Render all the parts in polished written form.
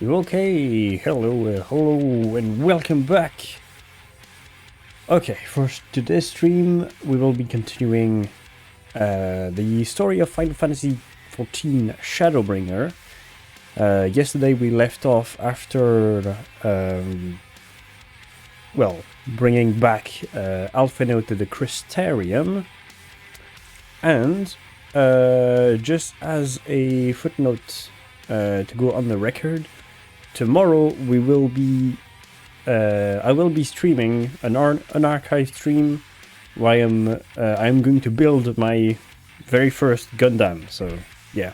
Okay, hello, and welcome back. Okay, for today's stream, we will be continuing the story of Final Fantasy XIV Shadowbringer. Yesterday we left off after, bringing back Alphino to the Crystarium. And just as a footnote to go on the record, tomorrow we will be I will be streaming an archive stream where I'm going to build my very first Gundam. So yeah,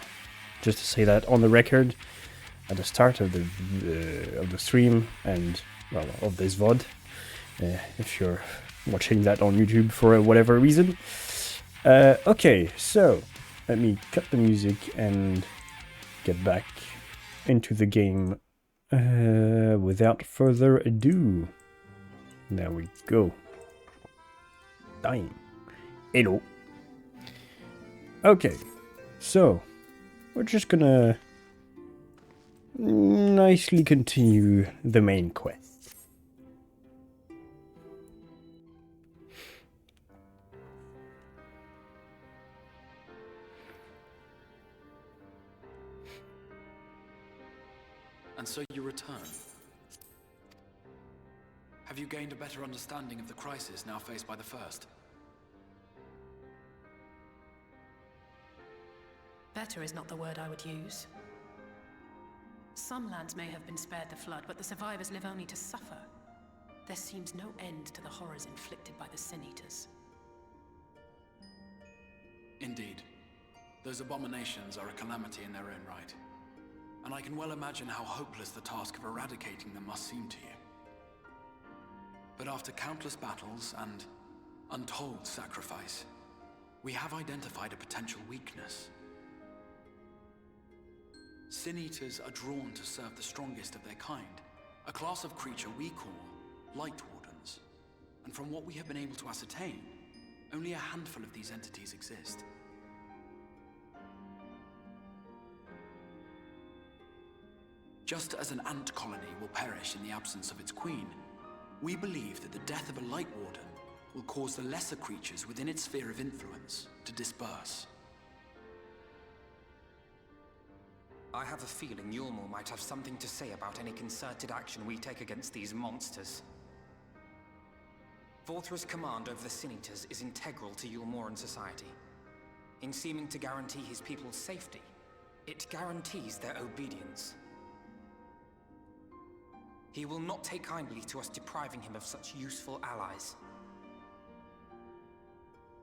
just to say that on the record at the start of the stream and well of this VOD, if you're watching that on YouTube for whatever reason. Okay, so let me cut the music and get back into the game. Without further ado, there we go. Dying. Hello. Okay, so we're just gonna nicely continue the main quest. And so you return. Have you gained a better understanding of the crisis now faced by the First? Better is not the word I would use. Some lands may have been spared the flood, but the survivors live only to suffer. There seems no end to the horrors inflicted by the Sin Eaters. Indeed. Those abominations are a calamity in their own right. And I can well imagine how hopeless the task of eradicating them must seem to you. But after countless battles and untold sacrifice, we have identified a potential weakness. Sin Eaters are drawn to serve the strongest of their kind, a class of creature we call Light Wardens. And from what we have been able to ascertain, only a handful of these entities exist. Just as an ant colony will perish in the absence of its queen, we believe that the death of a Light Warden will cause the lesser creatures within its sphere of influence to disperse. I have a feeling Yulmul might have something to say about any concerted action we take against these monsters. Vorthra's command over the Sin Eaters is integral to Yulmoran society. In seeming to guarantee his people's safety, it guarantees their obedience. He will not take kindly to us depriving him of such useful allies.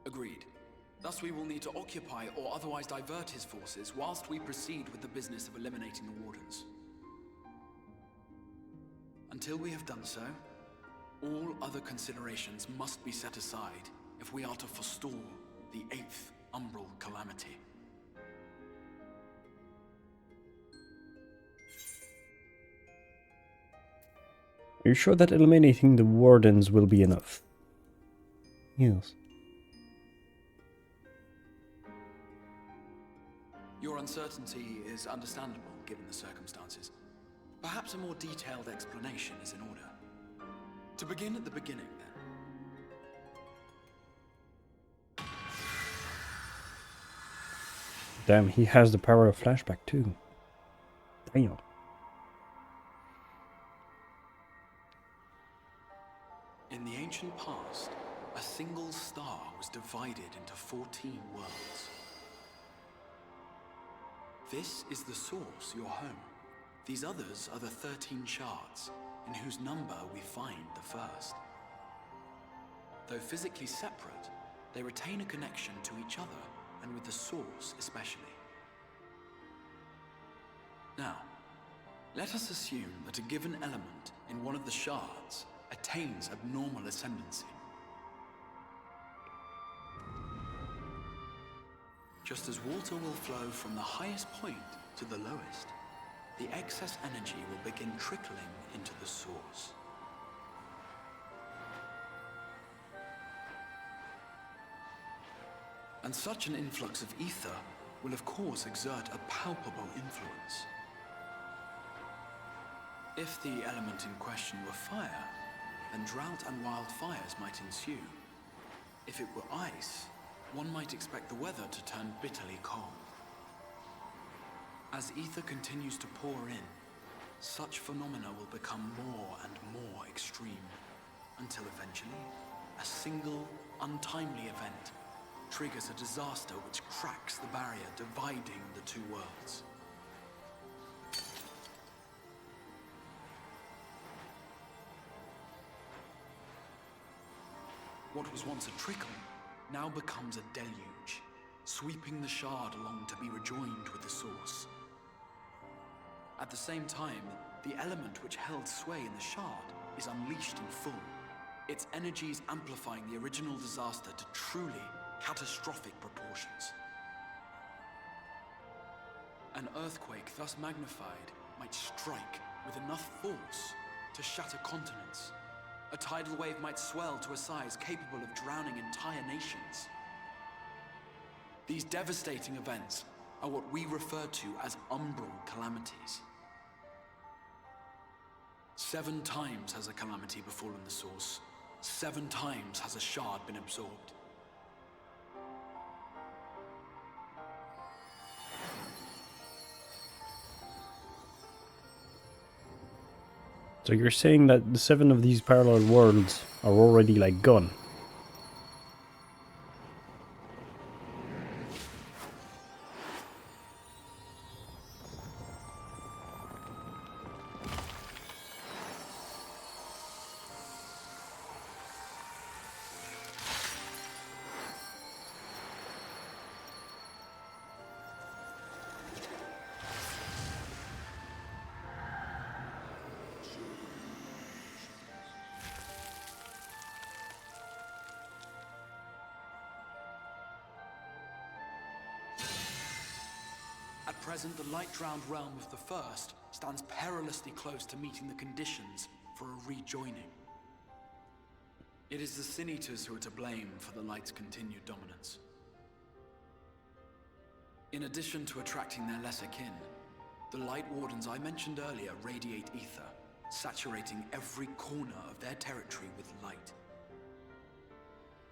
Agreed. Thus we will need to occupy or otherwise divert his forces whilst we proceed with the business of eliminating the Wardens. Until we have done so, all other considerations must be set aside if we are to forestall the 8th Umbral Calamity. Are you sure that eliminating the Wardens will be enough? Yes. Your uncertainty is understandable, given the circumstances. Perhaps a more detailed explanation is in order. To begin at the beginning, then. Damn, he has the power of flashback too. Damn. In the ancient past, a single star was divided into 14 worlds. This is the source, your home. These others are the 13 shards, in whose number we find the first. Though physically separate, they retain a connection to each other, and with the source especially. Now, let us assume that a given element in one of the shards attains abnormal ascendancy. Just as water will flow from the highest point to the lowest, the excess energy will begin trickling into the source. And such an influx of ether will of course exert a palpable influence. If the element in question were fire, then drought and wildfires might ensue. If it were ice, one might expect the weather to turn bitterly cold. As ether continues to pour in, such phenomena will become more and more extreme, until eventually, a single, untimely event triggers a disaster which cracks the barrier dividing the two worlds. What was once a trickle now becomes a deluge, sweeping the shard along to be rejoined with the source. At the same time, the element which held sway in the shard is unleashed in full, its energies amplifying the original disaster to truly catastrophic proportions. An earthquake thus magnified might strike with enough force to shatter continents. A tidal wave might swell to a size capable of drowning entire nations. These devastating events are what we refer to as umbral calamities. 7 times has a calamity befallen the source. 7 times has a shard been absorbed. So you're saying that the 7 of these parallel worlds are already, like, gone? At present, the light-drowned realm of the First stands perilously close to meeting the conditions for a rejoining. It is the Sin Eaters who are to blame for the light's continued dominance. In addition to attracting their lesser kin, the Light Wardens I mentioned earlier radiate ether, saturating every corner of their territory with light.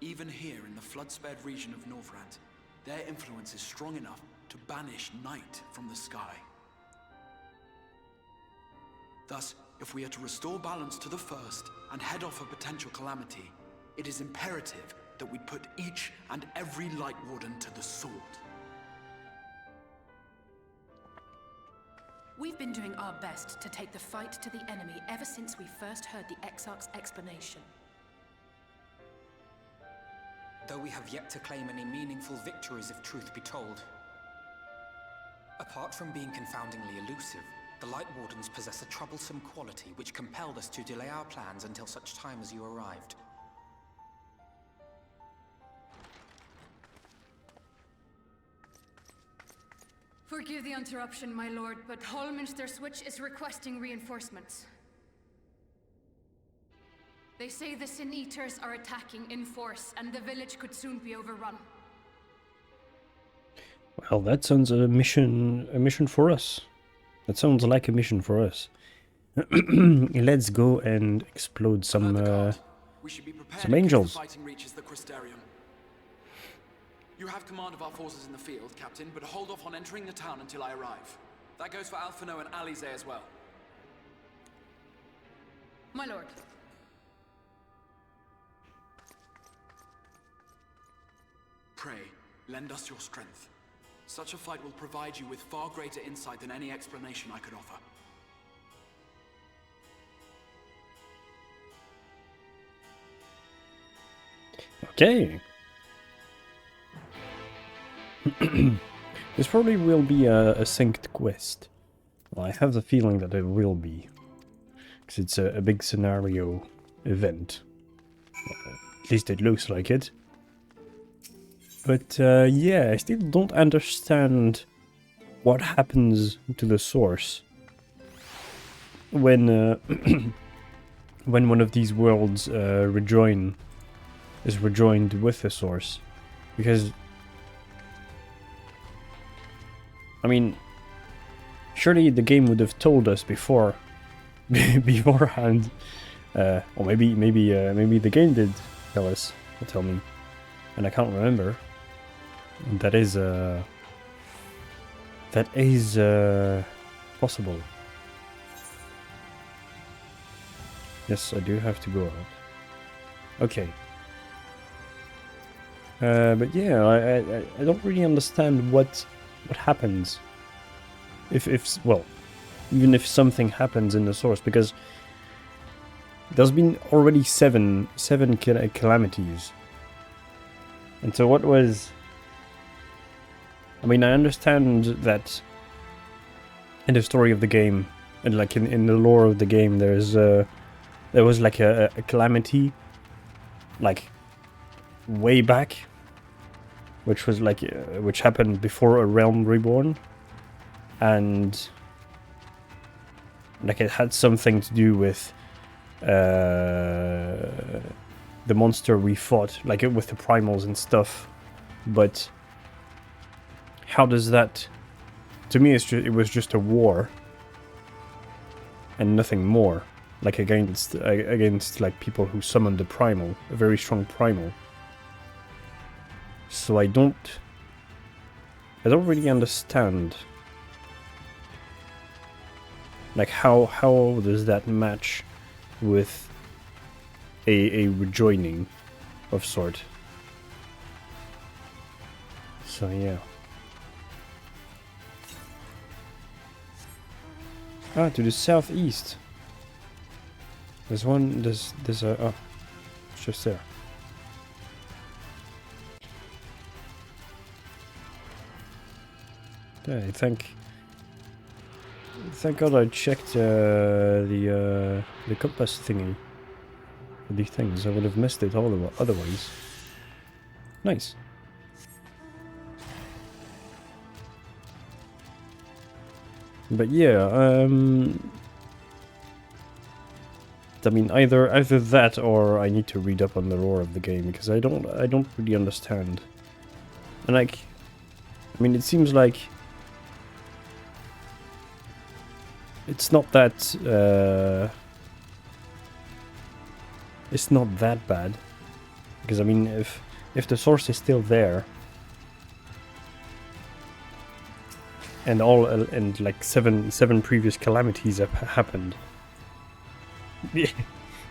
Even here in the flood-spared region of Norvrant, their influence is strong enough to banish night from the sky. Thus, if we are to restore balance to the First and head off a potential calamity, it is imperative that we put each and every Light Warden to the sword. We've been doing our best to take the fight to the enemy ever since we first heard the Exarch's explanation. Though we have yet to claim any meaningful victories if truth be told. Apart from being confoundingly elusive, the Light Wardens possess a troublesome quality which compelled us to delay our plans until such time as you arrived. Forgive the interruption, my lord, but Hallminster Switch is requesting reinforcements. They say the Sin Eaters are attacking in force, and the village could soon be overrun. Well, that sounds a mission for us. That sounds like a mission for us. Let's go and explode some angels. Fighting reaches the Crystarium. You have command of our forces in the field, Captain, but hold off on entering the town until I arrive. That goes for Alphino and Alize as well. My lord. Pray, lend us your strength. Such a fight will provide you with far greater insight than any explanation I could offer. Okay. This probably will be a synced quest. Well, I have the feeling that it will be. Because it's a big scenario event. Well, at least it looks like it. But yeah, I still don't understand what happens to the source when when one of these worlds is rejoined with the source. Because I mean, surely the game would have told us before beforehand, or maybe the game did tell us or tell me, and I can't remember. That is possible. Yes, I do have to go out. Okay. But yeah, I don't really understand what happens if well, even if something happens in the source, because there's been already seven calamities. And so what was... I mean, I understand that in the story of the game, and like in the lore of the game, there was like a calamity, like way back, which was like which happened before a realm reborn, and like it had something to do with the monster we fought, like with the primals and stuff. But how does that... To me, it was just a war and nothing more, like against like people who summoned the primal, a very strong primal. So I don't really understand, like how does that match with a rejoining of sort. So yeah. Ah, to the southeast. There's one. There's a. Oh, it's just there. Yeah, thank God I checked the compass thingy for these things. I would have missed it all otherwise. Nice. But yeah, I mean, either that or I need to read up on the lore of the game, because I don't really understand. And like, I mean, it seems like it's not that bad, because I mean, if the source is still there, and like seven previous calamities have happened,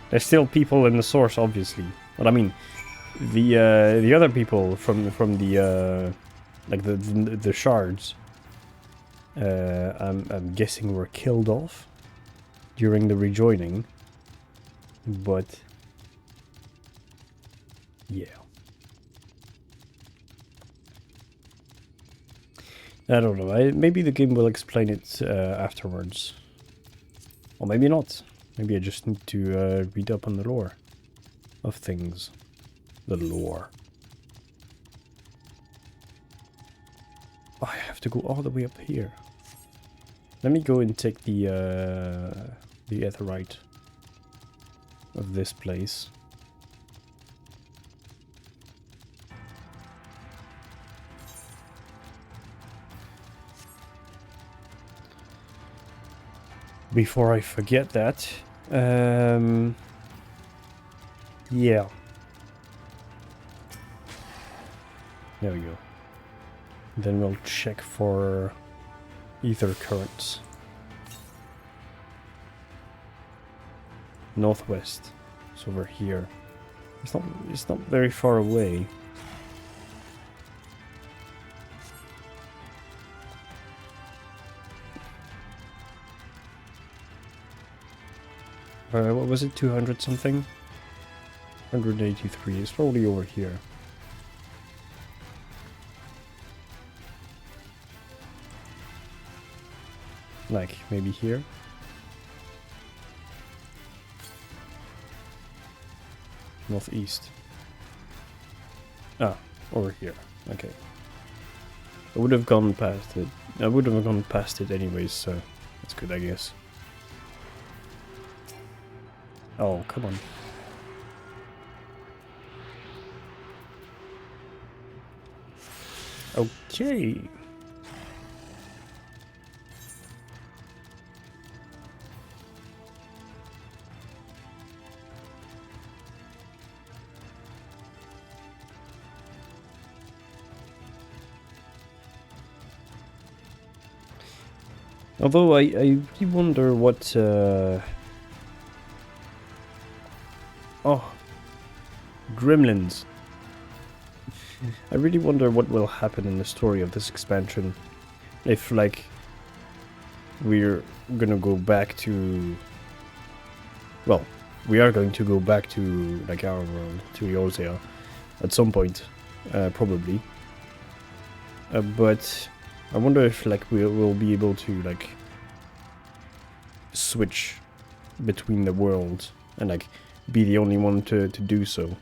there's still people in the source, obviously. But I mean, the other people from the like the shards, I'm guessing were killed off during the rejoining. But yeah, I don't know. Maybe the game will explain it afterwards, or maybe not. Maybe I just need to read up on the lore of things. The lore. Oh, I have to go all the way up here. Let me go and take the aetheryte of this place. Before I forget that, yeah. There we go. Then we'll check for ether currents. Northwest. It's over here. It's not very far away. What was it? 200 something? 183. It's probably over here. Like, maybe here? Northeast. Ah, over here. Okay. I would have gone past it. I would have gone past it anyways, so that's good, I guess. Oh, come on. Okay. Although I really wonder what... Oh, gremlins. I really wonder what will happen in the story of this expansion. If, like, we're gonna go back to... Well, we are going to go back to, like, our world, to Eorzea, at some point, probably. But I wonder if, like, we'll be able to, like, switch between the worlds and, like, be the only one to do so.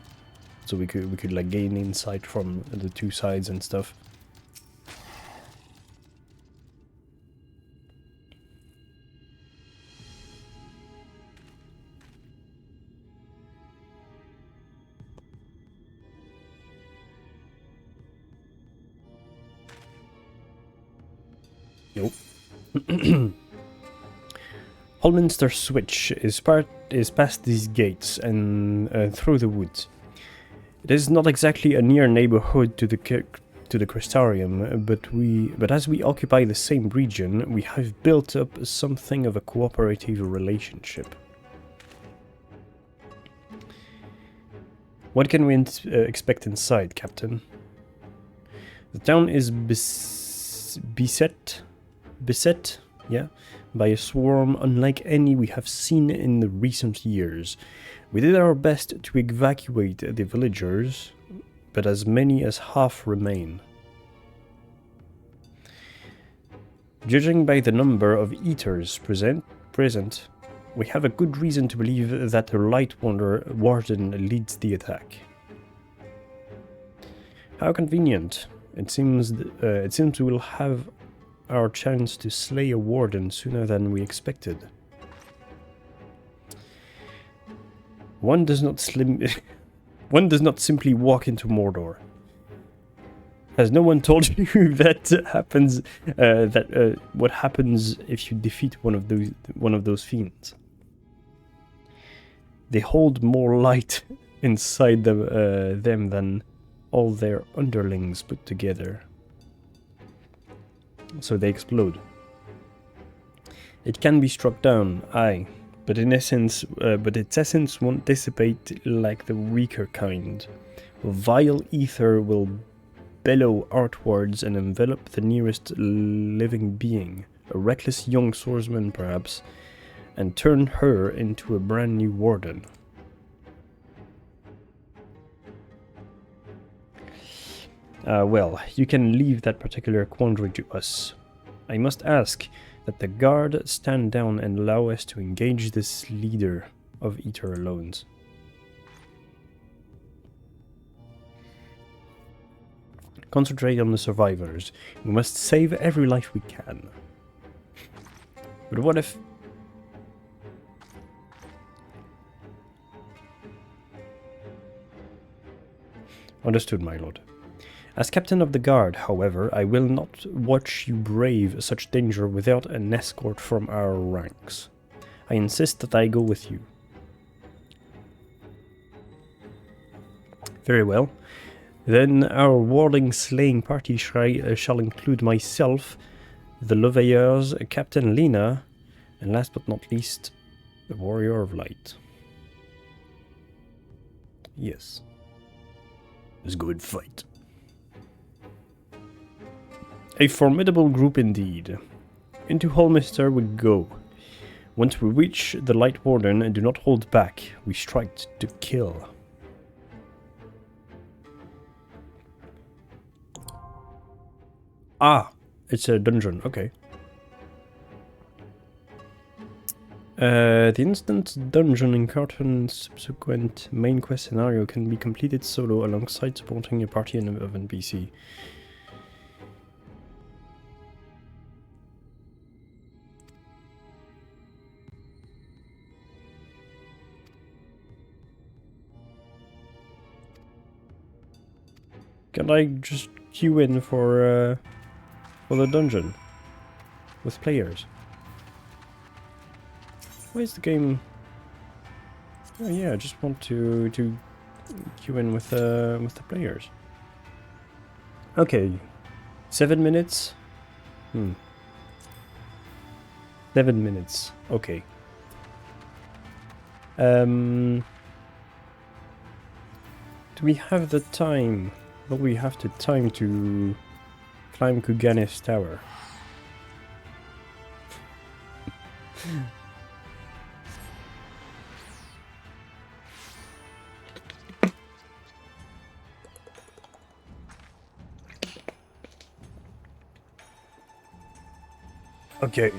So we could like gain insight from the two sides and stuff. Nope. Holminster Switch is past these gates and through the woods. It is not exactly a near neighborhood to the Crystarium, but as we occupy the same region, we have built up something of a cooperative relationship. What can we expect inside, Captain? The town is beset, yeah, by a swarm unlike any we have seen in the recent years. We did our best to evacuate the villagers, but as many as half remain. Judging by the number of eaters present, we have a good reason to believe that the Light Warden leads the attack. How convenient. It seems we will have our chance to slay a warden sooner than we expected. One does not simply walk into Mordor. Has no one told you that happens? What happens if you defeat one of those fiends? They hold more light inside them than all their underlings put together. So they explode. It can be struck down, aye. But its essence won't dissipate like the weaker kind. Vile ether will bellow outwards and envelop the nearest living being, a reckless young swordsman perhaps, and turn her into a brand new warden. Well, you can leave that particular quandary to us. I must ask that the guard stand down and allow us to engage this leader of Eater Alones. Concentrate on the survivors. We must save every life we can. But what if... Understood, my lord. As captain of the guard, however, I will not watch you brave such danger without an escort from our ranks. I insist that I go with you. Very well. Then our warding slaying party shall include myself, the Leveilleurs, Captain Lena, and last but not least, the Warrior of Light. Yes. Let's go and fight. A formidable group indeed. Into Holminster we go. Once we reach the Light Warden and do not hold back, we strike to kill. Ah, it's a dungeon, okay. The instant dungeon encounter and subsequent main quest scenario can be completed solo alongside supporting a party of NPC. Can I just queue in for the dungeon with players? Where's the game? Oh yeah, I just want to queue in with the players. Okay, 7 minutes. 7 minutes. Okay. Do we have the time? Will we have the time to climb Kugane's tower? Okay.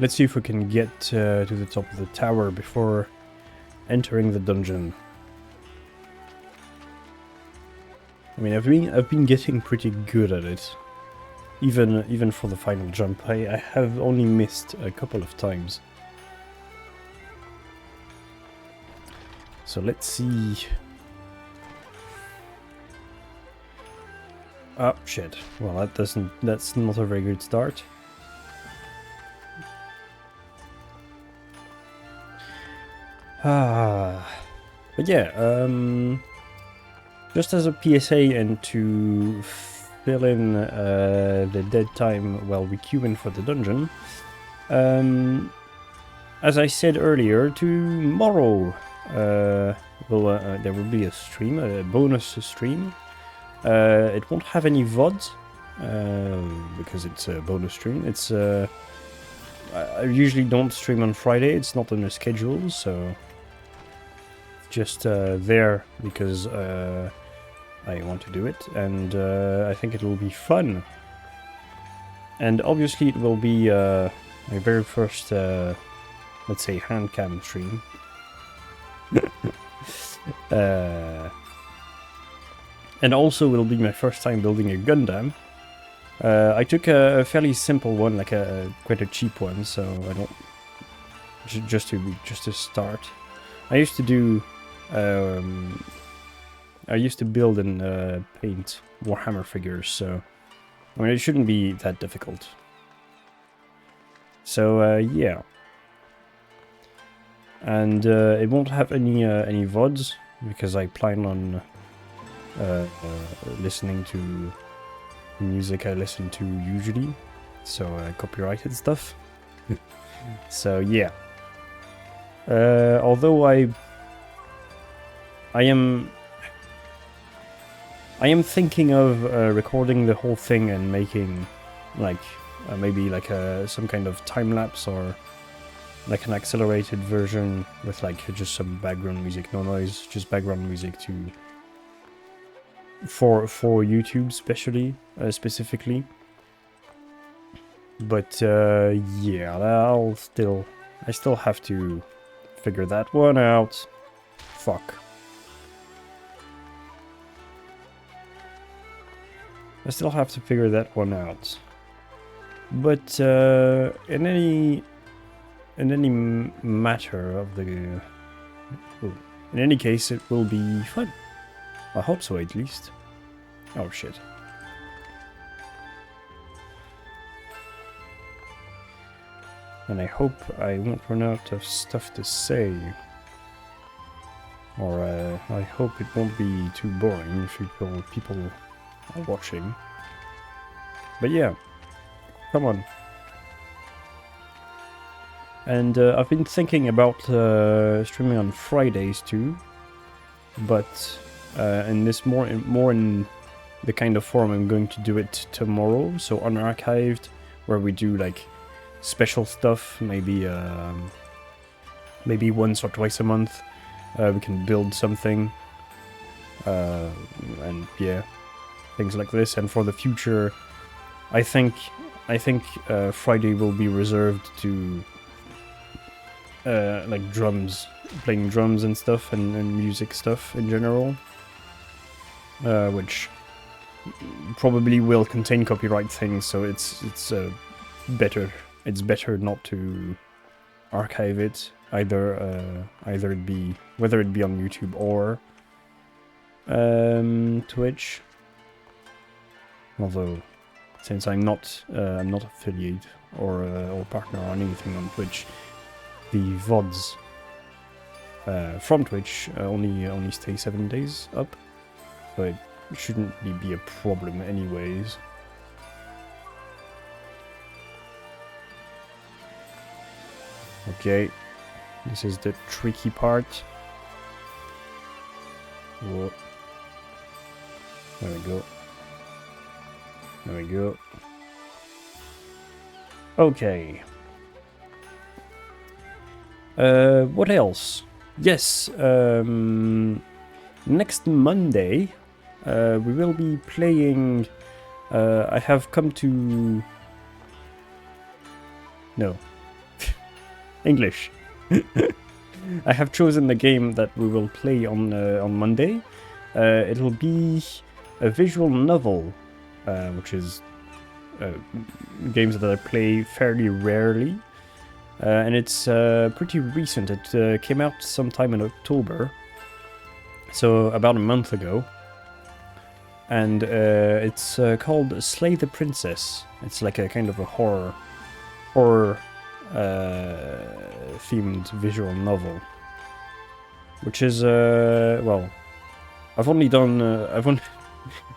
Let's see if we can get to the top of the tower before entering the dungeon. I mean, I've been getting pretty good at it. Even for the final jump, I have only missed a couple of times. So let's see. Oh shit. Well, that's not a very good start. But yeah, just as a PSA and to fill in the dead time while we queue in for the dungeon, as I said earlier, tomorrow there will be a stream, a bonus stream. It won't have any VODs because it's a bonus stream. It's I usually don't stream on Friday. It's not on the schedule, so just there because I want to do it, and I think it will be fun. And obviously, it will be my very first, let's say, hand cam stream. And also, it'll be my first time building a Gundam. I took a fairly simple one, like quite a cheap one, so I don't just to start. I used to do. I used to build and paint Warhammer figures, so I mean it shouldn't be that difficult. So yeah, and it won't have any VODs because I plan on listening to music I listen to usually, so copyrighted stuff. So yeah, although I am thinking of recording the whole thing and making like maybe like some kind of time lapse or like an accelerated version with like just some background music, no noise, just background music for YouTube specifically. But yeah, I still have to figure that one out. Fuck. I still have to figure that one out. But in any matter of the... in any case, it will be fun. I hope so, at least. Oh, shit. And I hope I won't run out of stuff to say. Or I hope it won't be too boring if people are watching. But yeah, come on. And I've been thinking about streaming on Fridays too, but in this more in the kind of form I'm going to do it tomorrow. So unarchived, where we do like special stuff, maybe once or twice a month. We can build something, and yeah, things like this. And for the future, I think Friday will be reserved to like drums, playing drums and stuff, and music stuff in general, which probably will contain copyright things. So it's better not to archive it either. Either it be whether it be on YouTube or Twitch. Although, since I'm not affiliate or partner or anything on Twitch, the VODs from Twitch only stay 7 days up, so it shouldn't be a problem anyways. Okay, this is the tricky part. Whoa. There we go. There we go. Okay. What else? Yes, next Monday, we will be playing... I have come to... No. English. I have chosen the game that we will play on Monday. It'll be a visual novel, which is games that I play fairly rarely. And it's pretty recent. It came out sometime in October, so about a month ago. And it's called Slay the Princess. It's like a kind of a horror themed visual novel, which is well, I've only done Doki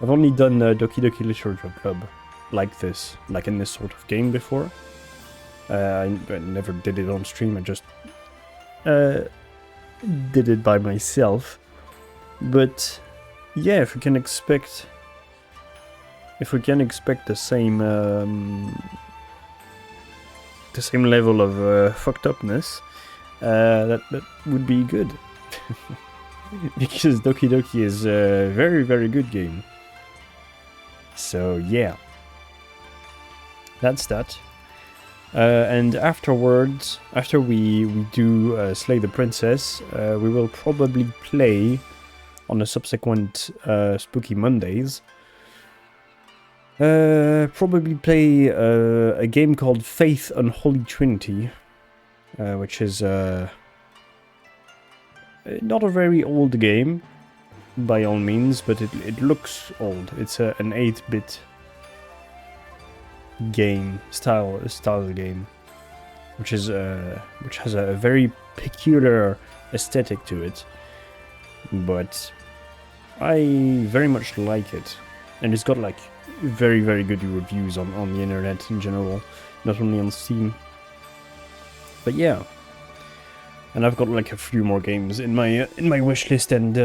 Doki Literature Club like this, like in this sort of game before. I never did it on stream. I just did it by myself. But yeah, if we can expect the same level of fucked upness, that would be good. Because Doki Doki is a very, very good game. So yeah, that's that. And afterwards, after we do Slay the Princess, we will probably play on the subsequent Spooky Mondays. Probably play a game called Faith Unholy Trinity, which is not a very old game, by all means, but it looks old. It's an 8-bit game style game, which has a very peculiar aesthetic to it, but I very much like it, and it's got like very, very good reviews on the internet in general, not only on Steam. But yeah, and I've got like a few more games in my wish list, and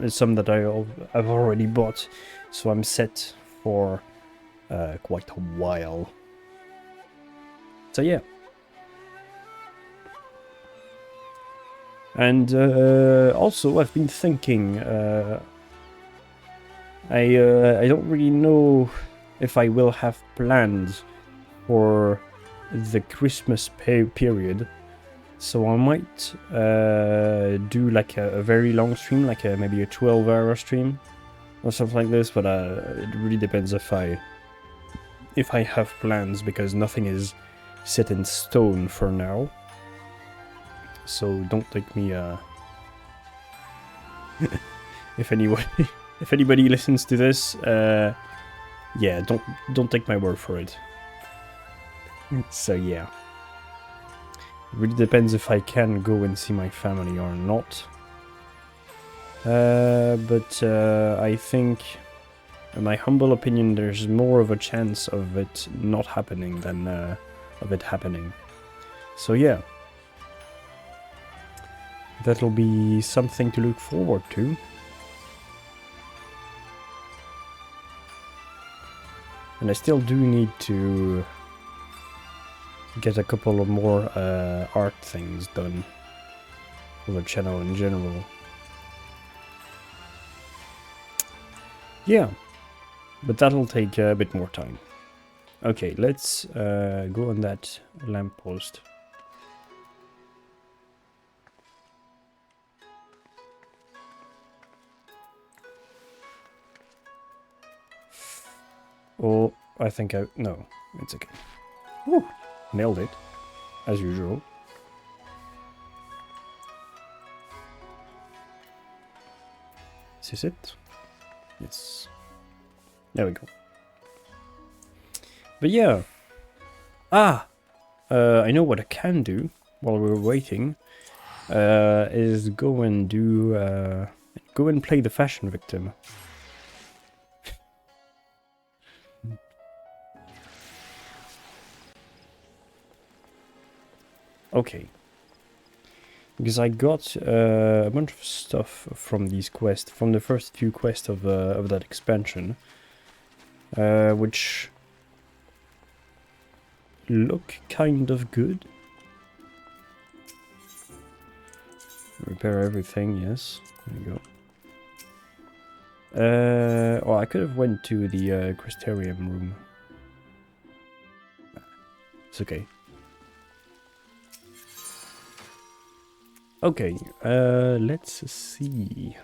some that I've already bought, so I'm set for quite a while. So yeah. And also I've been thinking, I don't really know if I will have plans for the Christmas period, so I might do like a very long stream, like maybe a 12-hour stream or something like this, but it really depends if I have plans, because nothing is set in stone for now. So don't take me if anybody listens to this, yeah, don't take my word for it. So yeah, it really depends if I can go and see my family or not. But I think, in my humble opinion, there's more of a chance of it not happening than of it happening. So yeah, that'll be something to look forward to. And I still do need to get a couple of more art things done for the channel in general. Yeah, but that'll take a bit more time. Okay, let's go on that lamppost. Oh, I think no, it's okay. Woo, nailed it, as usual. Is this it? Yes. There we go. But yeah. I know what I can do while we're waiting. Is go and play the fashion victim. Okay, Because I got a bunch of stuff from these quests, from the first few quests of that expansion, which look kind of good. Repair everything, yes. There you go. Well, I could have went to the Crystarium room. It's okay. Okay, let's see.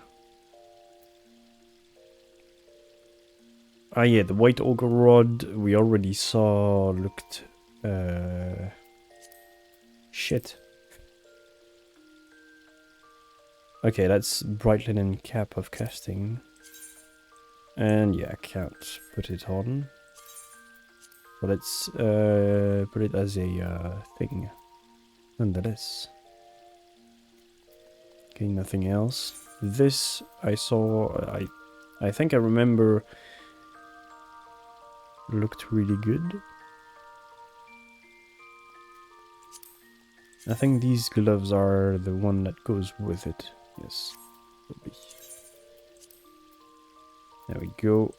Ah yeah, the White Ogre Rod we already saw looked... shit. Okay, that's Bright Linen Cap of Casting. And yeah, I can't put it on. But let's put it as a thing. Nonetheless. Okay, nothing else. This I saw, I think I remember looked really good. I think these gloves are the one that goes with it. Yes. There we go.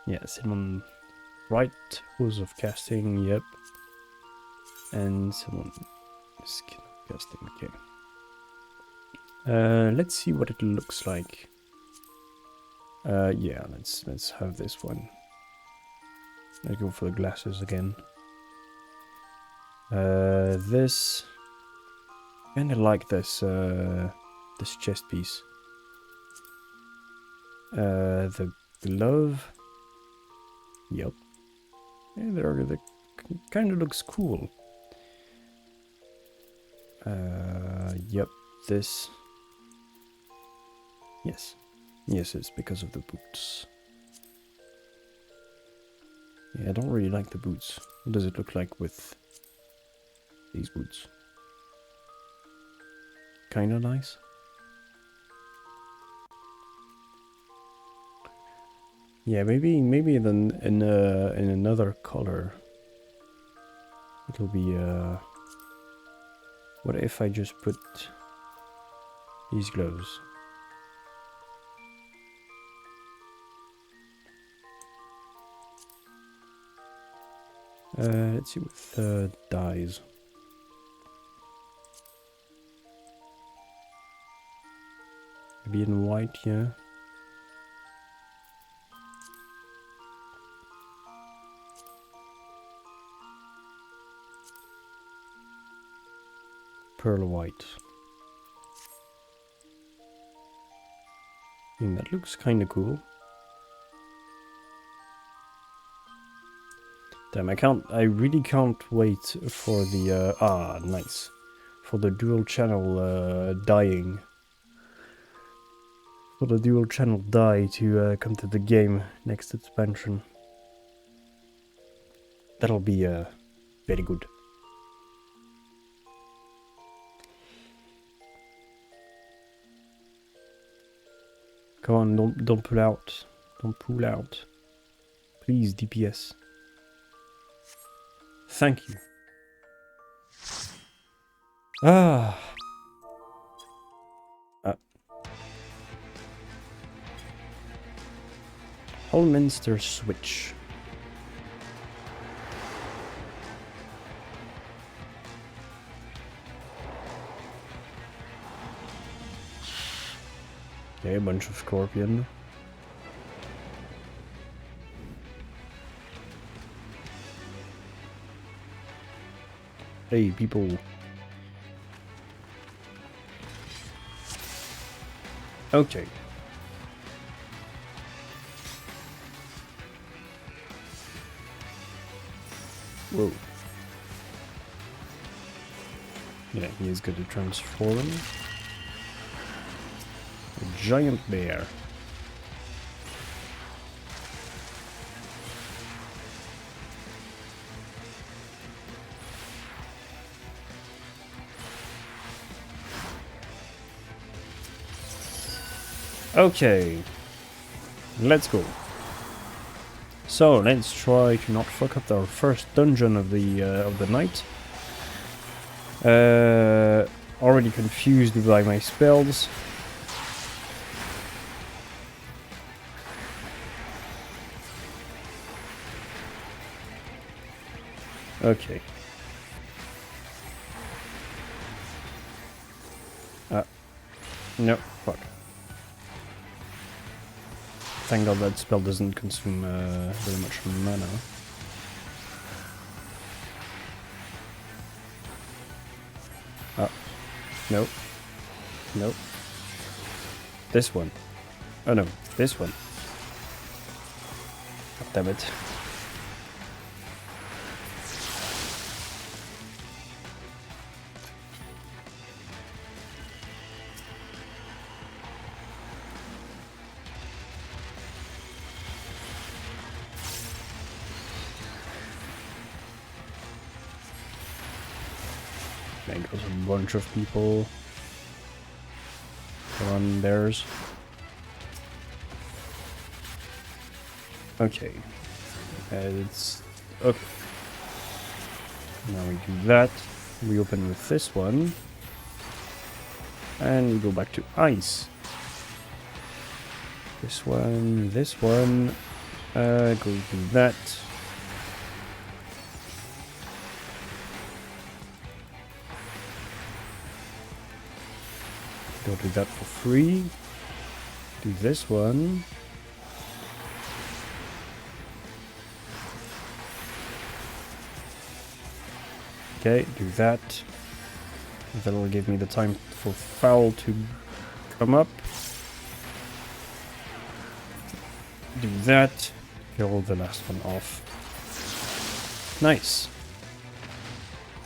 Yeah, someone right hose of casting, yep. And someone skin of casting, okay. Let's see what it looks like. Yeah, let's have this one. Let's go for the glasses again. This kinda like this this chest piece. The glove. Yep. Yeah, the kinda looks cool. Yep, this. Yes. Yes, it's because of the boots. Yeah, I don't really like the boots. What does it look like with these boots? Kinda nice. Yeah, maybe then in another color. It'll be what if I just put these gloves? Let's see with dyes. Maybe in white, yeah. Pearl white. I mean, that looks kind of cool. Damn, I really can't wait for the, nice. For the dual channel dyeing. For the dual channel dye to come to the game next expansion. That'll be very good. Come on, don't pull out. Don't pull out. Please, DPS. Thank you. Ah. Holminster switch. Okay, a bunch of scorpion. Hey, people. Okay. Whoa. Yeah, he is good to transform. A giant bear. Okay, let's go. So let's try to not fuck up our first dungeon of the night. Already confused by my spells. Okay. No, fuck. Thank God that spell doesn't consume very much mana. Nope. Nope. This one. Oh no, this one. God damn it. There goes a bunch of people. On theirs. Okay. It's okay. Now we do that. We open with this one. And we go back to ice. This one, this one. Go do that. Go do that for free. Do this one. Okay, do that. That'll give me the time for foul to come up. Do that. Kill the last one off. Nice.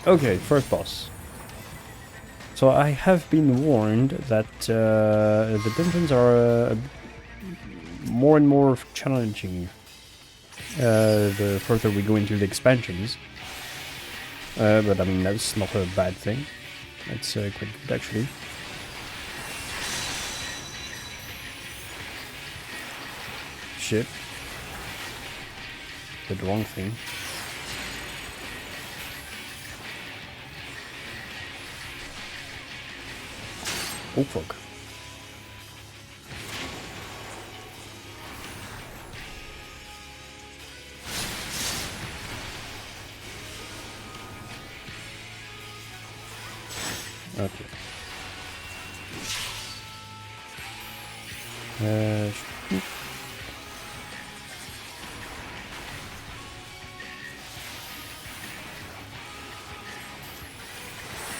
Okay, first boss. So I have been warned that the dungeons are more and more challenging the further we go into the expansions. But I mean, that's not a bad thing. It's quite good actually. Shit. Did the wrong thing. Oh fuck. Okay.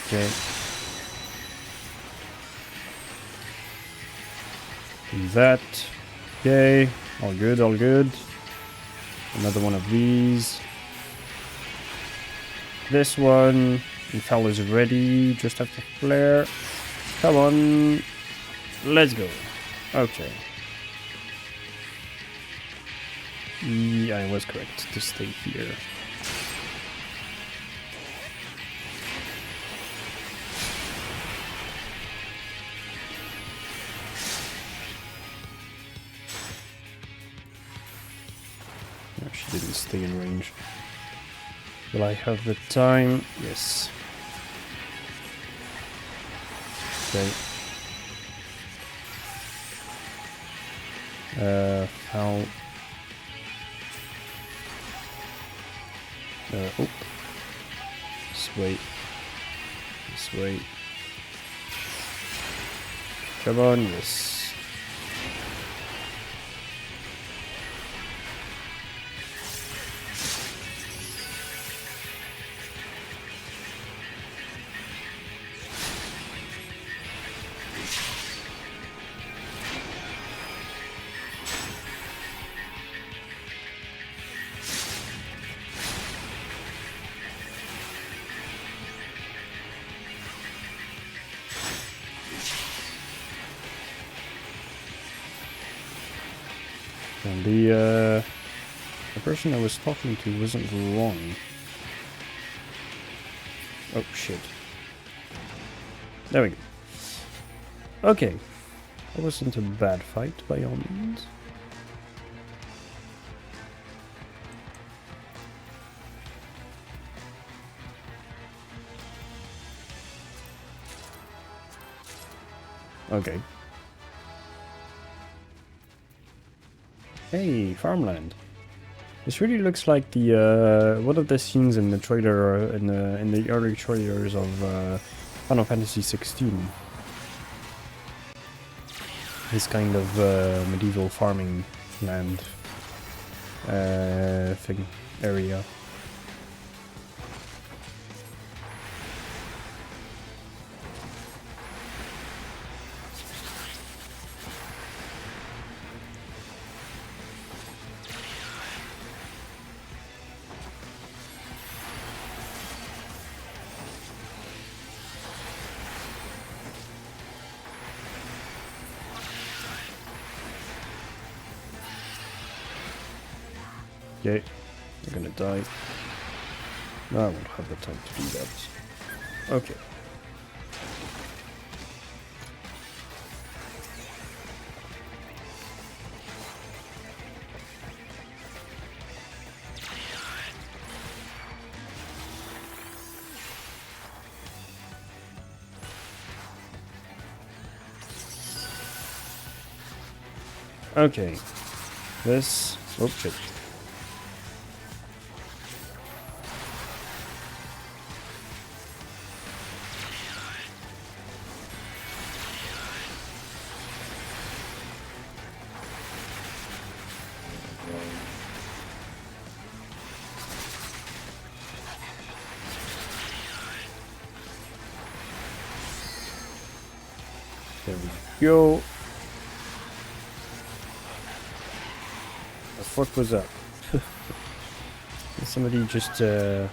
Okay. Do that. Okay. All good, all good. Another one of these. This one. Infal is ready. Just have to flare. Come on. Let's go. Okay. Yeah, I was correct to stay here. No, she didn't stay in range. Will I have the time? Yes. Okay. How? Oh. This way. This way. Come on, yes. And the person I was talking to wasn't wrong. Oh shit. There we go. Okay. That wasn't a bad fight by all means. Okay. Hey, farmland. This really looks like the one of the scenes in the trailer in the early trailers of Final Fantasy 16. This kind of medieval farming land thing area. Okay, you're gonna die. No, I won't have the time to do that. Okay. Okay. This... Oh, shit. There we go. The fuck was that? Somebody just was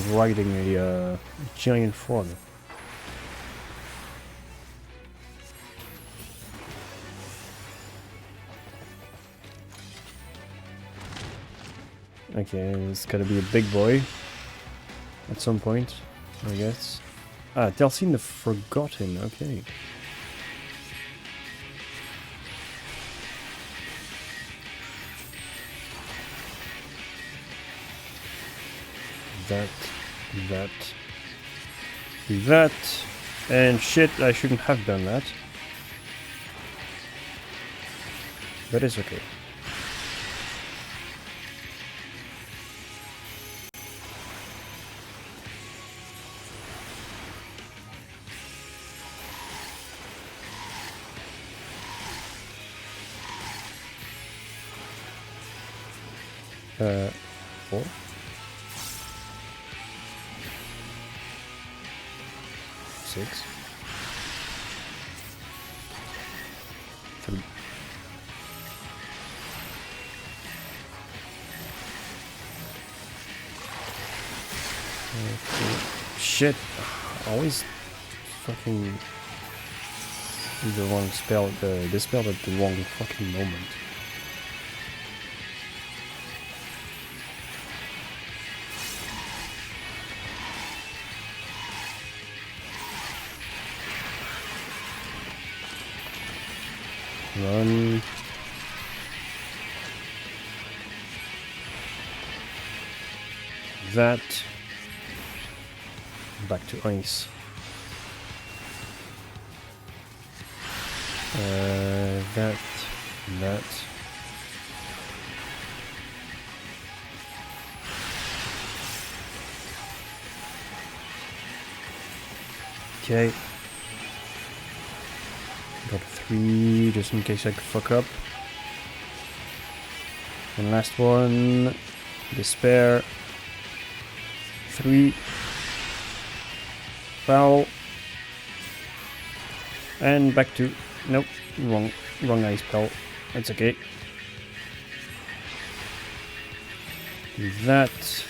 riding a giant frog. Okay, it's gotta be a big boy at some point, I guess. Ah, Delphine the Forgotten, okay. That, and shit, I shouldn't have done that. But it's okay. Four. 6. 3. Okay. Shit! Always fucking do the wrong spell, the spell at the wrong fucking moment. Run. That. Back to ice. That. Okay. Got 3, just in case I could fuck up. And last one, despair. 3. Foul. And back to, nope, wrong ice spell. That's okay. Do that.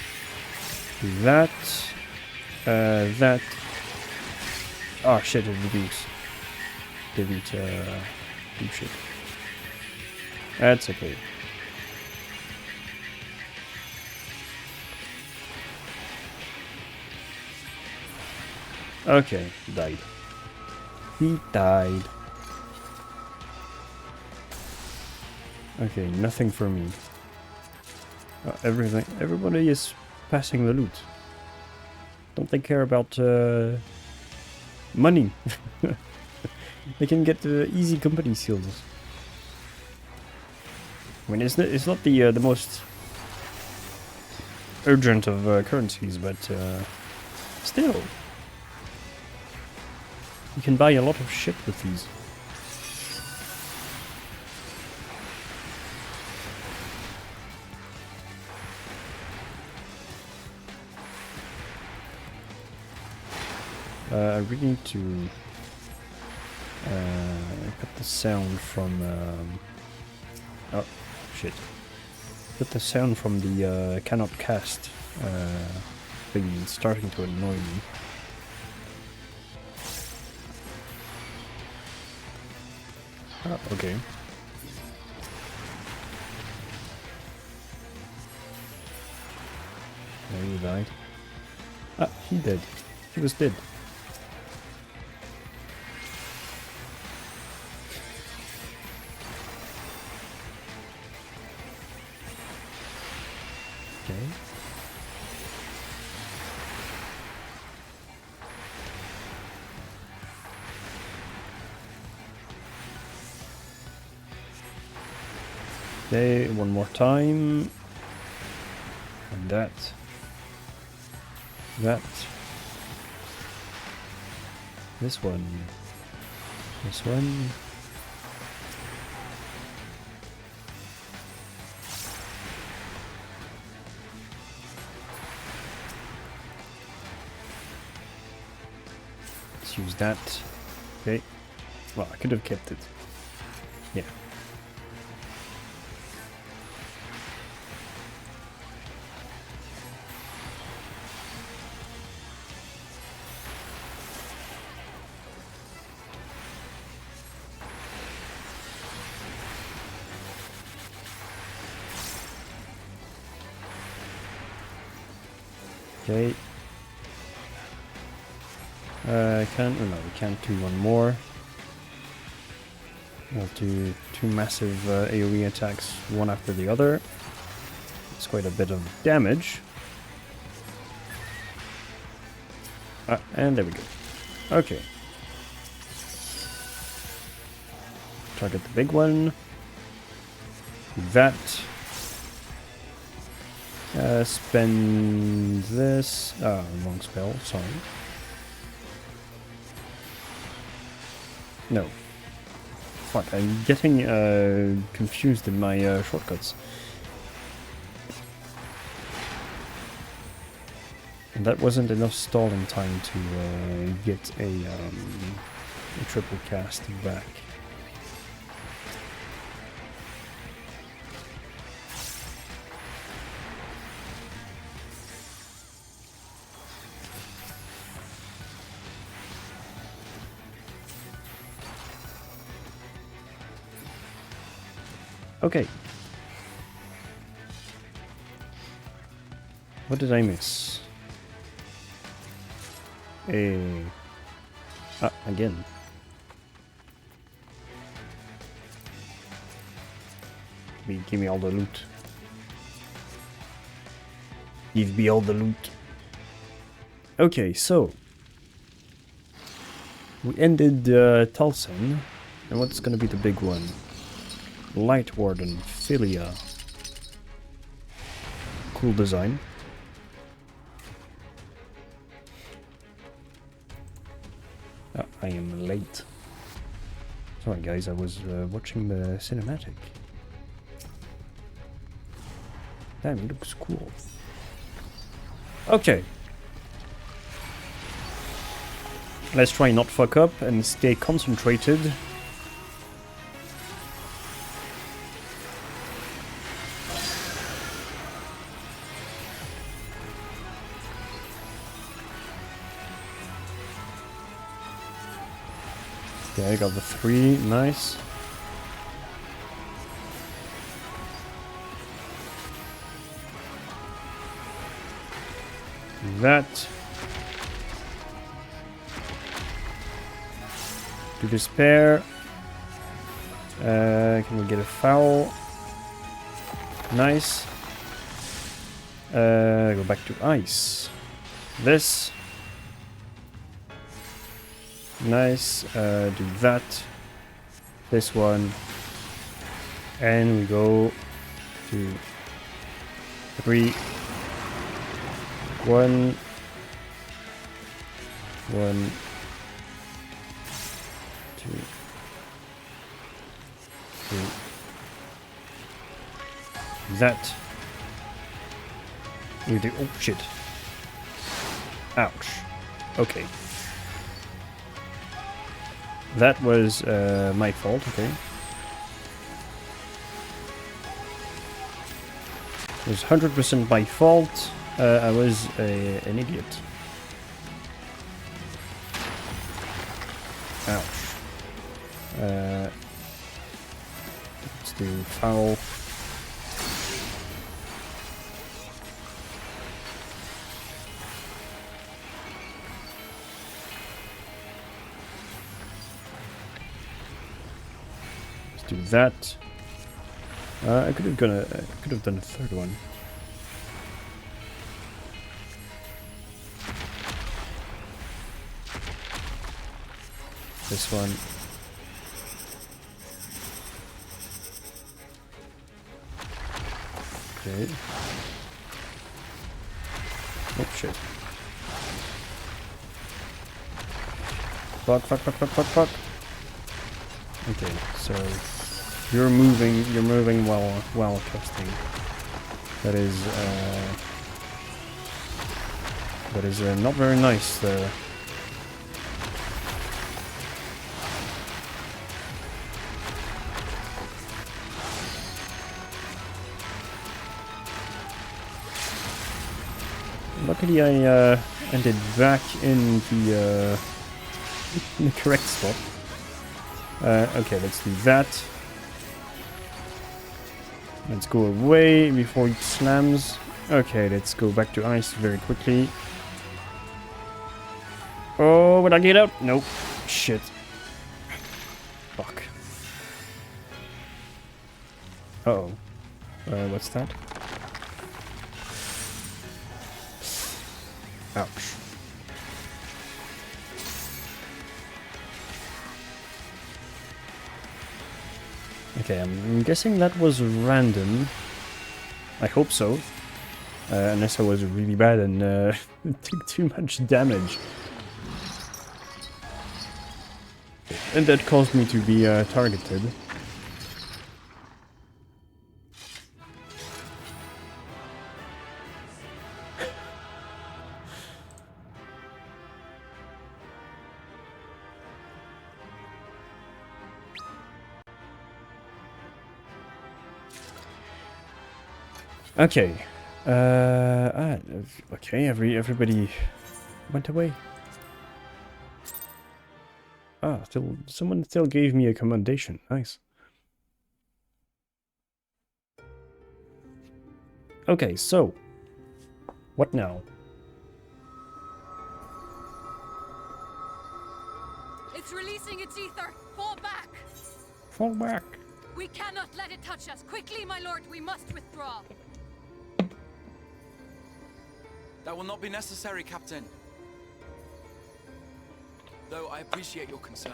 Do that. That. Oh shit, it didn't do shit. That's okay. Okay, died. He died. Okay, nothing for me. Everybody is passing the loot. Don't they care about Money. They can get easy company seals. I mean, it's not the most urgent of currencies, but still, you can buy a lot of shit with these. I really need to cut the sound from oh shit, cut the sound from the cannot cast thing. It's starting to annoy me. Oh, okay. There you died. Ah, he did. He was dead. Okay. Okay, one more time. And that. That. This one. This one. Let's use that. Okay. Well, I could have kept it. Yeah. Okay. Can't. Oh no, we can't do one more. We'll do two massive AoE attacks, one after the other. It's quite a bit of damage. Ah, and there we go. Okay. Target the big one. That. Spend this. Ah, wrong spell, sorry. No. Fuck, I'm getting confused in my shortcuts. And that wasn't enough stalling time to get a triple cast back. Okay. What did I miss? Ah, again. Give me all the loot. Give me all the loot. Okay, so we ended Tulsan, and what's gonna be the big one? Light Warden, Philia. Cool design. I am late. Sorry guys, I was watching the cinematic. Damn, it looks cool. Okay. Let's try not fuck up and stay concentrated. Okay, I got the 3, nice. That. Do this pair. Can we get a foul? Nice. Go back to ice. This. Nice. Do that. This one. And we go to 3. 1. 1. 2. 3. That. You do. Oh shit. Ouch. Okay. That was my fault, okay. It was 100% my fault. I was an idiot. Ouch. Let's do foul. Let's do that. I could have done a third one. This one. Okay. Oh shit. Fuck, fuck, fuck, fuck, fuck, fuck. Okay, so you're moving while casting. That is not very nice. Luckily, I ended back in the correct spot. Okay, let's do that. Let's go away before it slams. Okay, let's go back to ice very quickly. Oh, would I get out? Nope. Shit. Fuck. Uh-oh. What's that? Ouch. Okay, I'm guessing that was random. I hope so. Unless I was really bad and took too much damage. And that caused me to be targeted. Okay. Okay, everybody went away. Ah, someone still gave me a commendation. Nice. Okay, so what now? It's releasing its ether. Fall back. Fall back. We cannot let it touch us. Quickly, my lord, we must withdraw. That will not be necessary, Captain. Though I appreciate your concern.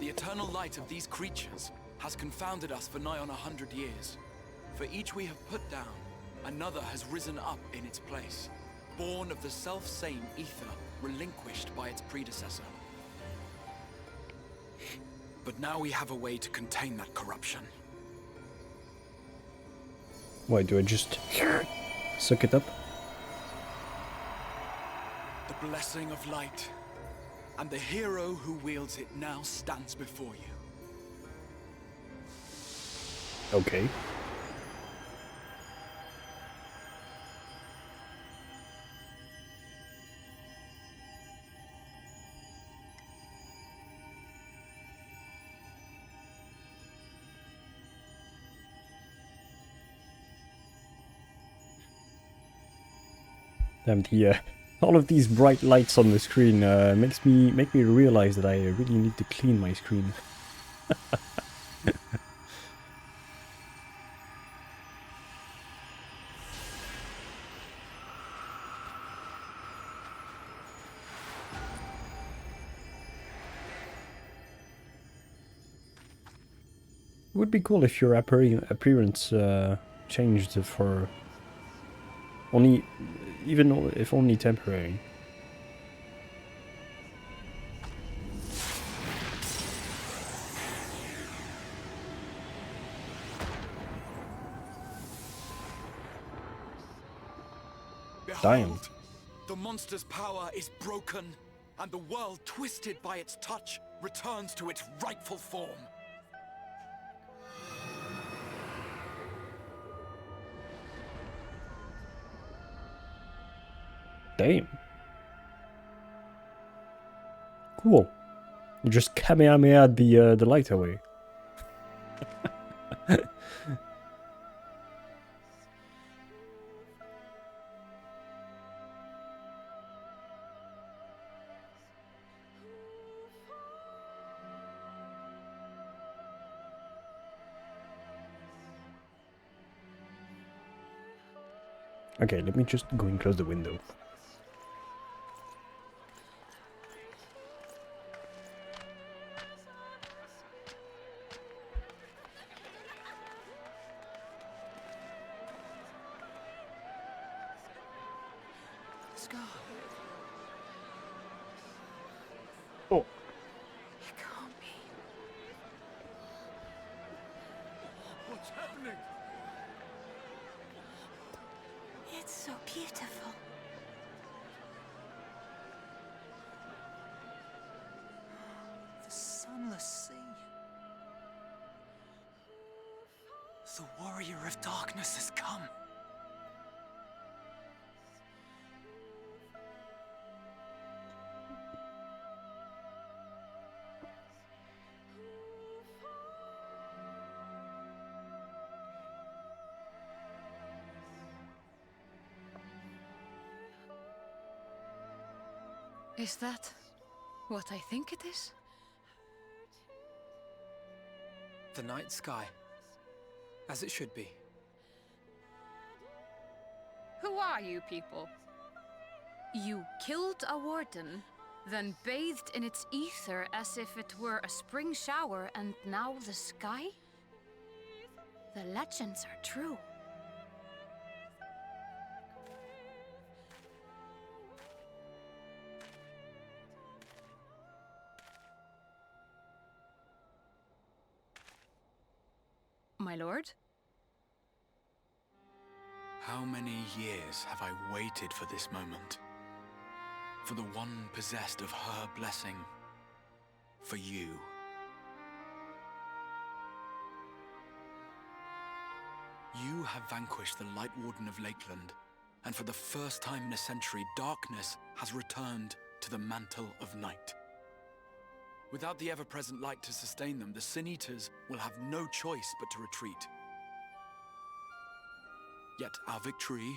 The eternal light of these creatures has confounded us for nigh on 100 years. For each we have put down, another has risen up in its place, born of the self-same ether relinquished by its predecessor. But now we have a way to contain that corruption. Why, do I just suck it up? The blessing of light, and the hero who wields it now stands before you. Okay. Damn, all of these bright lights on the screen make me realize that I really need to clean my screen. It would be cool if your appearance changed for only, even if only temporary. Damn. Behold, the monster's power is broken, and the world, twisted by its touch, returns to its rightful form. Damn. Cool. You just Kamehameha the light away. Okay, let me just go and close the window. Scar. Oh. It can't be. What's happening? It's so beautiful. The sunless sea. The warrior of darkness has come. Is that what I think it is? The night sky. As it should be. Who are you people? You killed a warden, then bathed in its ether as if it were a spring shower, and now the sky? The legends are true. My lord? How many years have I waited for this moment? For the one possessed of her blessing. For you. You have vanquished the Light Warden of Lakeland, and for the first time in a century, darkness has returned to the mantle of night. Without the ever-present light to sustain them, the Sin Eaters will have no choice but to retreat. Yet our victory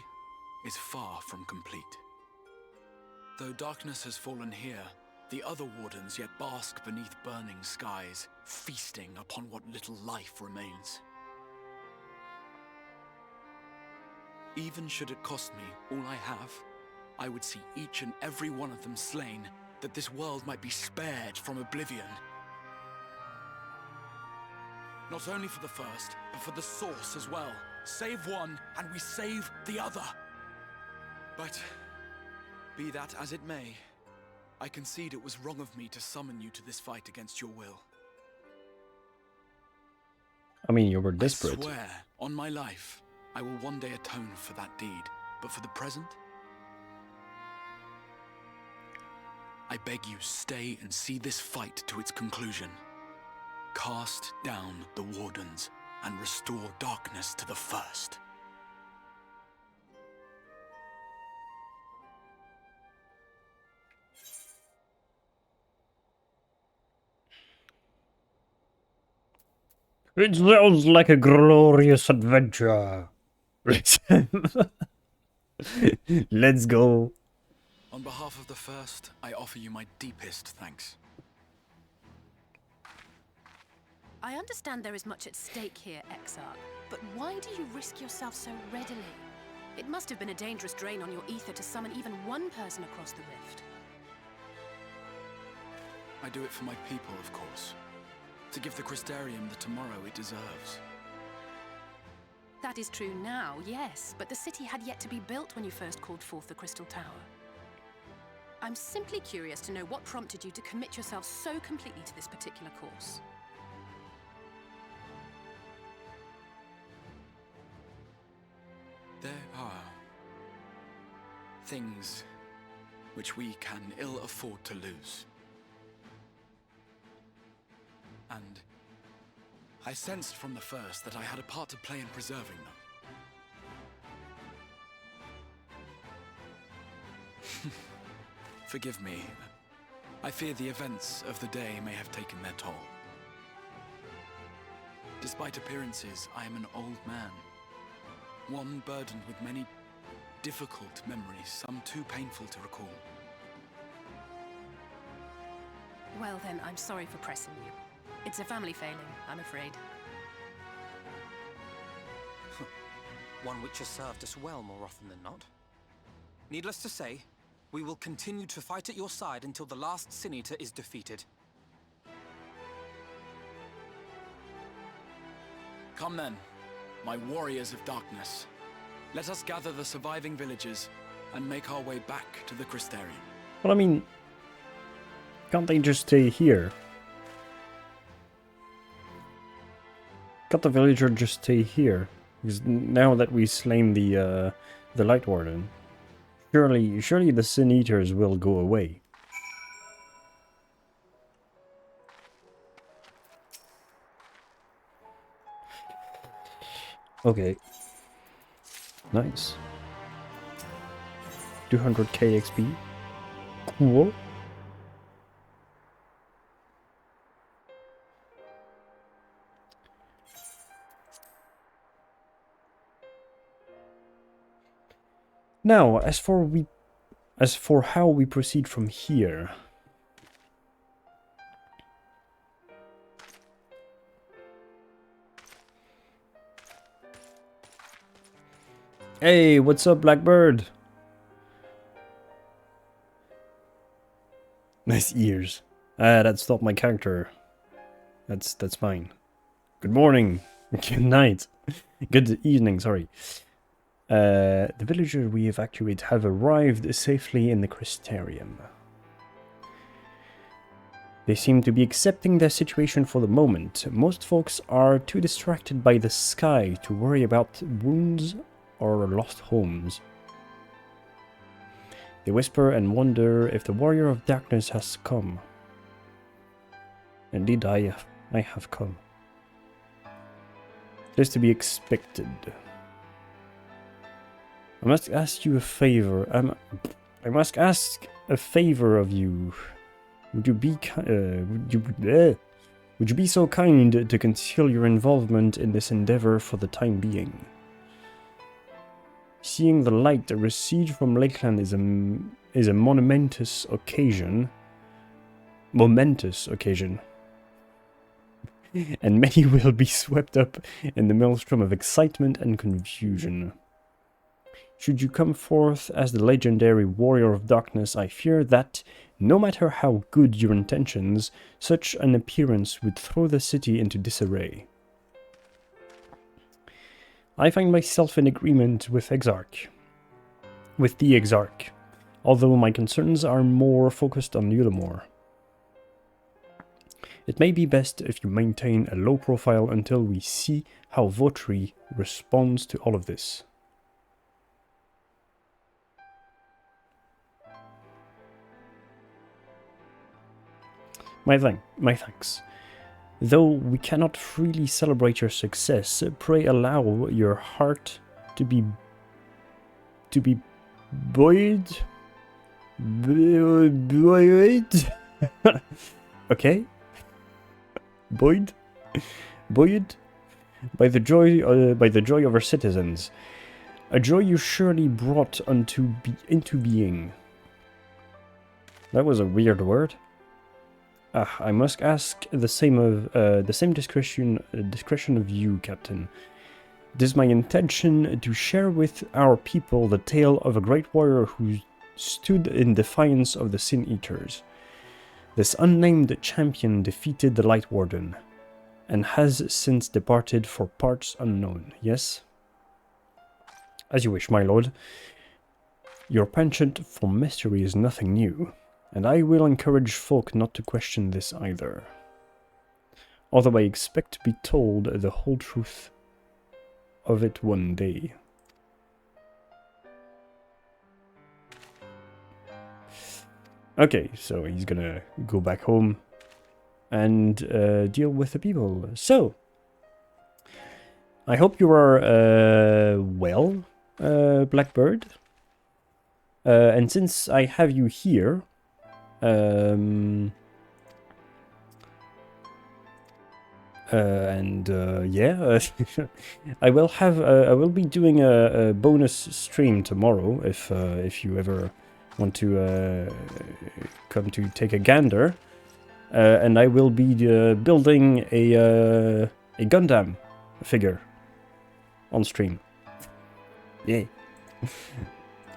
is far from complete. Though darkness has fallen here, the other wardens yet bask beneath burning skies, feasting upon what little life remains. Even should it cost me all I have, I would see each and every one of them slain, that this world might be spared from oblivion. Not only for the first, but for the source as well. Save one, and we save the other. But, be that as it may, I concede it was wrong of me to summon you to this fight against your will. I mean, you were desperate. I swear, on my life, I will one day atone for that deed. But for the present, I beg you, stay and see this fight to its conclusion. Cast down the wardens and restore darkness to the first. It sounds like a glorious adventure. Let's go. On behalf of the first, I offer you my deepest thanks. I understand there is much at stake here, Exarch, but why do you risk yourself so readily? It must have been a dangerous drain on your ether to summon even one person across the rift. I do it for my people, of course. to give the Crystarium the tomorrow it deserves. That is true now, yes, but the city had yet to be built when you first called forth the Crystal Tower. I'm simply curious to know what prompted you to commit yourself so completely to this particular course. There are things which we can ill afford to lose. And I sensed from the first that I had a part to play in preserving them. Forgive me. I fear the events of the day may have taken their toll. Despite appearances, I am an old man. One burdened with many difficult memories, some too painful to recall. Well then, I'm sorry for pressing you. It's a family failing, I'm afraid. One which has served us well more often than not. Needless to say, we will continue to fight at your side until the last Sin Eater is defeated. Come then, my warriors of darkness. Let us gather the surviving villagers and make our way back to the Crystarium. Well, I mean, can't they just stay here? Can't the villager just stay here? Because now that we slain the Light Warden, surely the Sin Eaters will go away. Okay. Nice. 200k XP. Cool. Now, as for how we proceed from here. Hey, what's up, Blackbird? Nice ears. That's not my character. That's fine. Good morning. Good night. Good evening, sorry. The villagers we evacuate have arrived safely in the Crystarium. They seem to be accepting their situation for the moment. Most folks are too distracted by the sky to worry about wounds or lost homes. They whisper and wonder if the warrior of darkness has come. Indeed, I have come. It is to be expected. I must ask you a favor. I must ask a favor of you. Would you be so kind to conceal your involvement in this endeavor for the time being? Seeing the light recede from Lakeland is a momentous occasion. And many will be swept up in the maelstrom of excitement and confusion. Should you come forth as the legendary warrior of darkness, I fear that, no matter how good your intentions, such an appearance would throw the city into disarray. I find myself in agreement with the Exarch, although my concerns are more focused on Ulamore. It may be best if you maintain a low profile until we see how Votri responds to all of this. My thanks. Though we cannot freely celebrate your success, pray allow your heart to be buoyed. Okay. Buoyed by the joy of our citizens, a joy you surely brought into being. That was a weird word. I must ask the same discretion of you, Captain. It is my intention to share with our people the tale of a great warrior who stood in defiance of the Sin Eaters. This unnamed champion defeated the Light Warden, and has since departed for parts unknown. Yes? As you wish, my lord. Your penchant for mystery is nothing new, and I will encourage folk not to question this either. Although I expect to be told the whole truth of it one day. Okay, so he's gonna go back home and deal with the people. So, I hope you are well, Blackbird. And since I have you here, yeah, I will be doing a bonus stream tomorrow if you ever want to come to take a gander, and I will be building a Gundam figure on stream. Yay!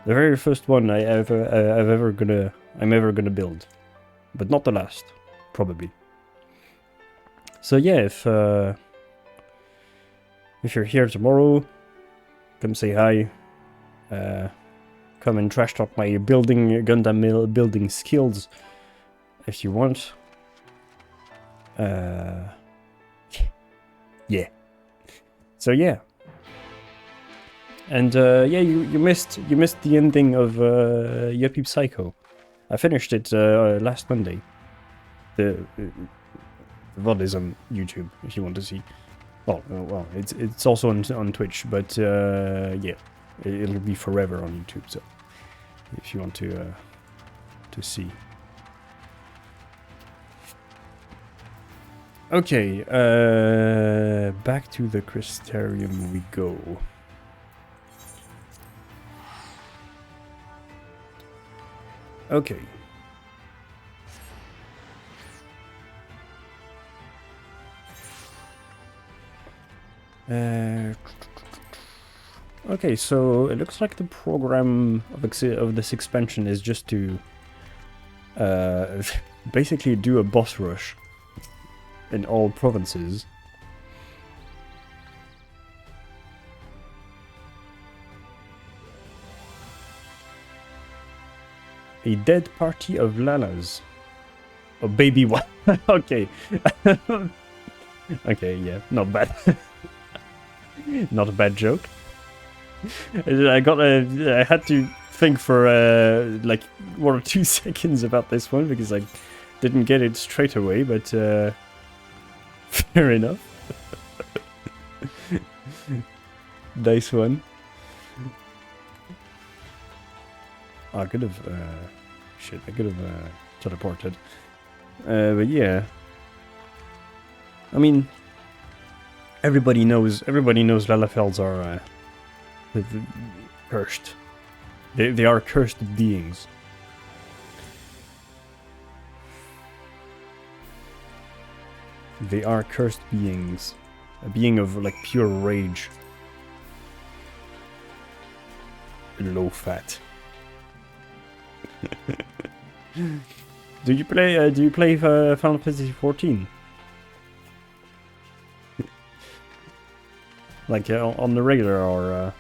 The very first one I'm ever gonna build, but not the last, probably. So yeah, if you're here tomorrow, come say hi. Come and trash talk my Gundam building skills if you want. Yeah. So yeah. And yeah, you missed the ending of Yuppie Psycho. I finished it last Monday. The VOD is on YouTube if you want to see. Well, it's also on Twitch, but yeah, it'll be forever on YouTube. So if you want to see. Okay, back to the Crystarium we go. Okay. Okay, so it looks like the program of this expansion is just to basically do a boss rush in all provinces. A dead party of Lalas. Oh, baby one. Okay. Okay, yeah, not bad. Not a bad joke. I had to think for like 1 or 2 seconds about this one because I didn't get it straight away, but fair enough. Nice one. Oh, I could have shit, I could have teleported. But yeah. I mean, everybody knows Lalafelds are cursed. They are cursed beings. They are cursed beings. A being of like pure rage. Low fat. Do you play Final Fantasy 14? Like on the regular, or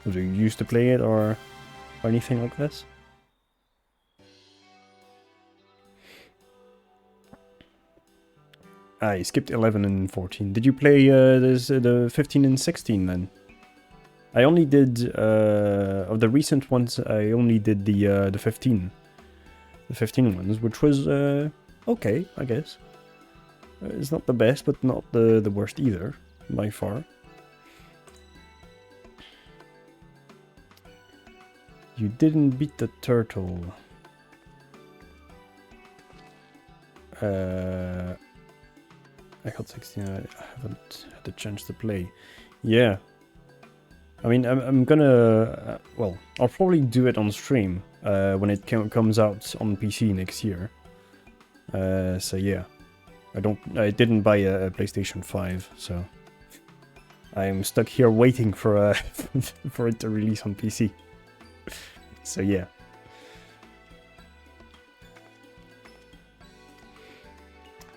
do you used to play it, or anything like this? You skipped 11 and 14. Did you play the 15 and 16 then? I only did of the recent ones. I only did the 15 ones, which was okay, I guess. It's not the best, but not the worst either, by far. You didn't beat the turtle. I got 16. I haven't had the chance to play. Yeah. I mean, I'm gonna... well, I'll probably do it on stream when it comes out on PC next year. So yeah. I didn't buy a PlayStation 5, so... I'm stuck here waiting for for it to release on PC. So yeah.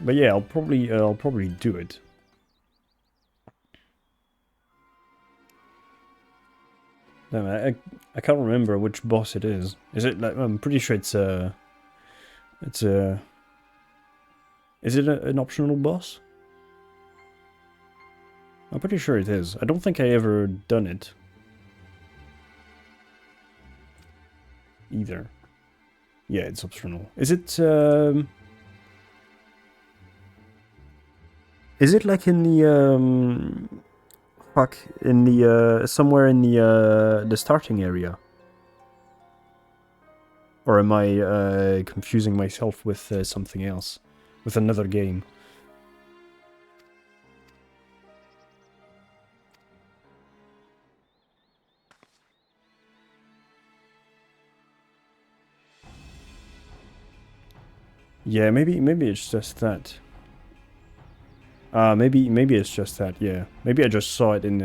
But yeah, I'll probably do it. No, I can't remember which boss it is. Is it like, I'm pretty sure it's a is it an optional boss? I'm pretty sure it is. I don't think I ever done it either. Yeah, it's optional. Is it like in the fuck, in the somewhere in the starting area? Or am I confusing myself with something else? With another game? Yeah, maybe it's just that. Maybe it's just that, yeah. Maybe I just saw it in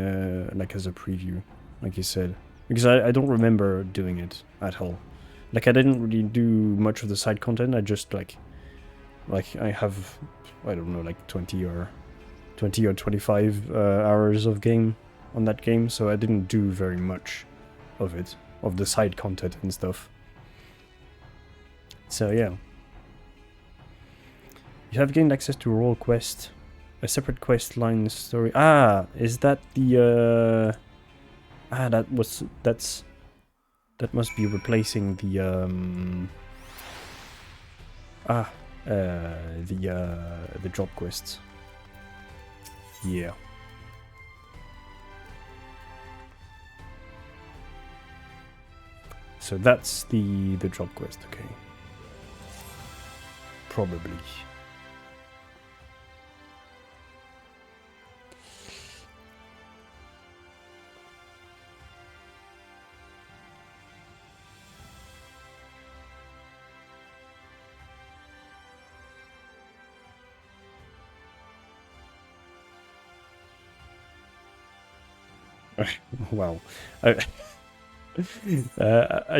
like as a preview, like you said. Because I don't remember doing it at all. Like I didn't really do much of the side content, I just like I have, I don't know, like 20 or 25 hours of game on that game, so I didn't do very much of it, of the side content and stuff. So yeah. You have gained access to Roll Quest, a separate quest line story. Ah, is that the that must be replacing the the job quests. Yeah. So that's the job quest, okay. Probably. Wow. I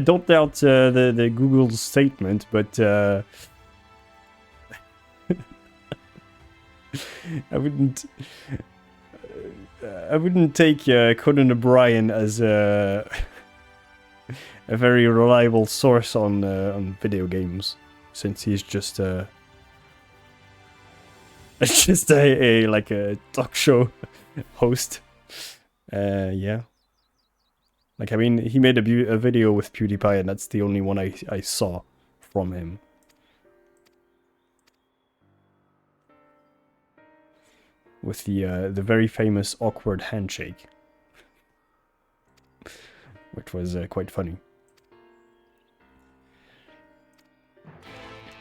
don't doubt the Google's statement, but I wouldn't take Conan O'Brien as a very reliable source on video games, since he's just just a like a talk show host. Yeah. Like, I mean, he made a video with PewDiePie, and that's the only one I saw from him. With the very famous awkward handshake. Which was quite funny.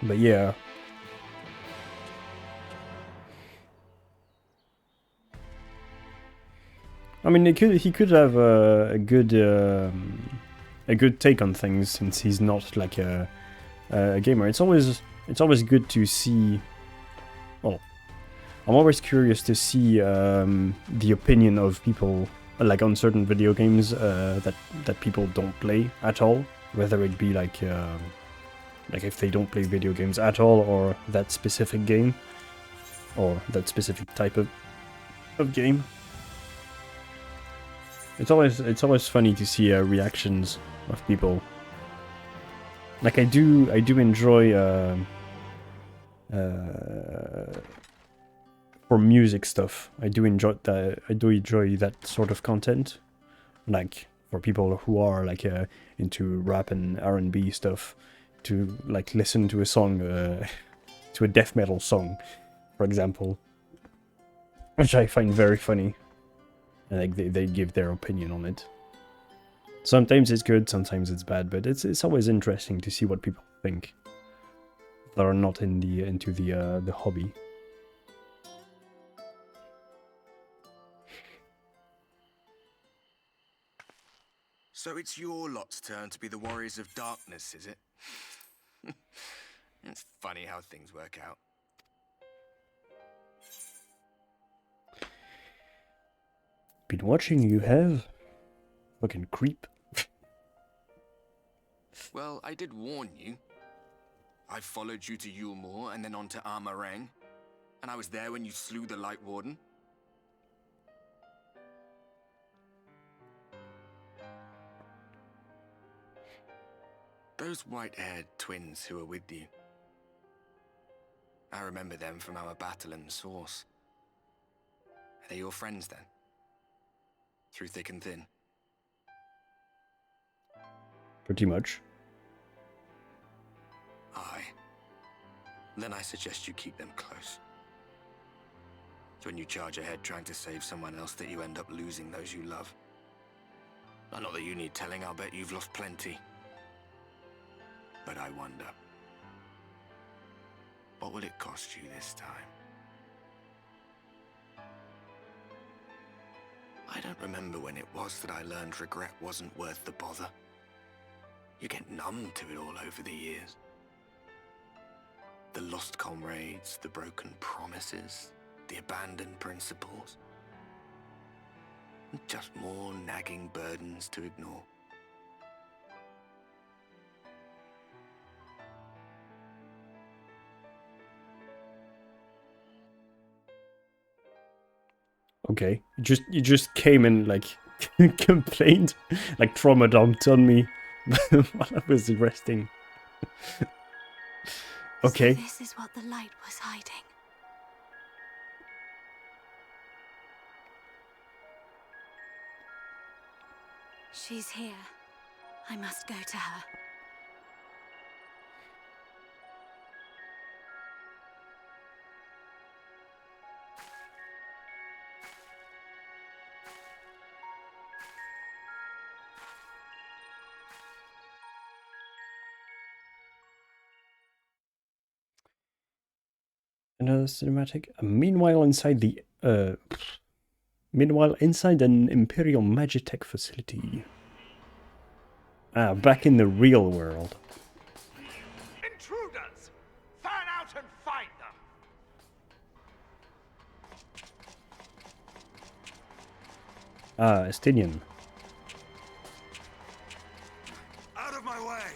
But yeah. I mean, he could have a good take on things, since he's not like a gamer. It's always good to see. Well, I'm always curious to see the opinion of people like on certain video games that people don't play at all, whether it be like if they don't play video games at all, or that specific game, or that specific type of game. It's always funny to see reactions of people. Like I do enjoy for music stuff. I do enjoy that sort of content. Like for people who are like into rap and R&B stuff, to like listen to a song, to a death metal song, for example, which I find very funny. And like they give their opinion on it. Sometimes it's good, sometimes it's bad, but it's always interesting to see what people think that are not into the hobby. So it's your lot's turn to be the Warriors of Darkness, is it? It's funny how things work out. Been watching, you have? Fucking creep. Well, I did warn you. I followed you to Yulmore and then on to Amarang. And I was there when you slew the Light Warden? Those white-haired twins who were with you. I remember them from our battle in the Source. Are they your friends then? Through thick and thin? Pretty much. Aye. Then I suggest you keep them close. It's when you charge ahead trying to save someone else that you end up losing those you love. Not that you need telling, I'll bet you've lost plenty. But I wonder, what will it cost you this time? I don't remember when it was that I learned regret wasn't worth the bother. You get numb to it all over the years. The lost comrades, the broken promises, the abandoned principles. Just more nagging burdens to ignore. Okay, you just came and like complained, like trauma dumped on me while I was resting. Okay. So this is what the light was hiding. She's here. I must go to her. Another cinematic. Meanwhile, inside an Imperial Magitech facility. Ah, back in the real world. Intruders! Fan out and find them! Ah, Estinian. Out of my way!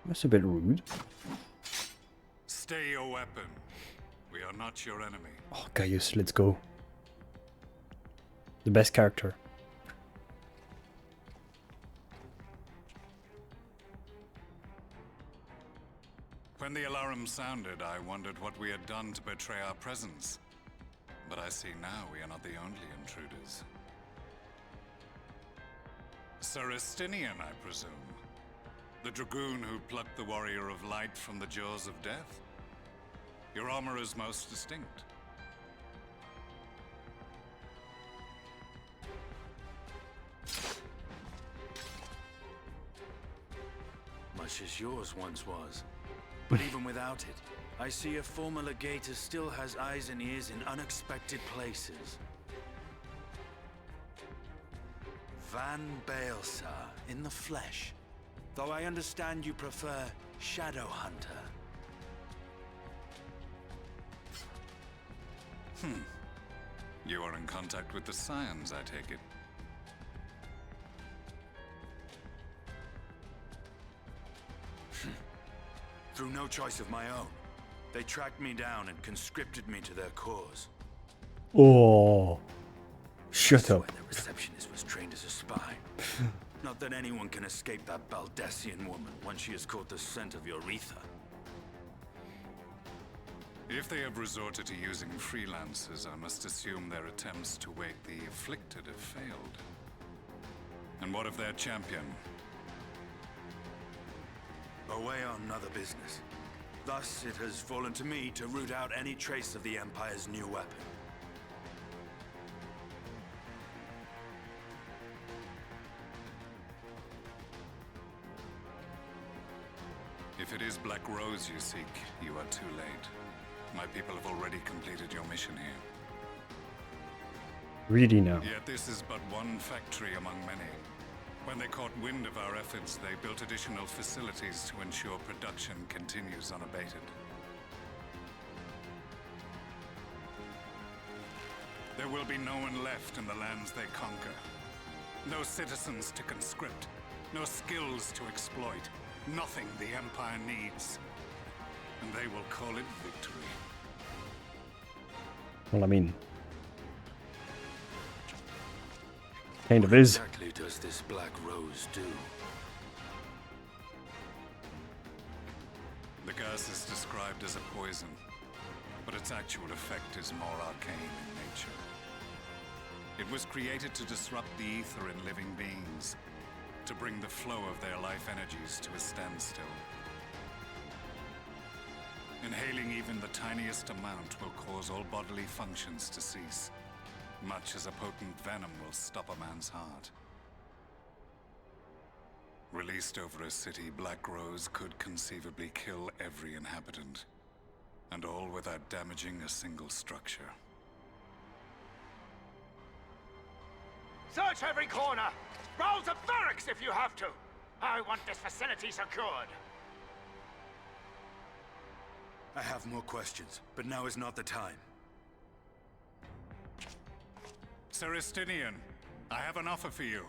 That's a bit rude. Stay your weapon. We are not your enemy. Oh, Gaius, let's go. The best character. When the alarm sounded, I wondered what we had done to betray our presence. But I see now we are not the only intruders. Sir Estinian, I presume. The dragoon who plucked the warrior of light from the jaws of death? Your armor is most distinct. Much as yours once was. But even without it, I see a former legator still has eyes and ears in unexpected places. Van Baelsar, in the flesh. Though I understand you prefer Shadowhunter. You are in contact with the Scions, I take it. Through no choice of my own. They tracked me down and conscripted me to their cause. Oh, shut Swear up. the receptionist was trained as a spy. Not that anyone can escape that Baldesion woman once she has caught the scent of your ether. If they have resorted to using freelancers, I must assume their attempts to wake the afflicted have failed. And what of their champion? Away on other business. Thus, it has fallen to me to root out any trace of the Empire's new weapon. If it is Black Rose you seek, you are too late. My people have already completed your mission here. Really now. Yet this is but one factory among many. When they caught wind of our efforts, they built additional facilities to ensure production continues unabated. There will be no one left in the lands they conquer. No citizens to conscript. No skills to exploit. Nothing the Empire needs. And they will call it victory. Well, I mean, kind of is. What exactly does this black rose do? The gas is described as a poison, but its actual effect is more arcane in nature. It was created to disrupt the ether in living beings, to bring the flow of their life energies to a standstill. Inhaling even the tiniest amount will cause all bodily functions to cease, much as a potent venom will stop a man's heart. Released over a city, Black Rose could conceivably kill every inhabitant, and all without damaging a single structure. Search every corner! Rouse the barracks if you have to! I want this vicinity secured! I have more questions, but now is not the time. Sir Estinian, I have an offer for you,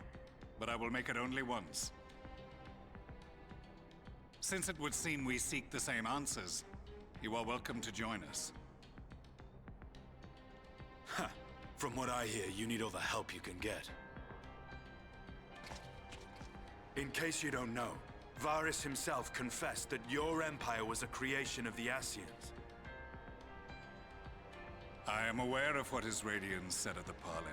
but I will make it only once. Since it would seem we seek the same answers, you are welcome to join us. Ha! From what I hear, you need all the help you can get. In case you don't know, Varys himself confessed that your empire was a creation of the Ascians. I am aware of what his Radiance said at the parley.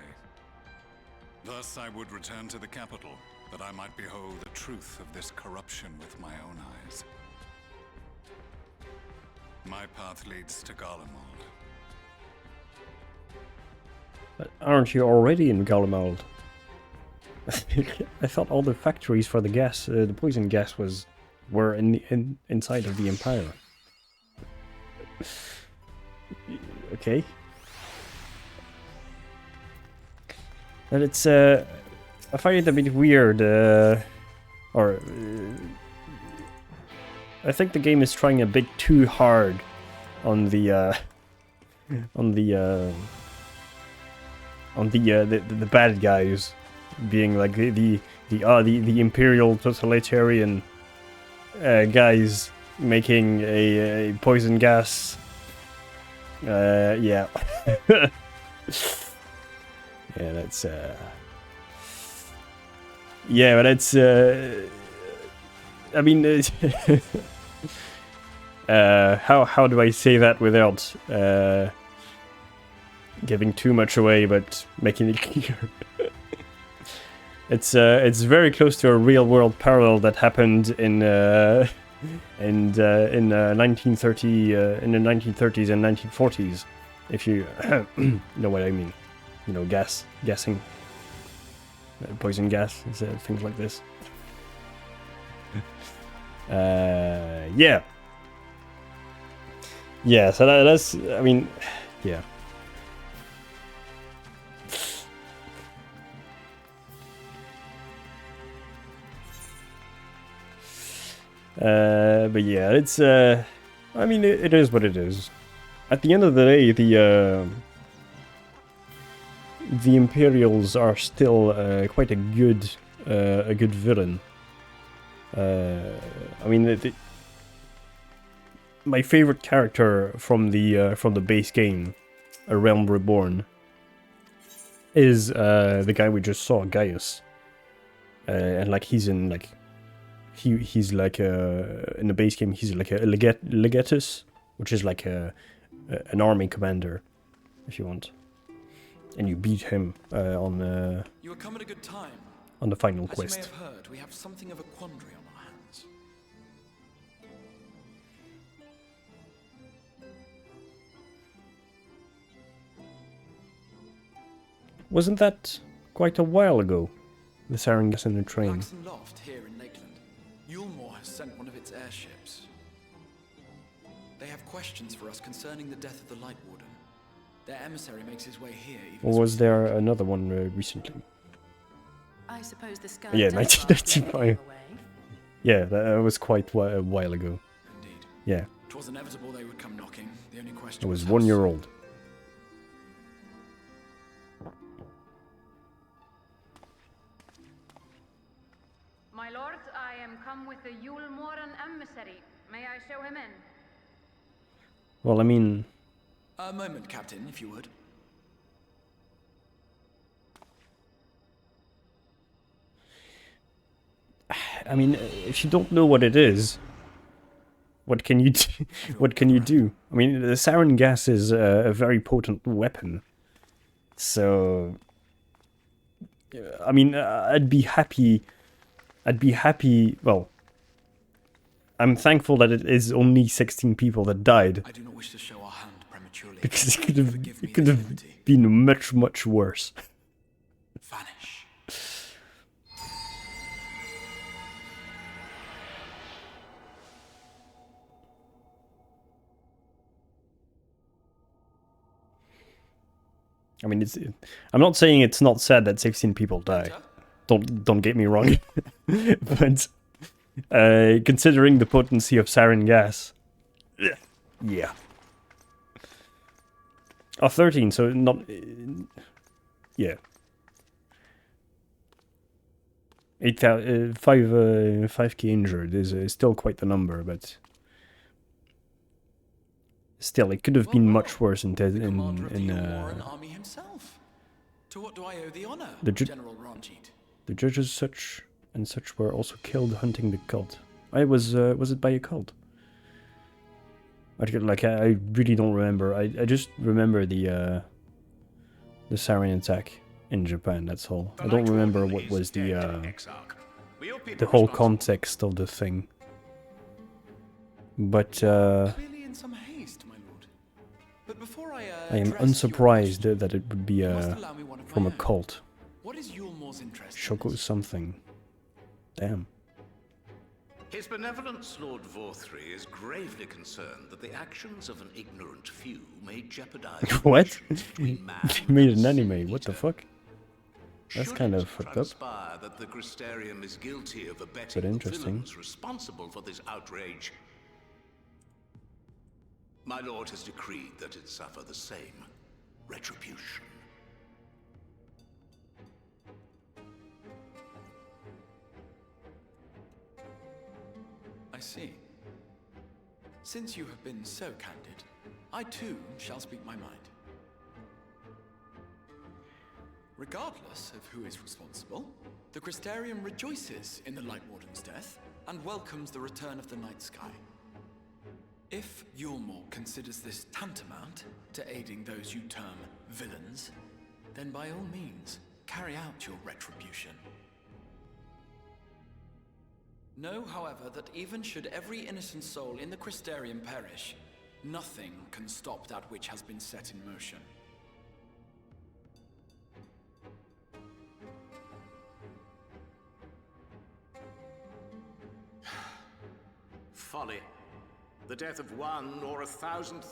Thus I would return to the capital, that I might behold the truth of this corruption with my own eyes. My path leads to Garlemald. But aren't you already in Garlemald? I thought all the factories for the gas, the poison gas, were inside of the Empire. Okay. But it's I find it a bit weird, I think the game is trying a bit too hard on the bad guys being like the imperial totalitarian guys making a poison gas. Yeah. Yeah, that's yeah, but it's I mean how do I say that without giving too much away, but making it clear? It's very close to a real world parallel that happened in 1930 in the 1930s and 1940s, if you know what I mean. You know, gassing, poison gas, things like this. Yeah. Yeah, so that's, I mean, yeah. But yeah, it's, I mean, it is what it is. At the end of the day, the Imperials are still quite a good villain. I mean, my favorite character from the base game, A Realm Reborn, is the guy we just saw, Gaius, and like he's in like he's like in the base game he's like a legatus, which is like an army commander, if you want. And you beat him on You have come at a good time. on the final As quest. you may have heard, we have something of a quandary on our hands. Wasn't that quite a while ago? The Sarin gas in the train. Laxon Loft here in Lakeland. Yulmore has sent one of its airships. They have questions for us concerning the death of the Light Warden. Their emissary makes his way here. Even Or was there another one recently? I suppose the sky Yeah, does 1995. away. Yeah, that was quite a while ago. Indeed. Yeah, It was inevitable they would come knocking. The only question I was how 1 year soon. old. My lord, I am come with a Yule Moran emissary. May I show him in? Well, I mean... A moment, Captain, if you would. I mean, if you don't know what it is, what can you do? What can you do? I mean, the sarin gas is a very potent weapon. So... I mean, I'd be happy... Well... I'm thankful that it is only 16 people that died. I do not wish to show our hand prematurely. Because it could have been much, much worse. Vanish. I mean, I'm not saying it's not sad that 16 people die. Don't get me wrong. But considering the potency of sarin gas, yeah. Oh, 13, so not... yeah. 5k injured is still quite the number, but... still, it could have been much worse in army himself. To what do I owe the honor, General Ranjit? The judges such were also killed hunting the cult. Was it by a cult? I really don't remember. I just remember the sarin attack in Japan. That's all. I don't remember what was the whole context of the thing. But Clearly in some haste, my lord. But before I am unsurprised that it would be from a cult. What is Yulmore's interest? Shoko something. Damn. His Benevolence, Lord Vorthri, is gravely concerned that the actions of an ignorant few may jeopardize... What? You made an anime, what the fuck? That's kind of fucked up. That the Crystarium is guilty of abetting but interesting. The villains responsible for this outrage, my lord has decreed that it suffer the same retribution. I see. Since you have been so candid, I too shall speak my mind. Regardless of who is responsible, the Crystarium rejoices in the Light Warden's death and welcomes the return of the night sky. If Yulmore considers this tantamount to aiding those you term villains, then by all means, carry out your retribution. Know, however, that even should every innocent soul in the Crystarium perish, nothing can stop that which has been set in motion. Folly. The death of one or 1,000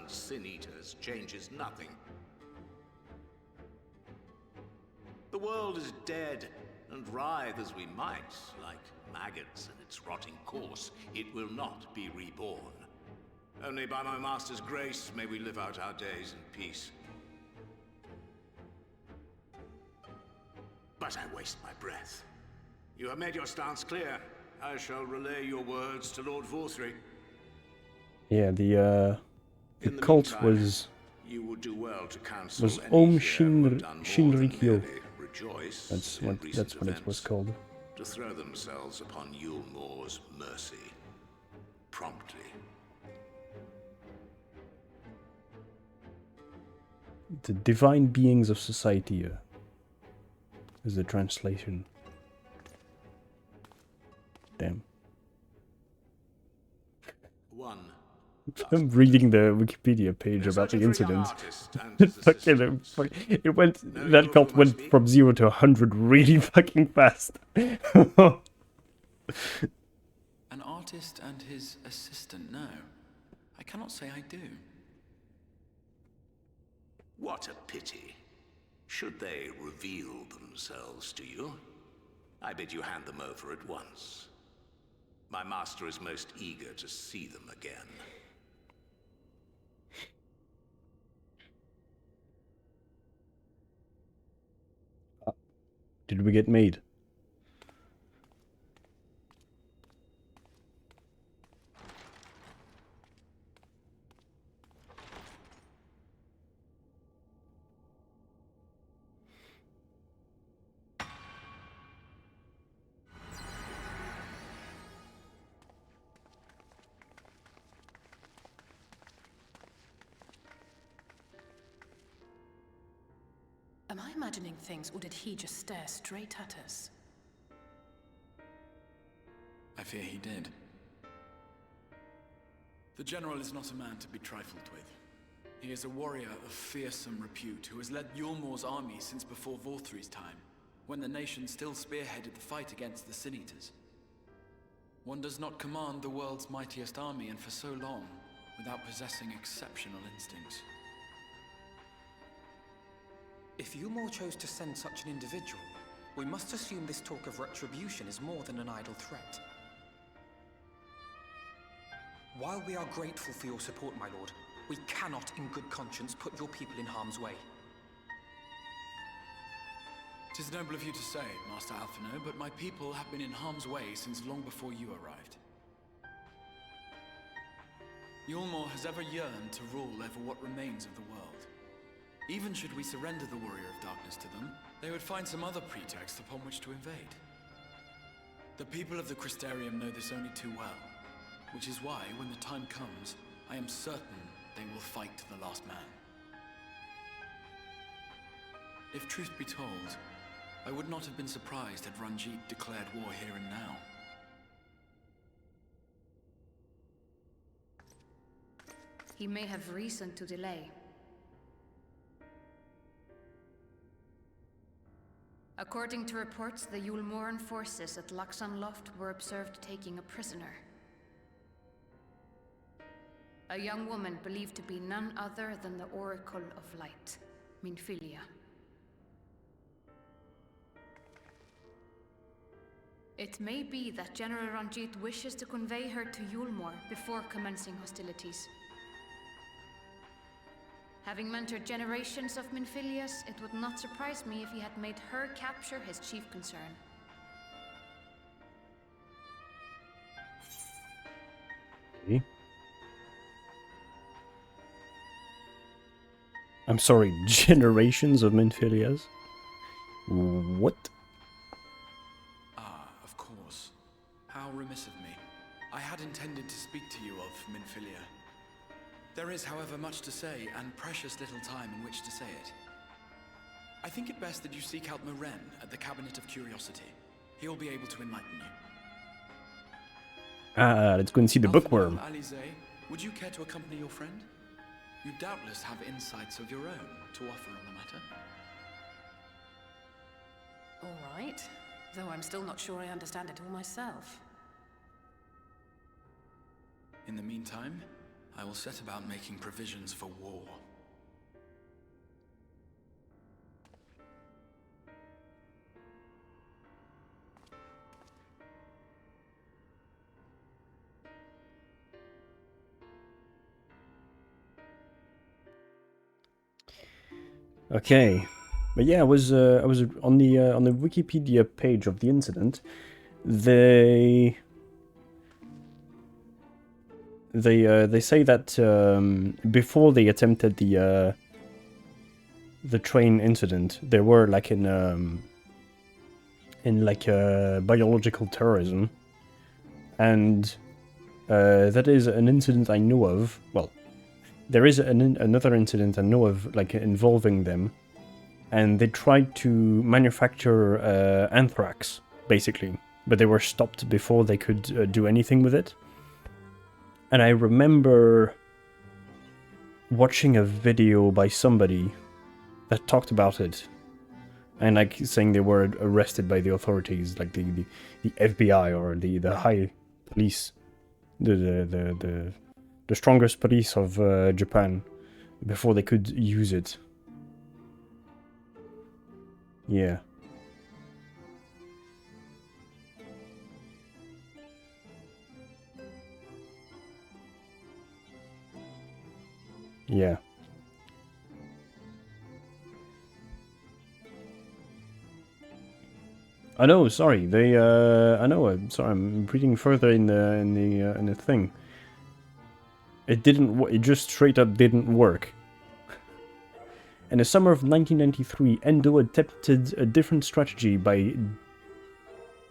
sin-eaters changes nothing. The world is dead, and writhe as we might, like maggots in its rotting course, it will not be reborn. Only by my master's grace may we live out our days in peace. But I waste my breath. You have made your stance clear. I shall relay your words to Lord Vorthri. Yeah, the cult meantime, was you would do well to counsel Om Shinrikyo. That's what it was called. To throw themselves upon Yulmore's mercy promptly. The divine beings of society is the translation. Damn. One. I'm reading the Wikipedia page about the incident. It went. That cult went from 0 to 100 really fucking fast. An artist and his assistant, no. I cannot say I do. What a pity. Should they reveal themselves to you, I bid you hand them over at once. My master is most eager to see them again. Did we get made? Am I imagining things, or did he just stare straight at us? I fear he did. The General is not a man to be trifled with. He is a warrior of fearsome repute who has led Yulmor's army since before Vorthri's time, when the nation still spearheaded the fight against the Sin-Eaters. One does not command the world's mightiest army, and for so long, without possessing exceptional instincts. If Yulmor chose to send such an individual, we must assume this talk of retribution is more than an idle threat. While we are grateful for your support, my lord, we cannot in good conscience put your people in harm's way. It is noble of you to say, Master Alphinaud, but my people have been in harm's way since long before you arrived. Yulmor has ever yearned to rule over what remains of the world. Even should we surrender the Warrior of Darkness to them, they would find some other pretext upon which to invade. The people of the Crystarium know this only too well, which is why, when the time comes, I am certain they will fight to the last man. If truth be told, I would not have been surprised had Ranjit declared war here and now. He may have reason to delay. According to reports, the Yulmoran forces at Laxan Loft were observed taking a prisoner. A young woman believed to be none other than the Oracle of Light, Minfilia. It may be that General Ranjit wishes to convey her to Yulmor before commencing hostilities. Having mentored generations of Minfilias, it would not surprise me if he had made her capture his chief concern. Okay. I'm sorry, generations of Minfilias? What? Ah, of course. How remiss of me. I had intended to speak to you of Minfilia. There is, however, much to say, and precious little time in which to say it. I think it best that you seek out Maren at the Cabinet of Curiosity. He will be able to enlighten you. Let's go and see the bookworm. Alize, would you care to accompany your friend? You doubtless have insights of your own to offer on the matter. All right, though I'm still not sure I understand it all myself. In the meantime, I will set about making provisions for war. Okay, but yeah, I was on the Wikipedia page of the incident. They say that before they attempted the train incident, they were like in biological terrorism, and that is an incident I know of. Well, there is another incident I know of, like involving them, and they tried to manufacture anthrax, basically, but they were stopped before they could do anything with it. And I remember watching a video by somebody that talked about it, and like saying they were arrested by the authorities, like the FBI or the high police, the strongest police of Japan, before they could use it. Yeah. Yeah. I know. Sorry. They. I know. I'm sorry. I'm reading further in the thing. It didn't. It just straight up didn't work. In the summer of 1993, Endo attempted a different strategy by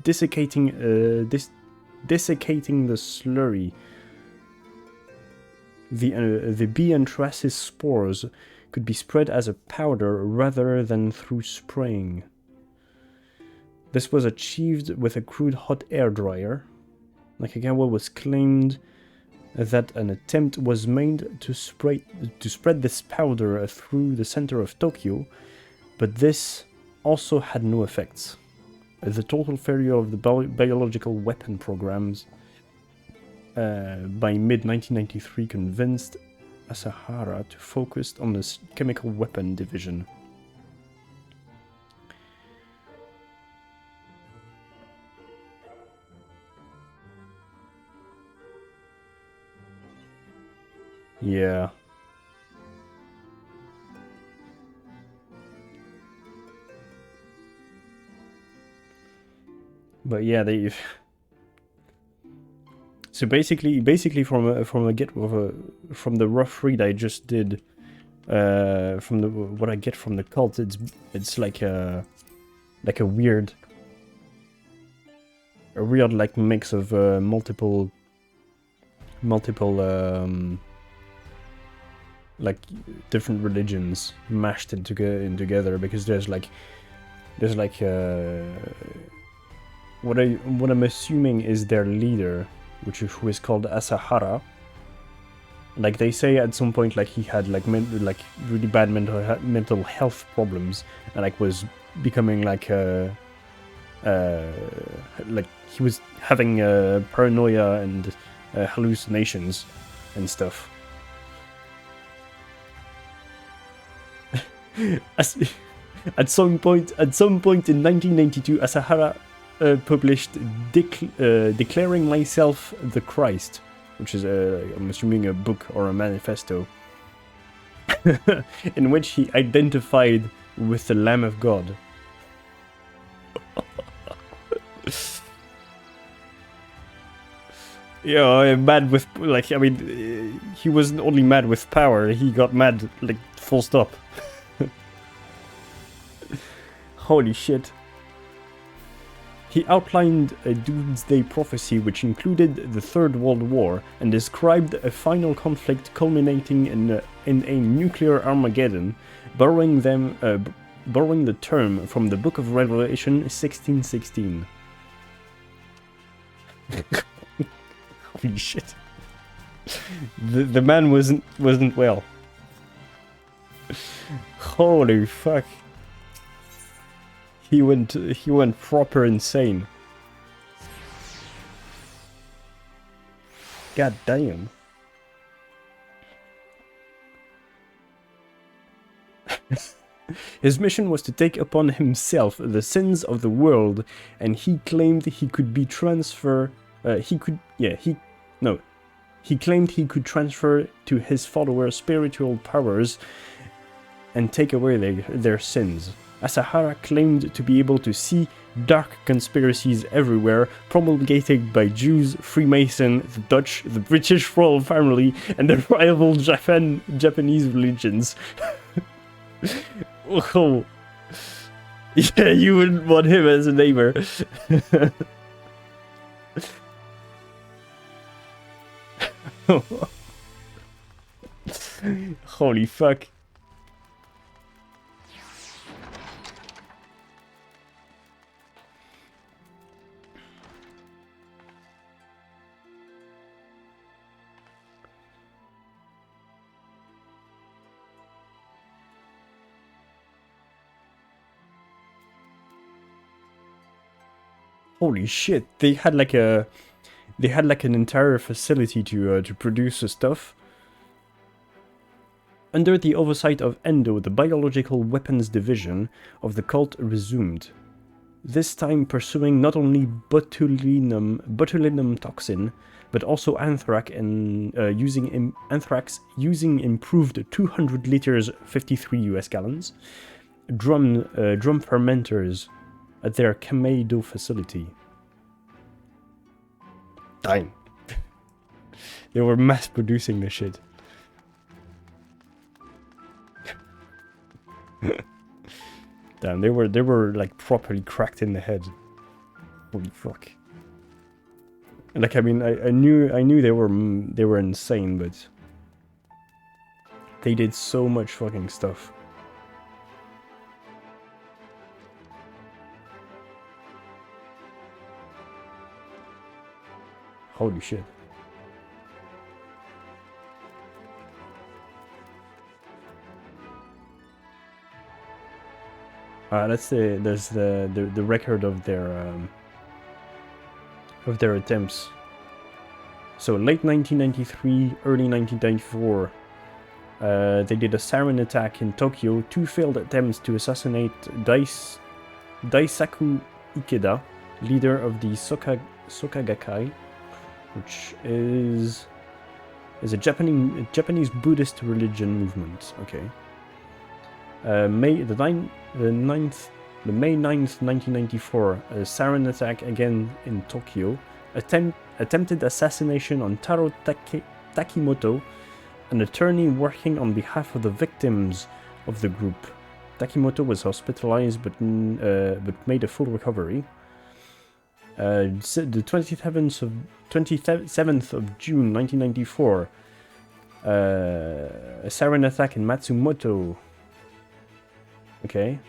desiccating the slurry. The bee anthracis spores could be spread as a powder rather than through spraying. This was achieved with a crude hot air dryer. Nakagawa was claimed that an attempt was made to spread this powder through the center of Tokyo, but this also had no effects. The total failure of the biological weapon programs by mid-1993 convinced Asahara to focus on the chemical weapon division. Yeah. But yeah, they. So basically, from the rough read I just did, from what I get from the cult, it's like a weird like mix of multiple like different religions mashed together, because there's like what I'm assuming is their leader, who is called Asahara. Like they say at some point, like he had like really bad mental health problems, and like was becoming like he was having paranoia and hallucinations and stuff. At some point in 1992, Asahara published Declaring Myself the Christ, which is I'm assuming a book or a manifesto, in which he identified with the Lamb of God. Yeah, mad with, like, I mean, he wasn't only mad with power, he got mad, like, full stop. Holy shit. He outlined a doomsday prophecy which included the Third World War and described a final conflict culminating in a nuclear Armageddon, borrowing the term from the Book of Revelation 16:16. Holy shit. The man wasn't well. Holy fuck. He went proper insane. God damn. His mission was to take upon himself the sins of the world, and he claimed he could be he claimed he could transfer to his followers spiritual powers and take away their sins. Asahara claimed to be able to see dark conspiracies everywhere, promulgated by Jews, Freemason, the Dutch, the British royal family, and the rival Japanese religions. Oh. Yeah, you wouldn't want him as a neighbor. Holy fuck. Holy shit! They had like an entire facility to produce the stuff. Under the oversight of Endo, the biological weapons division of the cult resumed. This time pursuing not only botulinum toxin, but also anthrax and using improved 200 liters, 53 US gallons, drum fermenters at their Kameido facility. Damn. They were mass producing this shit. Damn, they were like properly cracked in the head. Holy fuck. Like, I mean, I knew they were insane, but They did so much fucking stuff. Holy shit. Let's say there's the record of their attempts. So late 1993, early 1994, they did a sarin attack in Tokyo. 2 failed attempts to assassinate Daisaku Ikeda, leader of the Sokagakai, which is a Japanese Buddhist religion movement. Okay. May 9th, 1994, a sarin attack again in Tokyo. Attempted assassination on Taro Takimoto, an attorney working on behalf of the victims of the group. Takimoto was hospitalized but made a full recovery. The 27th of June 1994, a sarin attack in Matsumoto. Okay.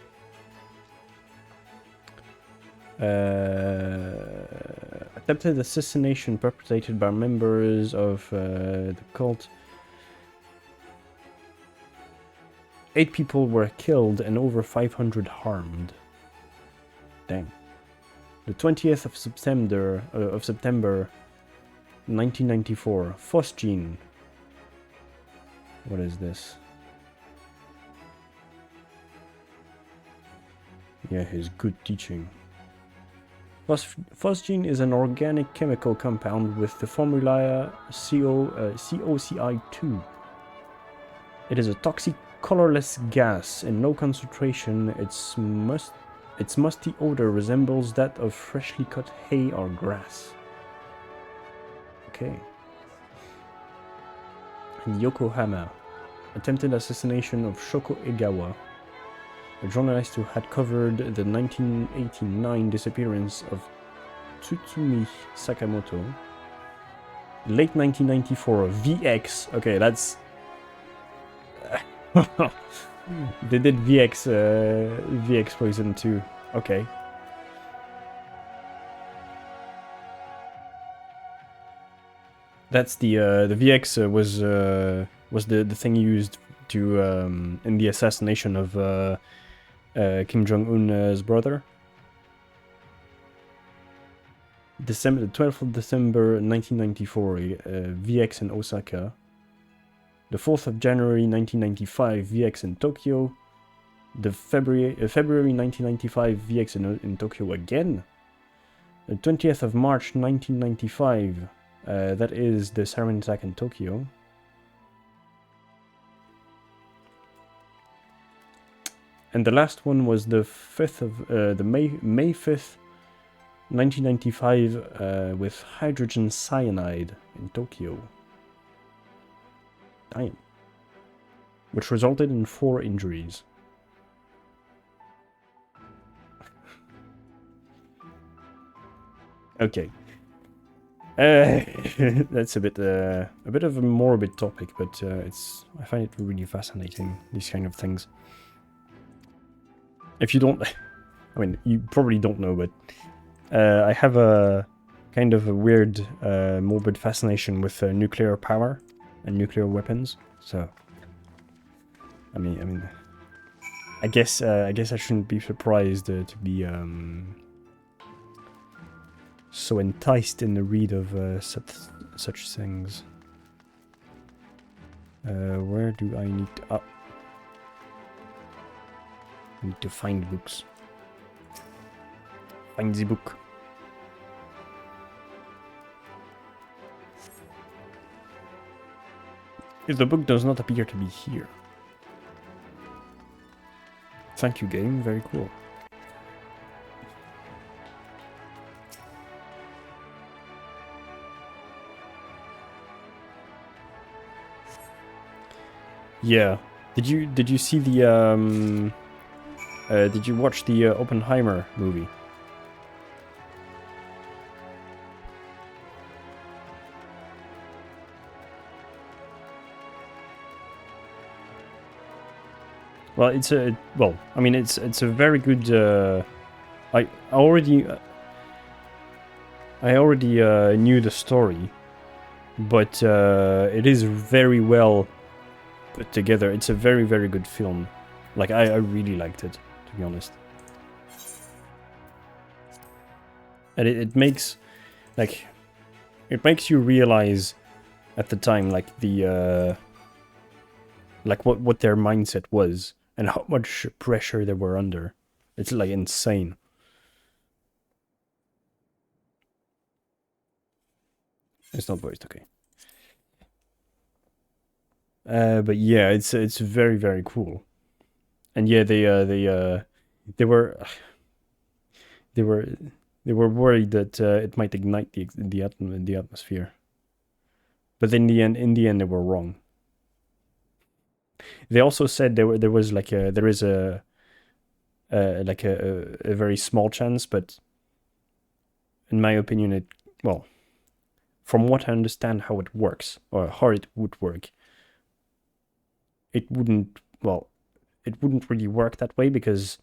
Attempted assassination perpetrated by members of the cult. 8 people were killed and over 500 harmed. Dang. The 20th of September, 1994. Phosgene. What is this? Yeah, his good teaching. Phosgene is an organic chemical compound with the formula COCI2. It is a toxic, colorless gas. In low concentration, its musty odor resembles that of freshly cut hay or grass. Okay. In Yokohama, attempted assassination of Shoko Egawa, a journalist who had covered the 1989 disappearance of Tsutsumi Sakamoto. Late 1994, VX. Okay, that's... They did VX poison too. Okay. That's the VX was the thing used to in the assassination of Kim Jong-un's brother. The 12th of December 1994, VX in Osaka. The 4th of January 1995, VX in Tokyo. The February 1995, VX in Tokyo again. The 20th of March 1995, that is the sarin attack in Tokyo. And the last one was the 5th of the May 5th, 1995, with hydrogen cyanide in Tokyo. Damn. Which resulted in 4 injuries. Okay. That's a bit of a morbid topic, but I find it really fascinating, these kind of things. If you don't, I mean, you probably don't know, but I have a kind of a weird, morbid fascination with nuclear power and nuclear weapons. So, I mean, I guess I shouldn't be surprised to be so enticed in the read of such things. Where do I need to... I need to find books. Find the book. If the book does not appear to be here. Thank you, game. Very cool. Yeah. Did you see the did you watch the Oppenheimer movie? Well, it's a I mean, it's a very good. I already knew the story, but it is very well put together. It's a very, very good film. Like, I really liked it, to be honest. And it makes, like, it makes you realize at the time, like, the, like, what their mindset was and how much pressure they were under. It's, like, insane. It's not voiced, okay. But yeah, it's very, very cool. And yeah, they were worried that it might ignite the atmosphere. But in the end, they were wrong. They also said there is a very small chance, but in my opinion, from what I understand how it works, or how it would work, it wouldn't really work that way, because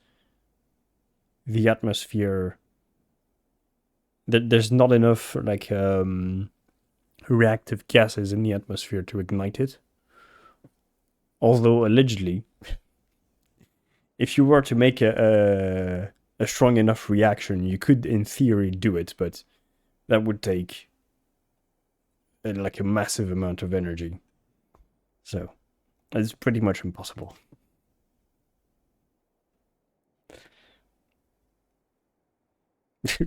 the atmosphere, there's not enough reactive gases in the atmosphere to ignite it. Although allegedly, if you were to make a strong enough reaction, you could in theory do it, but that would take like a massive amount of energy. So it's pretty much impossible.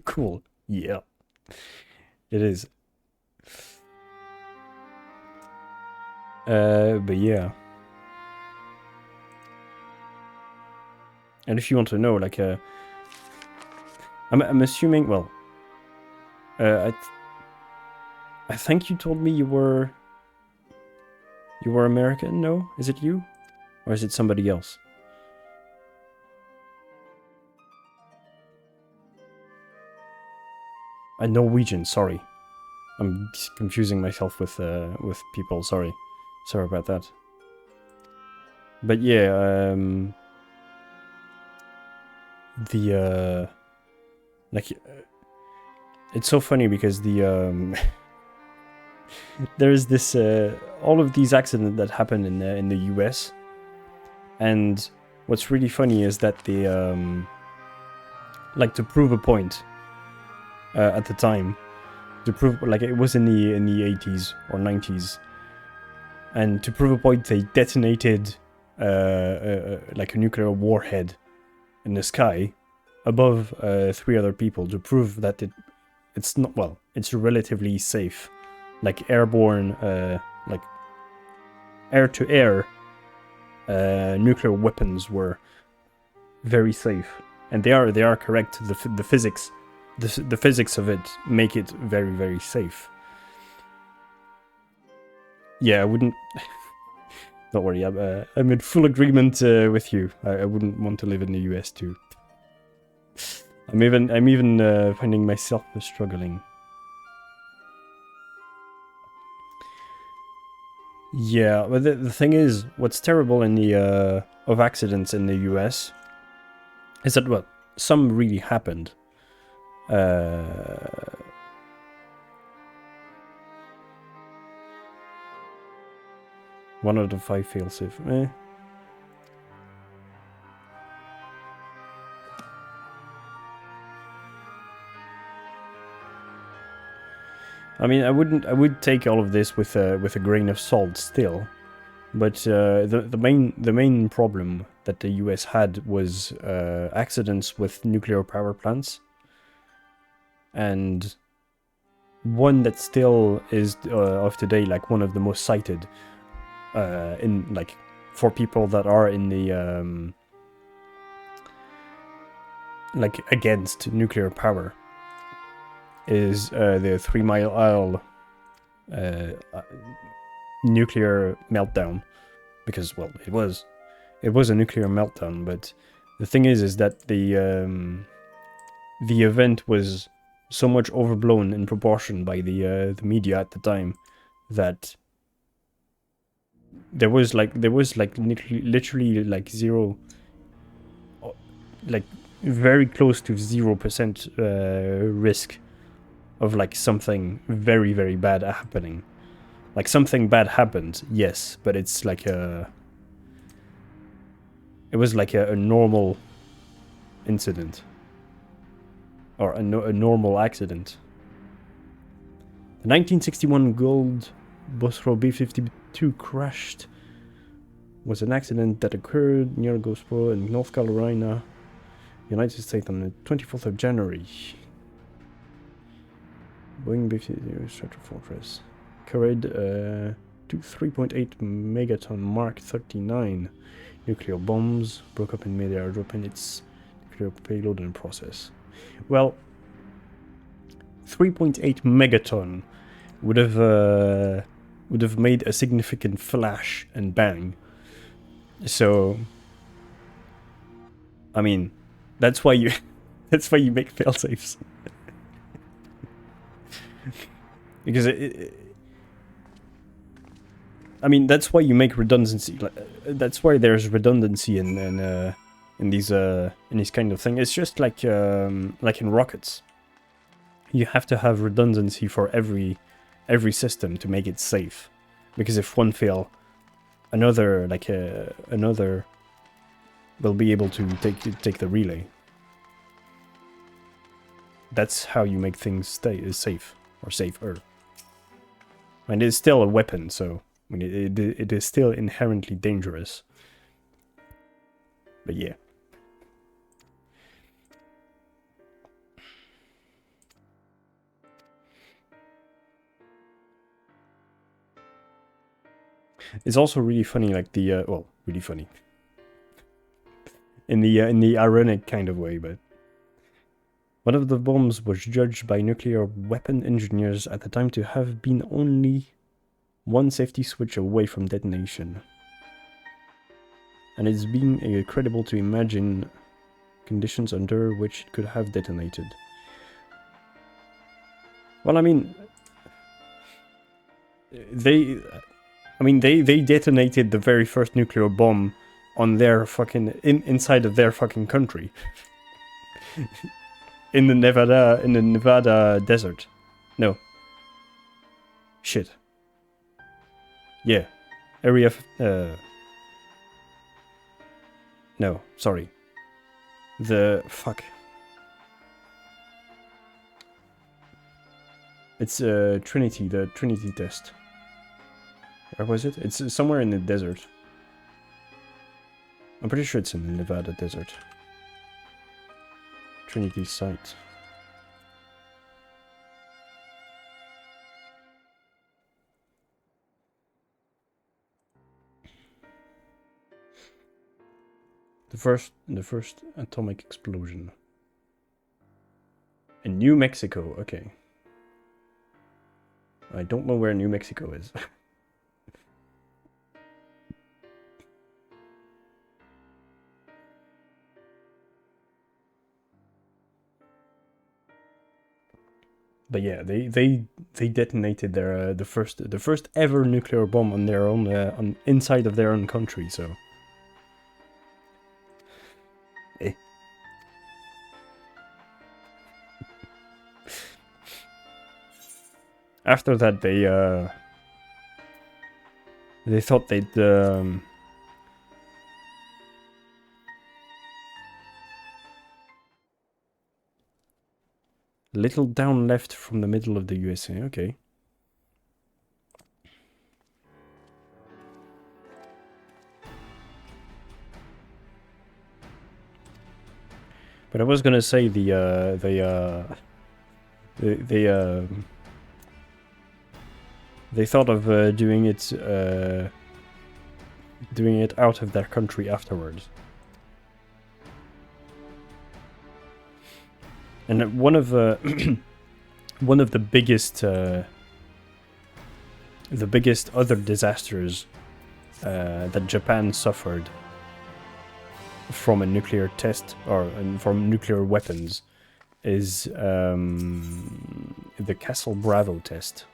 Cool. Yeah. It is. But yeah. And if you want to know, like, I'm assuming, well, I think you told me you were American, no? Is it you? Or is it somebody else? Norwegian, sorry. I'm confusing myself with people, sorry. Sorry about that. But yeah, it's so funny because there's this all of these accidents that happen in the US, and what's really funny is that they like to prove a point at the time, to prove, like, it was in the 80s or 90s, and to prove a point they detonated like a nuclear warhead in the sky above 3 other people, to prove that it's not, well, it's relatively safe. Like airborne, like air-to-air nuclear weapons were very safe, and they are correct. The physics of it make it very, very safe. Yeah, I wouldn't. Don't worry, I'm in full agreement with you. I wouldn't want to live in the US too. I'm even finding myself struggling. Yeah, but the thing is, what's terrible in the of accidents in the US is that, well, some really happened. 1 out of 5 failsafe. I mean, I would take all of this with a grain of salt still, but the main problem that the US had was accidents with nuclear power plants, and one that still is of today, like, one of the most cited in, like, for people that are in the like, against nuclear power, is the 3 Mile Isle nuclear meltdown, because, well, it was a nuclear meltdown, but the thing is that the event was so much overblown in proportion by the media at the time that there was like literally like zero, like very close to 0% risk of like something very, very bad happening. Like something bad happened, yes, but it's like it was like a normal incident. Or a normal accident. The 1961 gold Bosro B-52 crashed was an accident that occurred near Goldsboro in North Carolina, United States on the 24th of January. Boeing B-52 Structure Fortress carried to 3.8 megaton Mark 39 nuclear bombs, broke up in mid-air, dropping its nuclear payload in process. Well, 3.8 megaton would have made a significant flash and bang. So, I mean, that's why you make failsafes. Because I mean, that's why you make redundancy. That's why there's redundancy in these kind of thing. It's just like in rockets. You have to have redundancy for every system to make it safe, because if one fail, another will be able to take the relay. That's how you make things stay safe, or safer. And it's still a weapon, so I mean, it is still inherently dangerous. But yeah. It's also really funny, like the well, really funny in the ironic kind of way, but one of the bombs was judged by nuclear weapon engineers at the time to have been only one safety switch away from detonation, and it's being incredible to imagine conditions under which it could have detonated. Well, I mean, they detonated the very first nuclear bomb on their fucking inside of their fucking country. in the Nevada desert. No. Shit. Yeah. Area no, sorry. The fuck. It's Trinity, the Trinity test. Where was it? It's somewhere in the desert. I'm pretty sure it's in the Nevada desert. Trinity site. The first atomic explosion. In New Mexico, okay. I don't know where New Mexico is. But yeah, they detonated their the first ever nuclear bomb on their own on inside of their own country. So, after that, they thought they'd little down left from the middle of the USA, okay. But I was gonna say they thought of doing it out of their country afterwards. And one of the biggest other disasters that Japan suffered from a nuclear test or from nuclear weapons is the Castle Bravo test.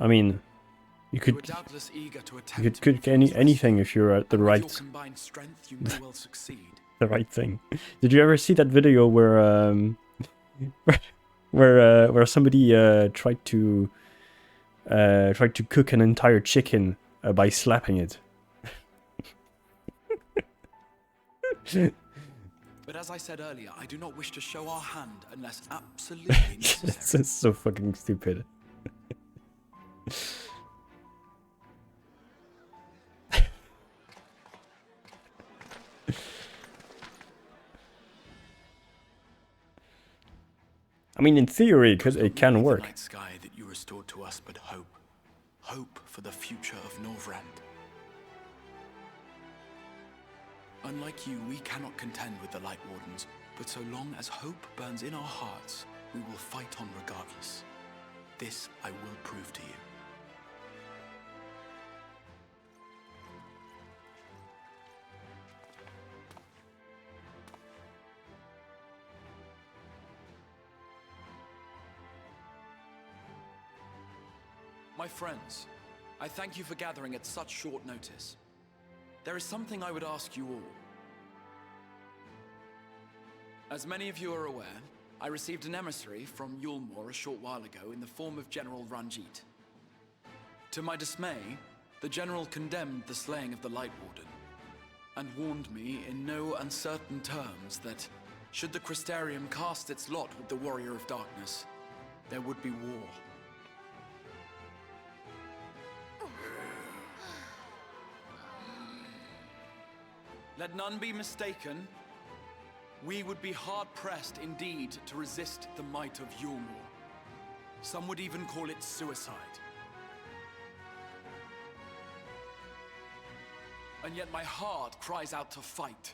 I mean, you You were could doubtless eager to you attempt could cook anything if you're at the and with your right combined strength, you may well succeed. the right thing. Did you ever see that video where where somebody tried to cook an entire chicken by slapping it? But as I said earlier, I do not wish to show our hand unless absolutely necessary. This is so fucking stupid. I mean, in theory, it can work. The night sky that you restored to us, but hope. Hope for the future of Norvrand. Unlike you, we cannot contend with the Light Wardens, but so long as hope burns in our hearts, we will fight on regardless. This I will prove to you. My friends, I thank you for gathering at such short notice. There is something I would ask you all. As many of you are aware, I received an emissary from Yulmore a short while ago in the form of General Ranjit. To my dismay, the General condemned the slaying of the Light Warden, and warned me in no uncertain terms that, should the Crystarium cast its lot with the Warrior of Darkness, there would be war. Let none be mistaken. We would be hard-pressed indeed to resist the might of Yulmore. Some would even call it suicide. And yet my heart cries out to fight.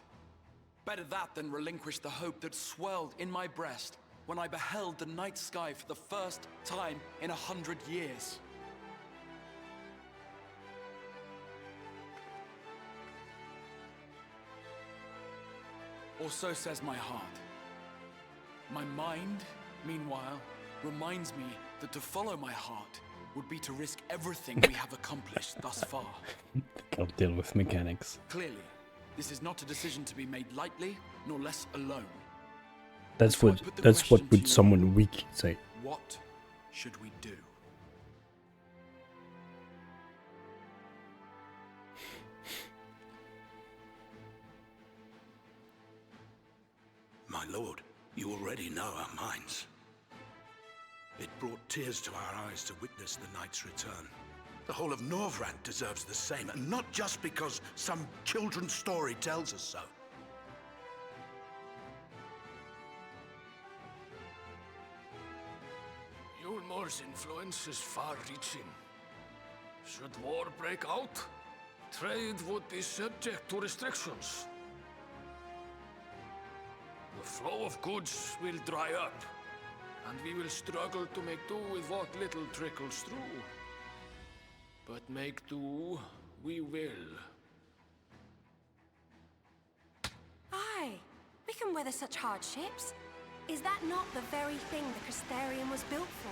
Better that than relinquish the hope that swelled in my breast when I beheld the night sky for the first time in 100 years. Or so says my heart. My mind, meanwhile, reminds me that to follow my heart would be to risk everything we have accomplished thus far. Can't deal with mechanics. Clearly, this is not a decision to be made lightly, nor less alone. That's what would someone weak say. What should we do? My lord, you already know our minds. It brought tears to our eyes to witness the knight's return. The whole of Norvrand deserves the same, and not just because some children's story tells us so. Yulmore's influence is far-reaching. Should war break out, trade would be subject to restrictions. The flow of goods will dry up, and we will struggle to make do with what little trickles through. But make do, we will. Aye, we can weather such hardships. Is that not the very thing the Crystarium was built for?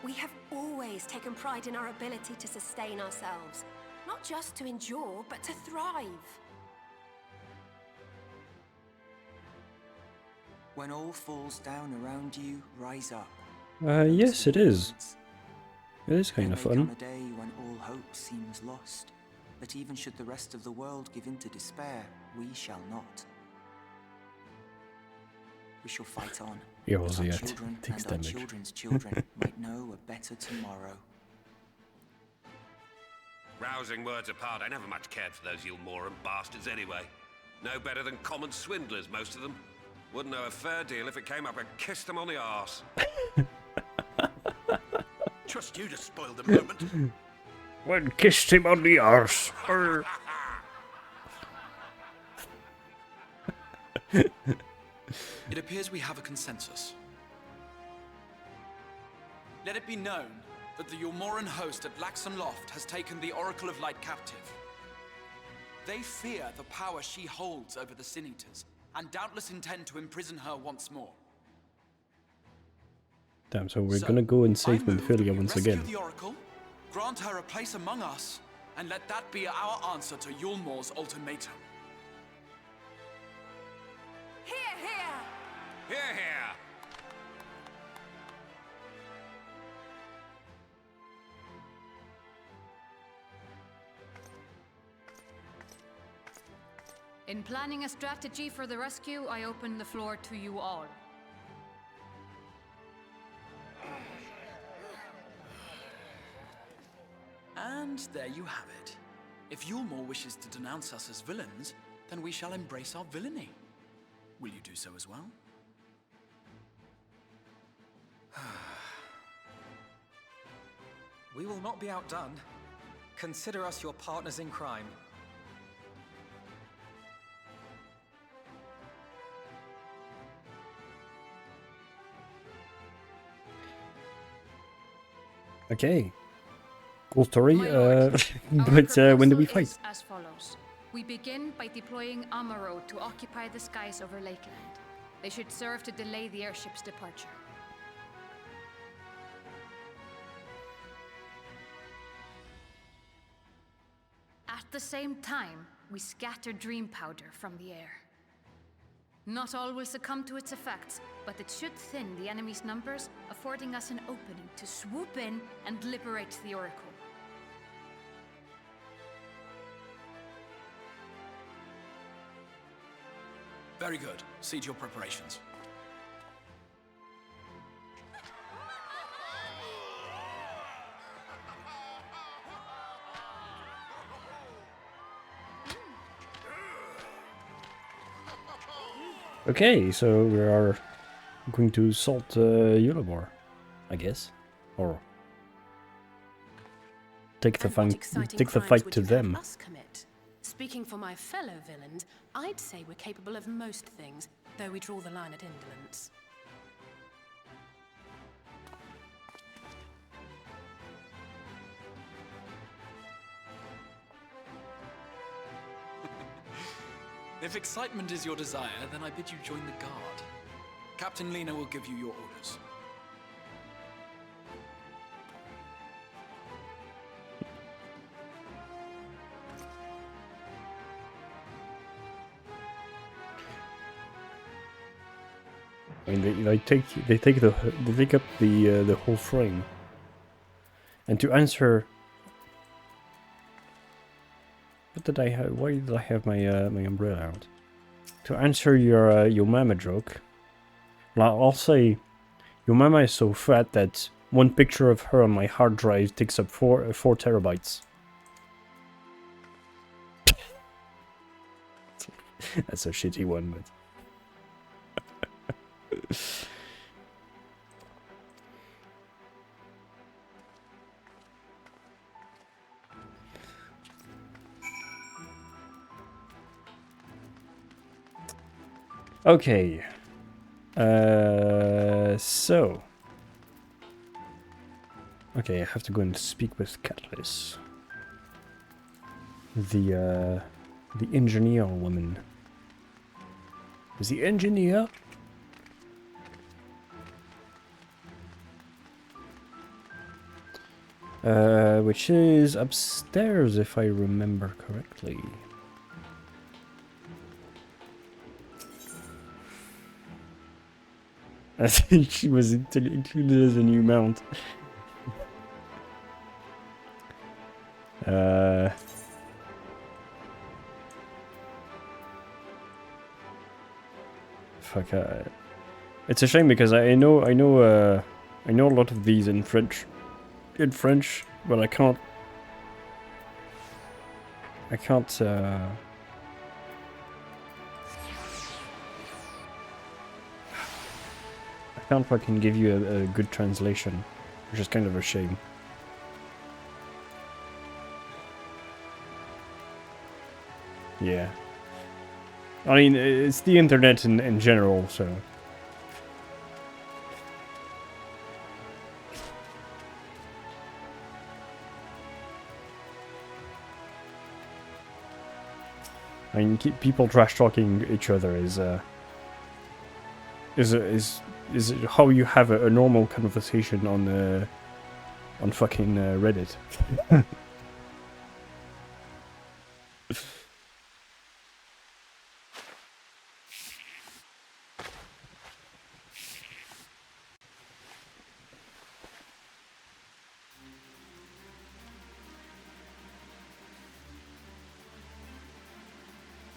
We have always taken pride in our ability to sustain ourselves. Not just to endure, but to thrive. When all falls down around you, rise up. Yes, it is. It is kind of There may come fun. a day when all hope seems lost, but even should the rest of the world give in to despair, we shall not. We shall fight on. Ja, that also our ja, children takes and our damage. children's children might know a better tomorrow. Rousing words apart, I never much cared for those Yulmoran bastards anyway. No better than common swindlers, most of them. Wouldn't know a fair deal if it came up and kissed them on the arse. Trust you to spoil the moment. One kissed him on the arse. It appears we have a consensus. Let it be known that the Yulmoran host at Laxon Loft has taken the Oracle of Light captive. They fear the power she holds over the Sin Eaters, and doubtless intend to imprison her once more. Damn, so we're gonna go and save Minfilia once again. Rescue the Oracle, grant her a place among us, and let that be our answer to Yulmor's ultimatum. Hear, hear! Here, here! In planning a strategy for the rescue, I open the floor to you all. And there you have it. If Yulmor wishes to denounce us as villains, then we shall embrace our villainy. Will you do so as well? We will not be outdone. Consider us your partners in crime. Okay. Cool story, My lord, but when do we fight? is as follows. We begin by deploying Amaro to occupy the skies over Lakeland. They should serve to delay the airship's departure. At the same time, we scatter dream powder from the air. Not all will succumb to its effects, but it should thin the enemy's numbers, affording us an opening to swoop in and liberate the Oracle. Very good. See to your preparations. Okay, so we are going to assault Yulmor, I guess, or take the fight to them. Speaking for my fellow villains, I'd say we're capable of most things, though we draw the line at indolence. If excitement is your desire, then I bid you join the guard. Captain Lena will give you your orders. I mean, they take up the whole frame. And to answer, what did I have? Why did I have my my umbrella out? To answer your mama joke, I'll say your mama is so fat that one picture of her on my hard drive takes up 4 terabytes. That's a shitty one, but. Okay. So. Okay, I have to go and speak with Cutlass. The engineer woman. Is the engineer? Which is upstairs, if I remember correctly. I think she was included as a new mount. Fuck. It's a shame because I know a lot of these in French. But I can't fucking give you a good translation, which is kind of a shame. Yeah. I mean, it's the internet in general, so... I mean, people trash talking each other is how you have a normal conversation on fucking Reddit.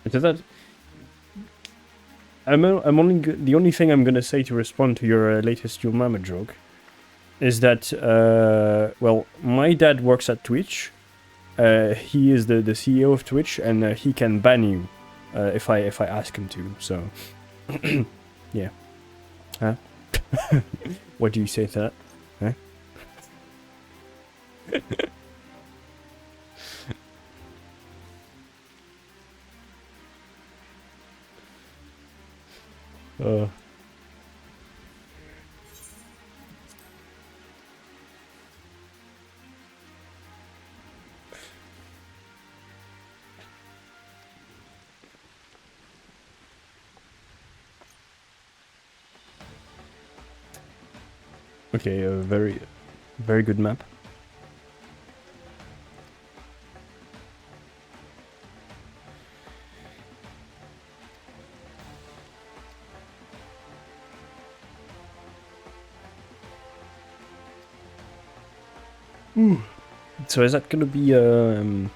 So that the only thing I'm gonna say to respond to your latest Your Mama joke is that well, my dad works at Twitch. He is the CEO of Twitch, and he can ban you if I ask him to. So yeah, huh? What do you say to that? Huh? Okay, a very good map. Ooh. So is that gonna be a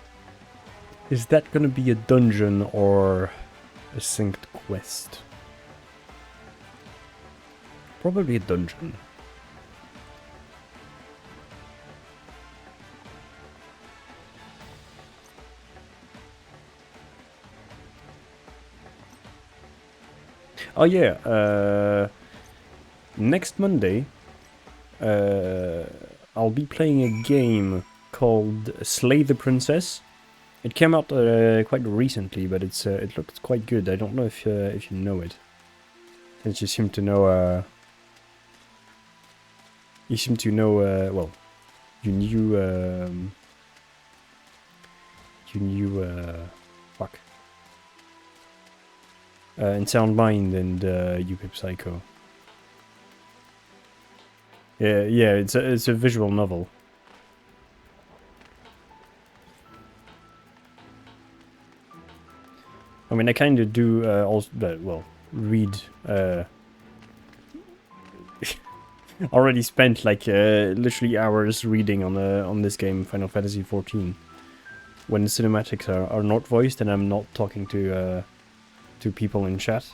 dungeon or a synced quest? Probably a dungeon. Oh yeah, next Monday, I'll be playing a game called Slay the Princess. It came out quite recently, but it looks quite good. I don't know if you know it. Since you seem to know, well, you knew, fuck. In Sound Mind and UP Psycho. Yeah, it's a visual novel. I mean, I kind of do also, well, read. Already spent like literally hours reading on this game, Final Fantasy XIV. When the cinematics are not voiced and I'm not talking to people in chat,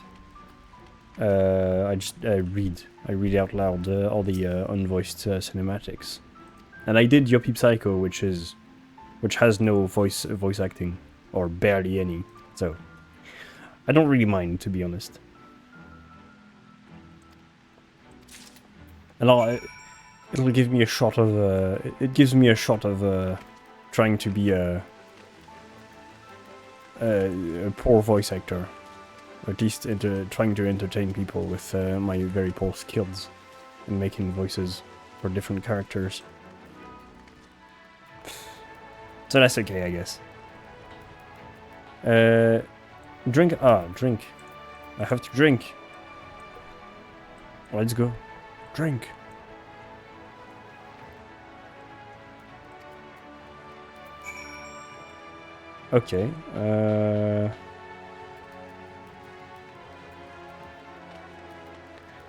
I just read. I read out loud all the unvoiced cinematics, and I did Yopi Psycho, which has no voice acting or barely any. So I don't really mind, to be honest. And it'll give me a shot of it gives me a shot of trying to be a poor voice actor. At least trying to entertain people with my very poor skills in making voices for different characters. So that's okay, I guess. Drink. Drink. I have to drink. Let's go. Drink. Okay.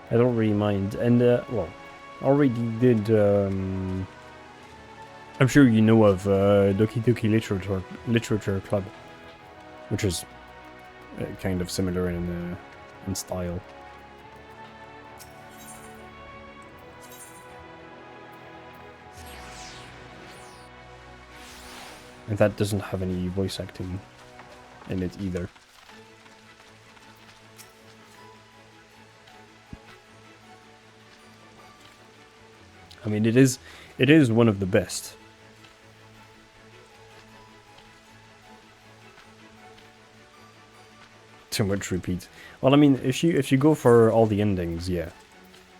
I don't really mind, and well, already did. I'm sure you know of Doki Doki Literature Club, which is kind of similar in style. And that doesn't have any voice acting in it either. I mean, it is one of the best. Too much repeat. Well, I mean, if you go for all the endings, yeah,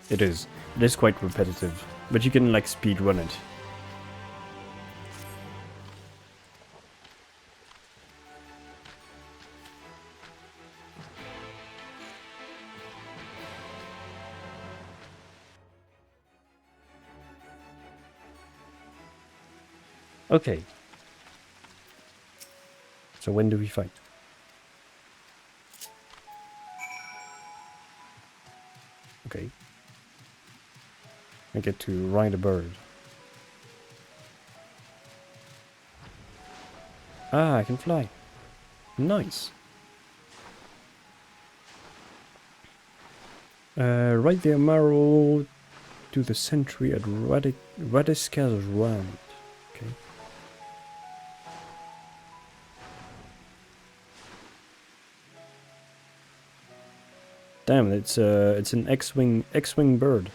it is quite repetitive, but you can like speed run it. Okay. So when do we fight? Okay. I get to ride a bird. Ah, I can fly. Nice. Ride the Amaro to the sentry at Radiska's round. Okay. Damn, it's an X-wing bird.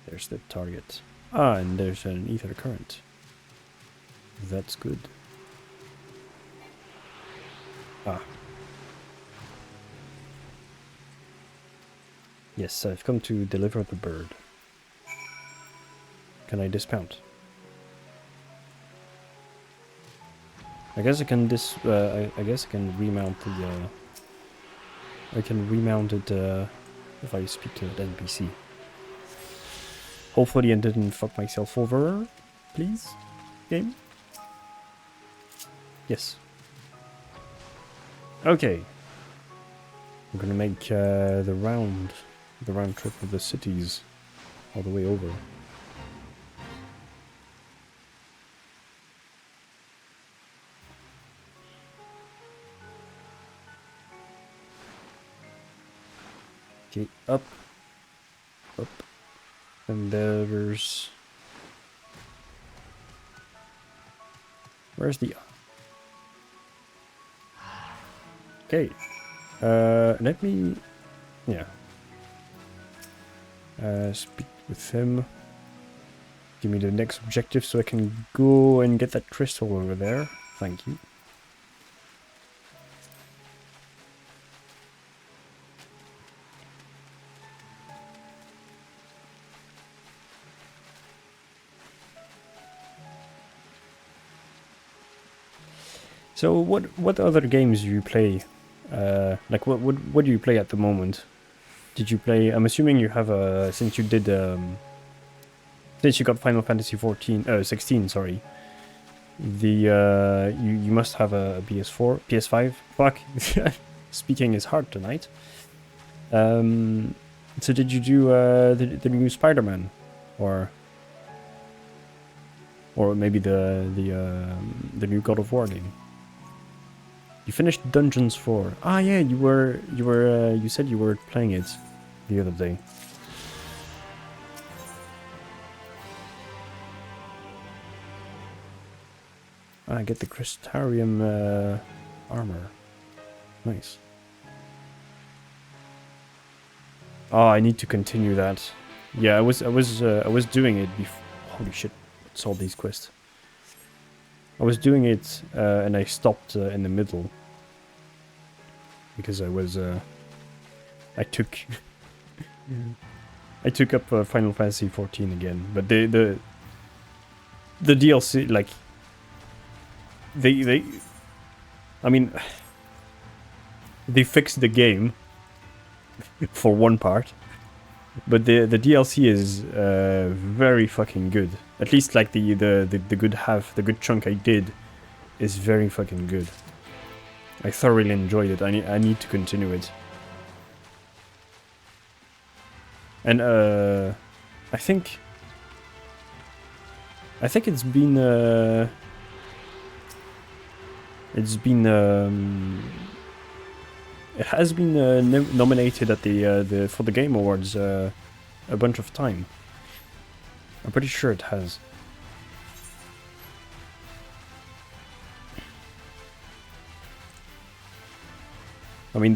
There's the target. Ah, and there's an ether current. That's good. Ah. Yes, I've come to deliver the bird. Can I dismount? I guess I can I guess I can remount the I can remount it if I speak to an NPC. Hopefully I didn't fuck myself over, please, game. Yes. Okay. I'm gonna make the round trip of the cities all the way over. Okay, up, and there's... Where's the... Okay, let me... Yeah. Speak with him. Give me the next objective so I can go and get that crystal over there. Thank you. So what other games do you play? Like what do you play at the moment? Did you play? I'm assuming you have a since you did since you got Final Fantasy 16, sorry. The you must have a PS5. Fuck, speaking is hard tonight. So did you do the new Spider-Man, or maybe the new God of War game? You finished Dungeons 4. Ah, yeah, you said you were playing it the other day. I get the Crystarium armor. Nice. Oh, I need to continue that. Yeah, I was doing it before. Holy shit! What's all these quests? I was doing it and I stopped in the middle because I was I took up Final Fantasy 14 again, but the DLC, like I mean, they fixed the game for one part, but the DLC is very fucking good. At least like the good chunk I did is very fucking good. I thoroughly enjoyed it. I need to continue it. And I think it's been it has been nominated at the for the Game Awards a bunch of time. I'm pretty sure it has. I mean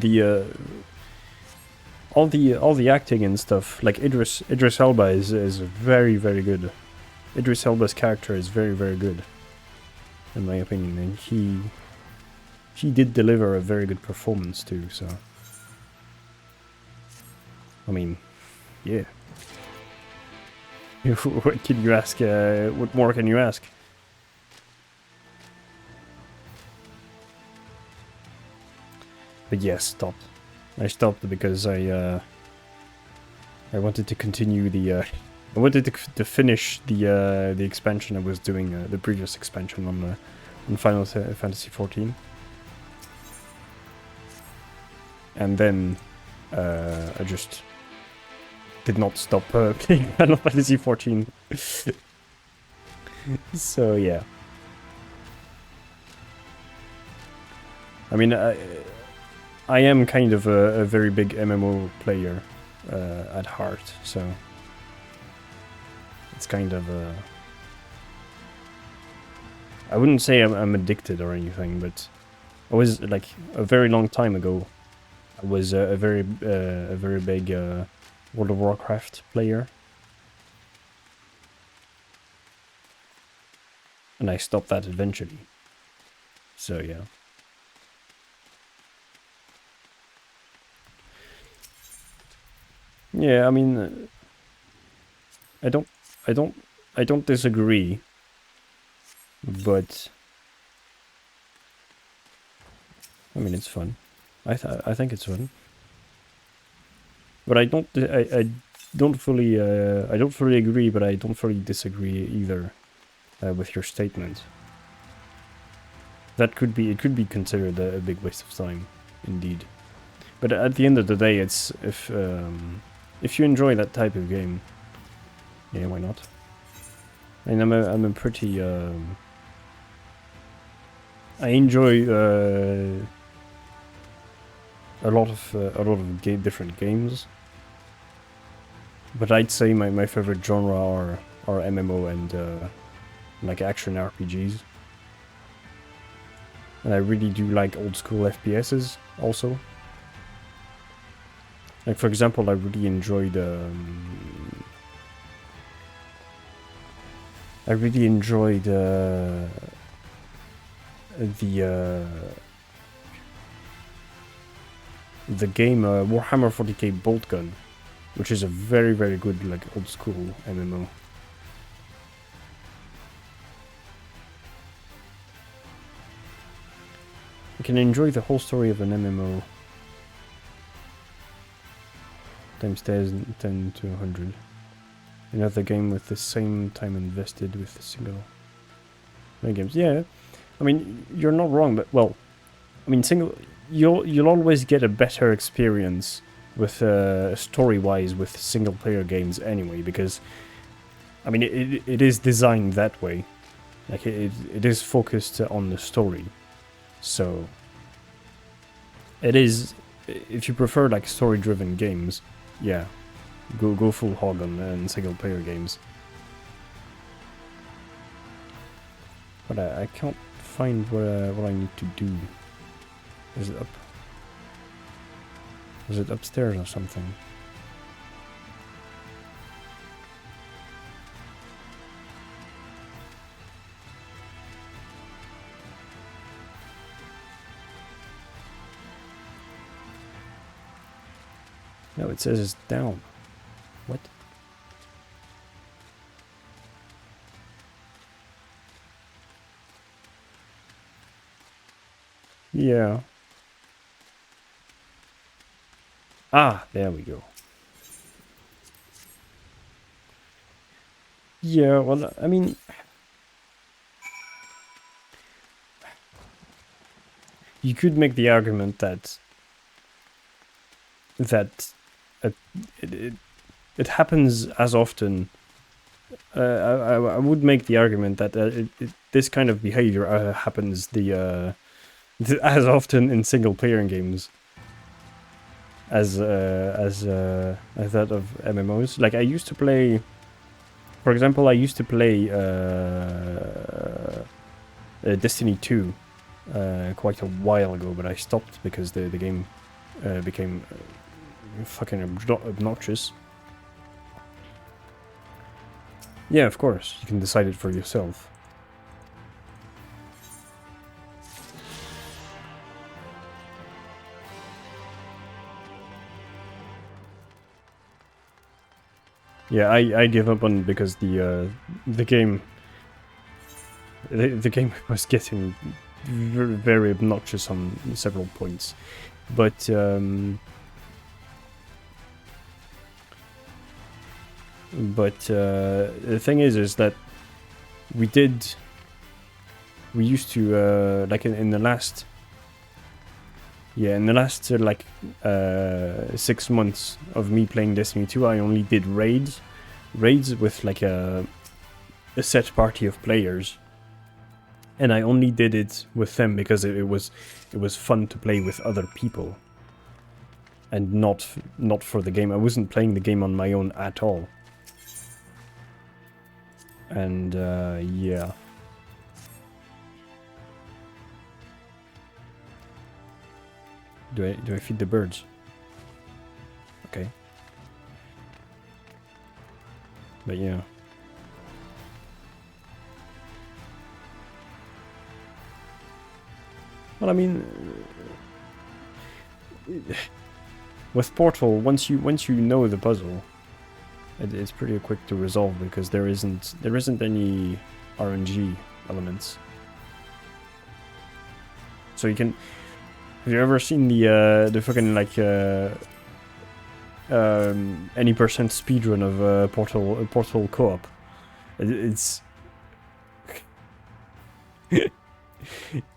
all the acting and stuff, like Idris Elba is very, very good. Idris Elba's character is very, very good, in my opinion, and he did deliver a very good performance too. So I mean, yeah. What can you ask? What more can you ask? But yes, stopped. I stopped because I wanted to continue the I wanted to finish the expansion I was doing, the previous expansion on Final Fantasy XIV, and then I just did not stop playing Final Fantasy XIV. So yeah, I mean I am kind of a very big MMO player at heart, so it's kind of I wouldn't say I'm addicted or anything, but I was, like, a very long time ago, I was a very big World of Warcraft player. And I stopped that eventually. So yeah. Yeah, I mean, I don't disagree, but I mean, it's fun. I think it's fun, but I don't fully agree, but I don't fully disagree either with your statement. It could be considered a big waste of time, indeed. But at the end of the day, it's if you enjoy that type of game, yeah, why not? I mean, I'm a pretty I enjoy a lot of different games, but I'd say my favorite genre are MMO and like action RPGs. And I really do like old school FPSs also. Like, for example, I really enjoyed the game Warhammer 40k Boltgun, which is a very, very good, like, old school MMO. You can enjoy the whole story of an MMO times 10 to 100. Another game with the same time invested with a single games. Yeah, I mean, you're not wrong, but, well, I mean, you'll always get a better experience with story-wise with single-player games anyway, because, I mean, it is designed that way. Like, it is focused on the story. So, it is, if you prefer, like, story-driven games, yeah, go full hog on single-player games. But I can't find what I need to do. Is it up? Is it upstairs or something? No, it says it's down. What? Yeah. Ah, there we go. Yeah, well, I mean, you could make the argument that it happens as often. I would make the argument that this kind of behavior happens as often in single-player games as that of MMOs. Like, I used to play, for example, Destiny 2 quite a while ago, but I stopped because the game became fucking obnoxious. Yeah, of course, you can decide it for yourself. Yeah, I give up on it because the game was getting very obnoxious on several points. But the thing is that we used to like in the last like 6 months of me playing Destiny 2, I only did raids with like a set party of players, and I only did it with them because it was fun to play with other people, and not for the game. I wasn't playing the game on my own at all. And yeah. Do I feed the birds? Okay. But yeah. Well, I mean, with Portal, once you know the puzzle, it's pretty quick to resolve because there isn't any RNG elements. So you can. Have you ever seen the fucking like any percent speedrun of Portal co-op? It's it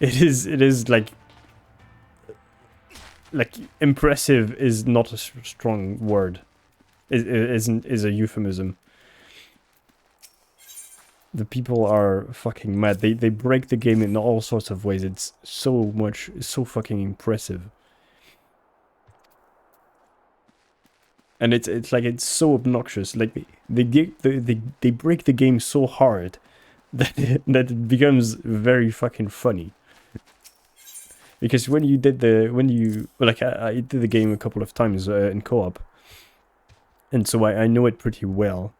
is like impressive is not a strong word. It is a euphemism. The people are fucking mad. They break the game in all sorts of ways. It's so fucking impressive. And it's like it's so obnoxious. Like they break the game so hard that it becomes very fucking funny. Because when you I did the game a couple of times in co-op, and so I know it pretty well.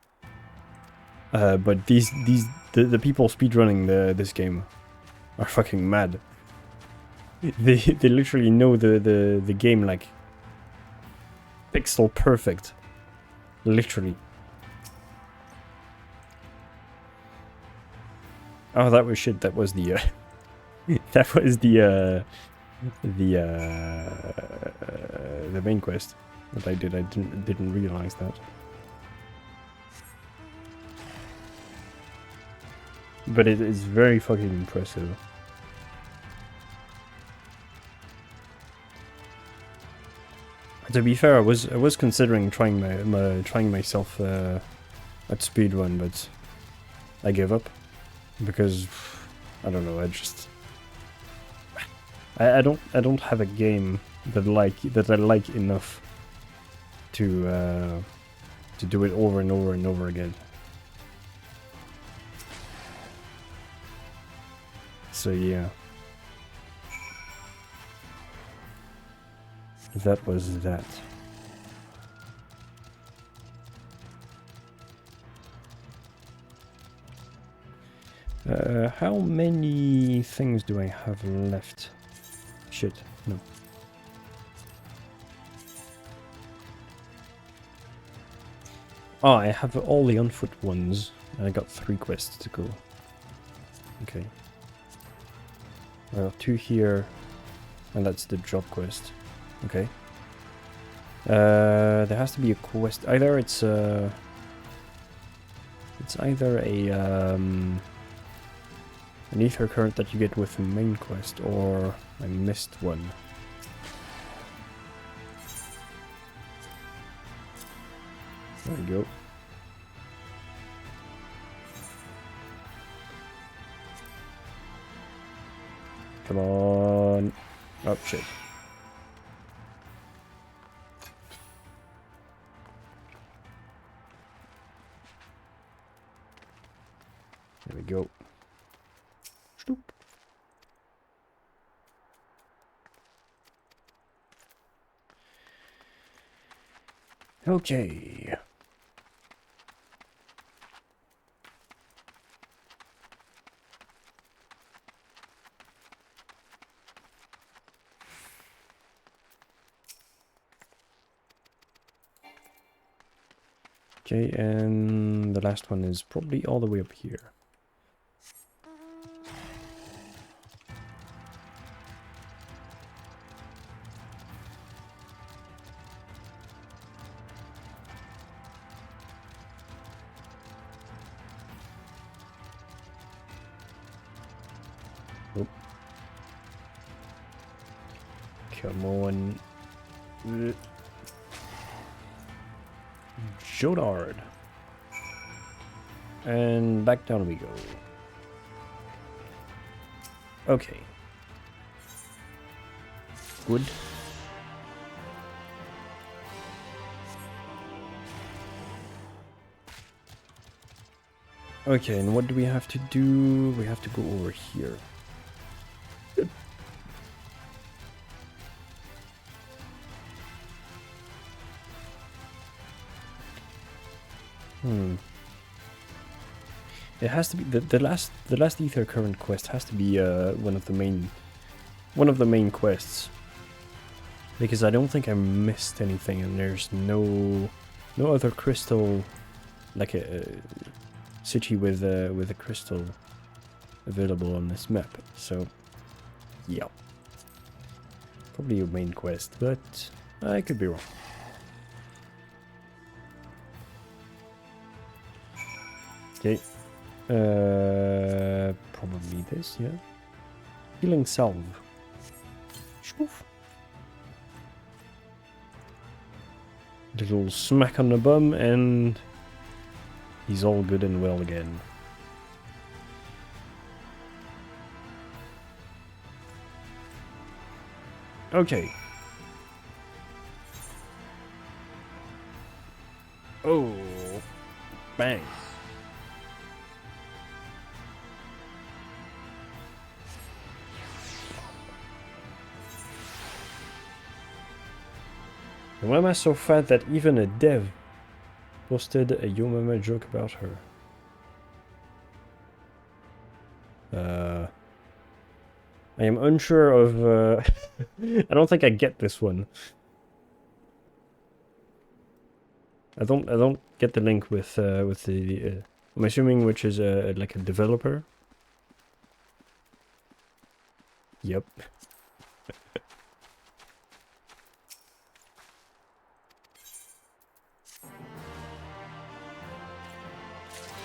But the people speedrunning this game are fucking mad. They literally know the game like pixel perfect, literally. Oh, that was shit. That was the that was the main quest that I did. I didn't realize that. But it is very fucking impressive. To be fair, I was considering trying myself at speedrun, but I gave up because I don't know. I don't have a game that I like enough to do it over and over and over again. So yeah, that was that. How many things do I have left? Shit, no. Oh, I have all the on-foot ones. I got 3 quests to go. Okay. I got 2 here, and that's the job quest. Okay. There has to be a quest. Either it's either an ether current that you get with the main quest, or I missed one. There we go. Come on. Oh, shit. There we go. Stoop. Okay. Okay, and the last one is probably all the way up here. Come on. Jodard. And back down we go. Okay. Good. Okay, and what do we have to do? We have to go over here. It has to be the last ether current quest has to be one of the main quests, because I don't think I missed anything, and there's no other crystal, like a city with a crystal available on this map. So yeah, probably a main quest, but I could be wrong. Okay. Probably this, yeah. Healing salve. Shoof. Little smack on the bum and he's all good and well again. Okay. Oh, bang. And why am I so fat that even a dev posted a Yo Mama joke about her? I am unsure of. I don't think I get this one. I don't get the link with the. I'm assuming which is like a developer. Yep.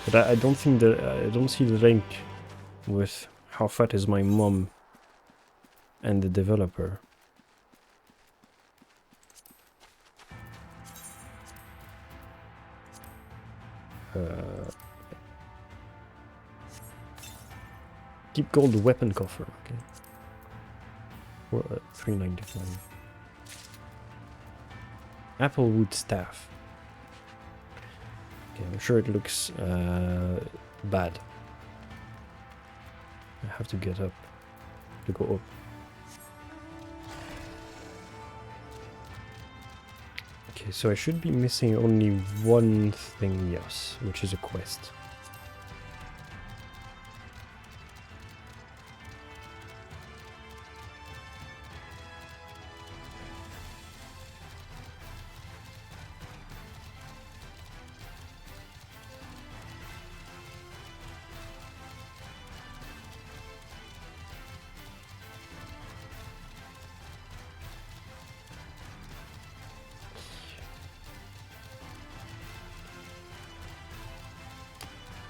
But I don't think that I don't see the link with how fat is my mom and the developer. Keep gold weapon coffer. Okay. For 395. Applewood staff. Okay, I'm sure it looks bad. I have to get up to go up. Okay, so I should be missing only one thing, yes, which is a quest.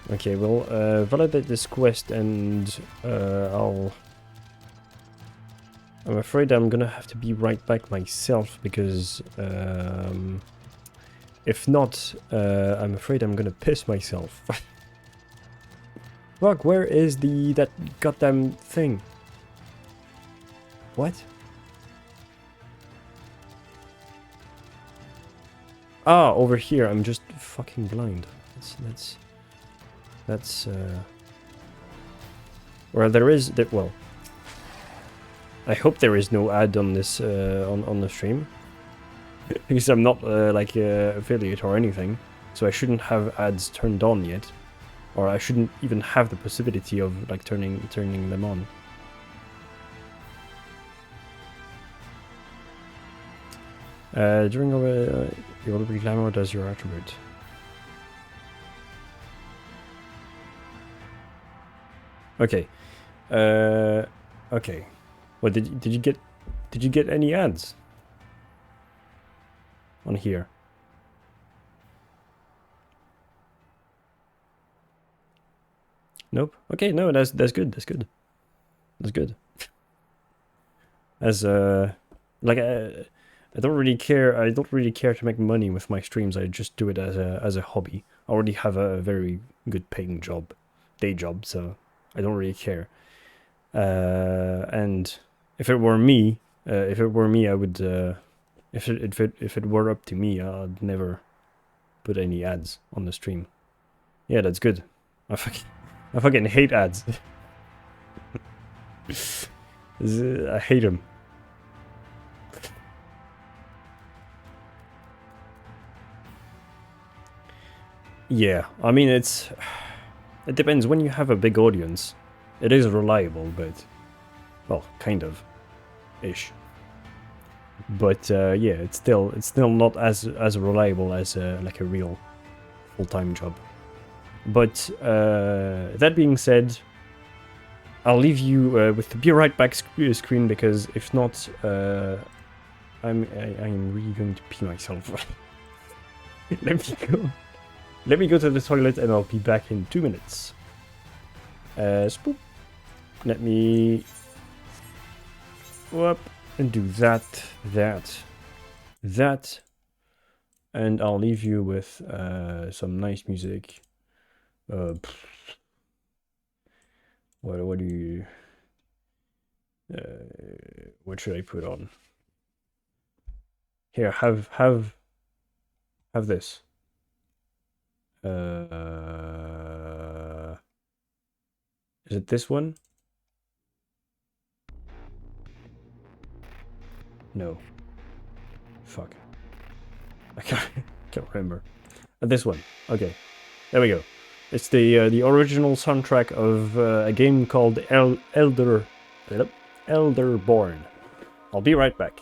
Okay, well, validate this quest and I'm afraid I'm gonna have to be right back myself, because if not, I'm afraid I'm gonna piss myself. Fuck, where is that goddamn thing? What? Ah, over here. I'm just fucking blind. That's well, there is that. Well, I hope there is no ad on this on the stream, because I'm not like affiliate or anything, so I shouldn't have ads turned on yet, or I shouldn't even have the possibility of like turning them on. During your glamour does your attribute. Okay. Okay. What did you get any ads on here? Nope. Okay, no, that's good. That's good. That's good. As Like I don't really care. I don't really care to make money with my streams. I just do it as a hobby. I already have a very good paying day job, so I don't really care. And if it were me, I would. If it were up to me, I'd never put any ads on the stream. Yeah, that's good. I fucking hate ads. I hate them. Yeah, I mean it depends. When you have a big audience, it is reliable, but well, kind of ish. But yeah, it's still not as reliable as like a real full-time job. But that being said, I'll leave you with the be right back screen, because if not, I'm really going to pee myself. Let me go to the toilet, and I'll be back in 2 minutes. Spoop. Let me whoop and do that, and I'll leave you with some nice music. What do you? What should I put on? Here, have this. Is it this one? No. Fuck. I can't remember. This one. Okay. There we go. It's the original soundtrack of a game called Elderborn. I'll be right back.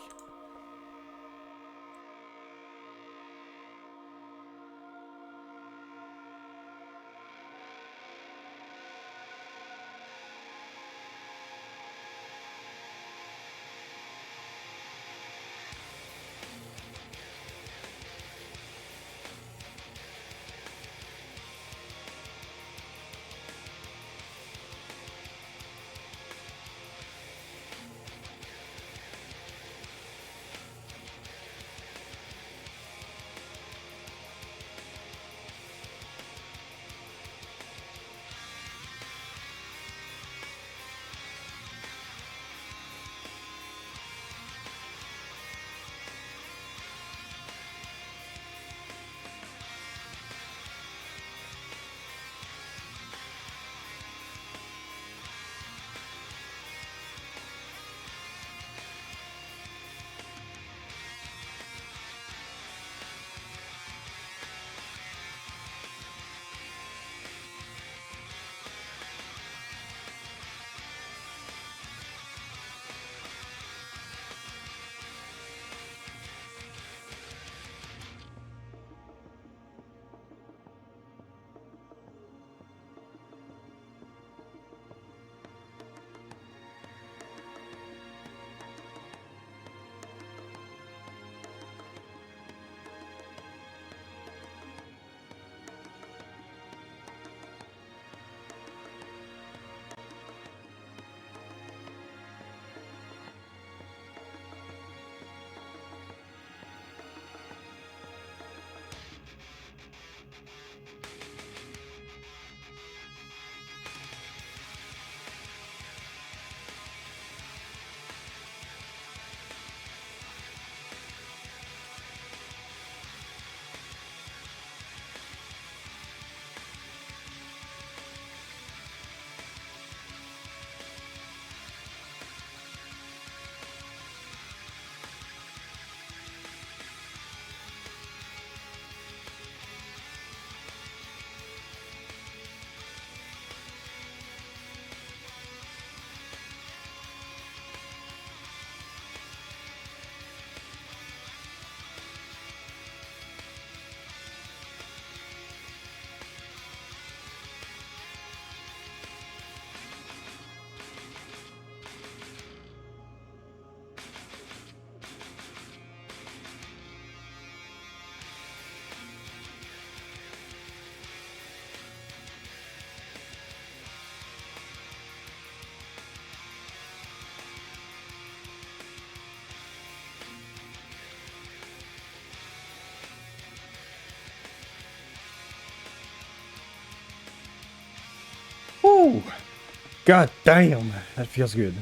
God damn, that feels good.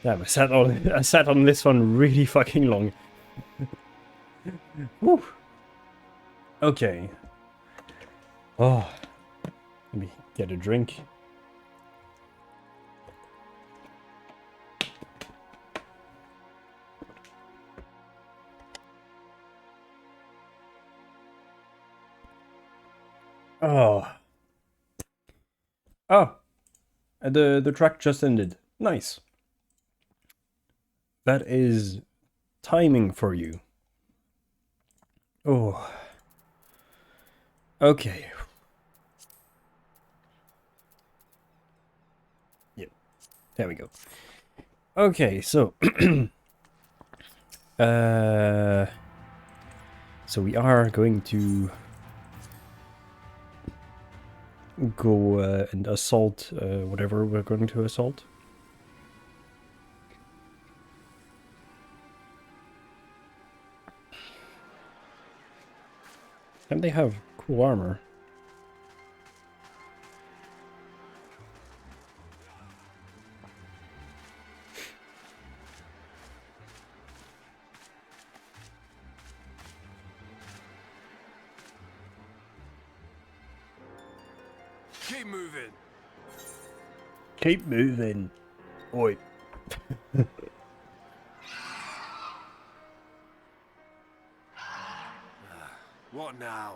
Damn, I sat on this one really fucking long. Woo. Okay. Oh, let me get a drink. Oh. Oh. The track just ended. Nice. That is timing for you. Oh. Okay. Yep. There we go. Okay, so so we are going to go and assault whatever we're going to assault. And they have cool armor. Keep moving. Keep moving. Oi. What now?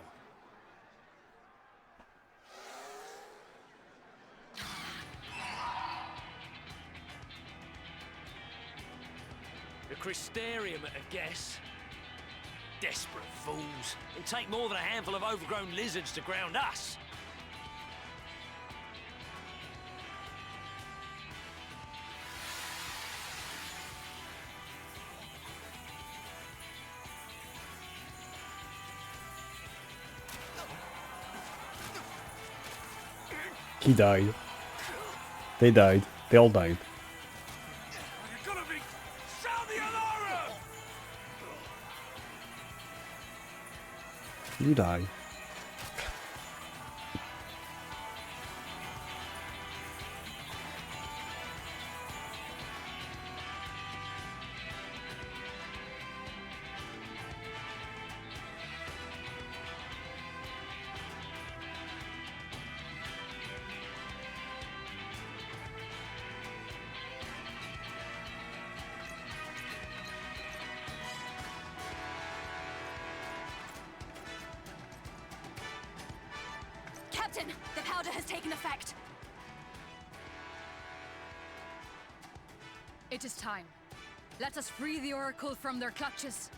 The Crystarium at a guess. Desperate fools. It'll take more than a handful of overgrown lizards to ground us. He died. They died. They all died. You're gonna be... Sound the alarm! You die. Captain, the powder has taken effect. It is time. Let us free the Oracle from their clutches.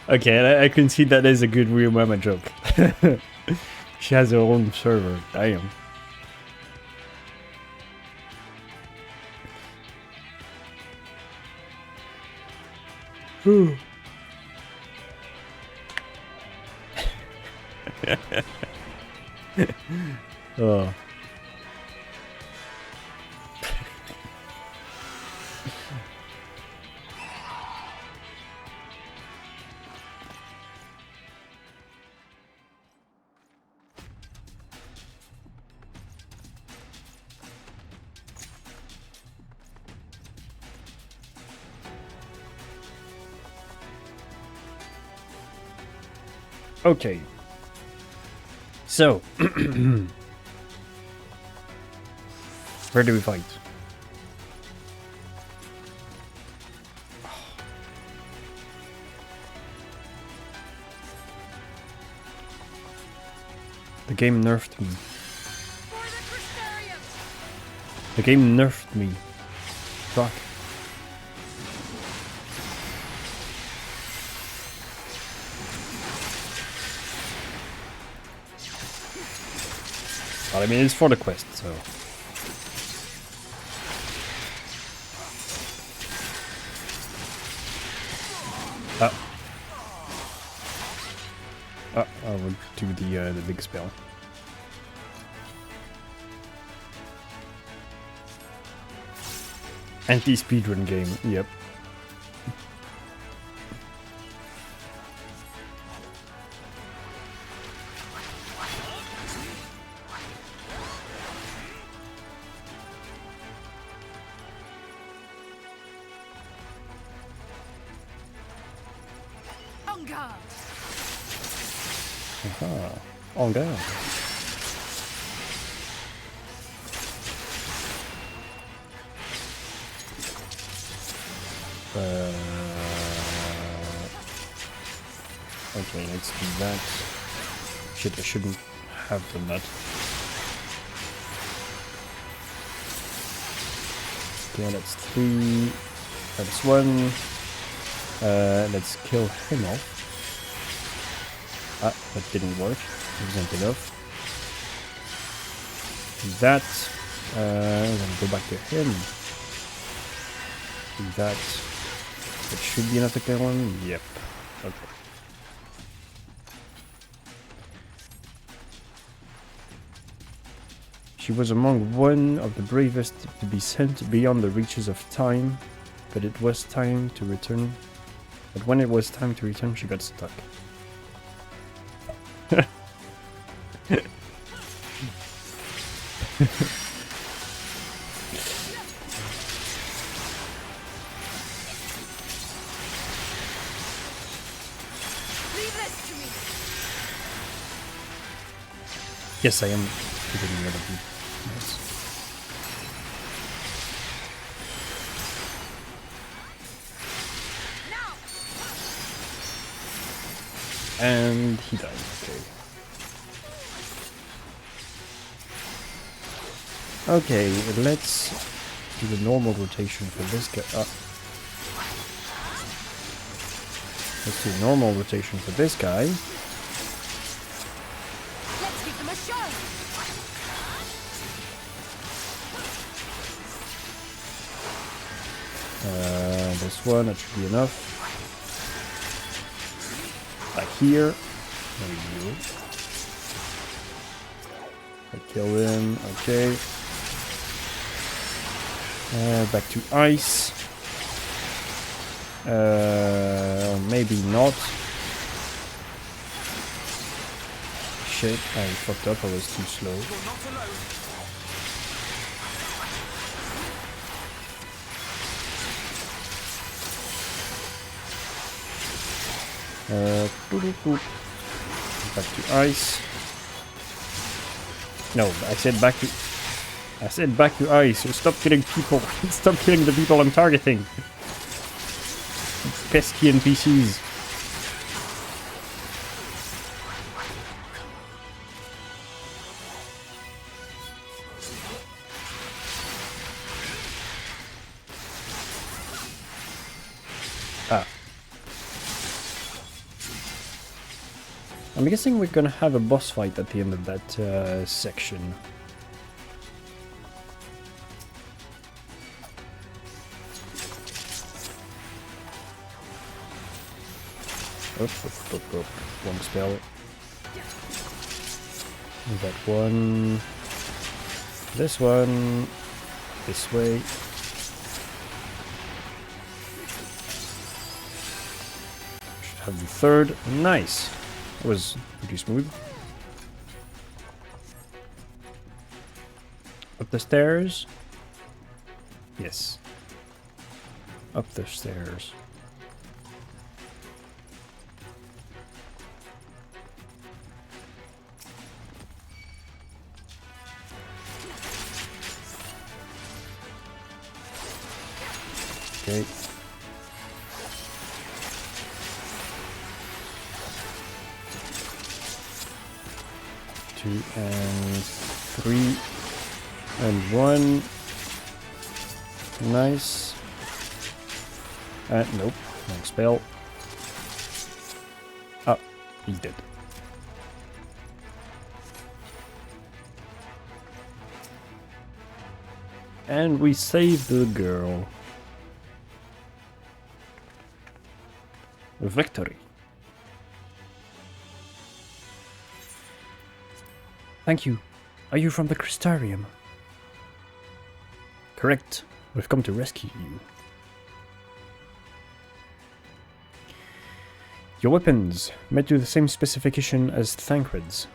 Okay, I can see that is a good real mama joke. She has her own server. Damn. Oh. Okay. So, where do we fight? The game nerfed me. The game nerfed me. Fuck. Well, I mean, it's for the quest, so... I will do the big spell. Anti-speedrun game, yep. Aha, on guard. Okay, let's do that. Shit, I shouldn't have done that. Okay, that's 3. That's 1. Let's kill him off. Ah, that didn't work. It wasn't enough. That. I'm gonna go back to him. That. That should be enough to kill him. Yep. Okay. She was among one of the bravest to be sent beyond the reaches of time, but it was time to return. But when it was time to return, she got stuck. Yes, I am getting rid of you. Nice. And he died. Okay. Okay, let's do the normal rotation for this guy. Let's do normal rotation for this guy. Let's give them a show. This one, that should be enough. Back here. There we go. I kill him. Okay. Back to ice. Maybe not. Shit, I fucked up. I was too slow. Back to ice. No, I said back to ice. So stop killing people. Stop killing the people I'm targeting. Pesky NPCs. Ah. I'm guessing we're gonna have a boss fight at the end of that section. Up. One spell. That one. This one. This way. Should have the third. Nice. That was pretty smooth. Up the stairs. Yes. Up the stairs. Okay. 2 and 3 and 1. Nice. Nope. Wrong spell. Ah, he's dead. And we saved the girl. Victory. Thank you. Are you from the Crystarium? Correct. We've come to rescue you. Your weapons met to the same specification as Thancred's.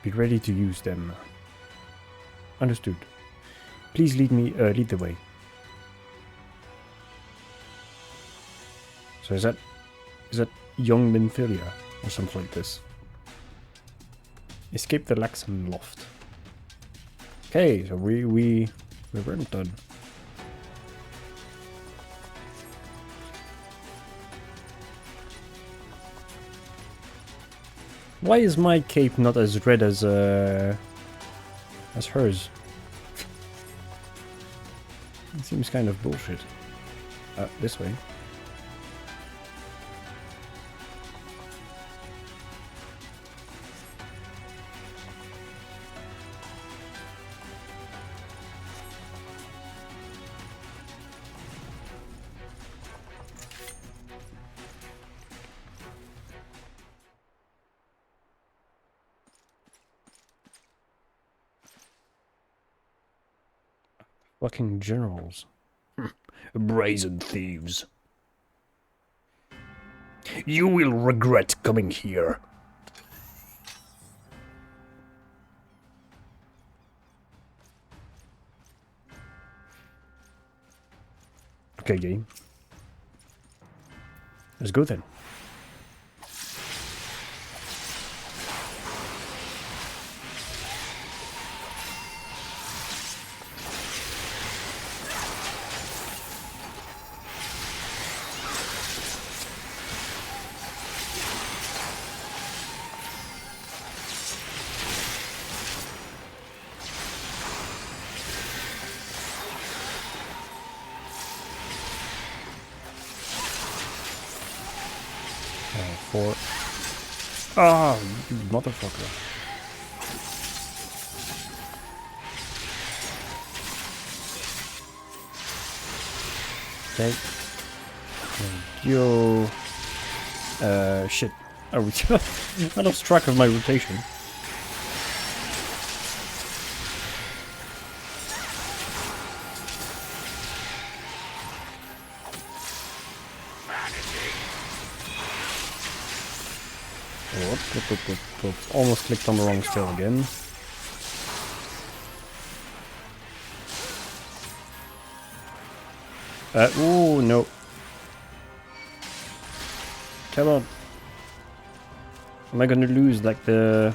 Be ready to use them. Understood. Please lead the way. So is that young Minfilia or something like this? Escape the Laxan Loft. Okay, so we weren't done. Why is my cape not as red as hers? It seems kind of bullshit. This way. Fucking generals. Brazen thieves. You will regret coming here. Okay, game. Let's go then. Ah, you motherfucker. Okay. Thank you. Shit. I lost track of my rotation. Whoops. Almost clicked on the wrong skill again. Ooh, no. Come on. Am I gonna lose like in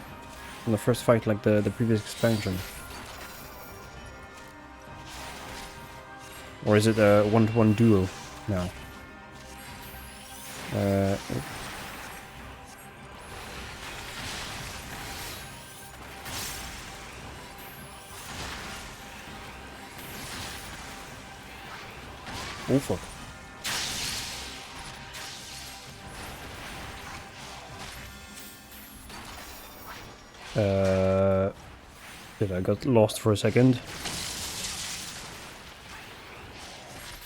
the first fight like the previous expansion? Or is it a 1-to-1 duo now? Oh fuck. I got lost for a second.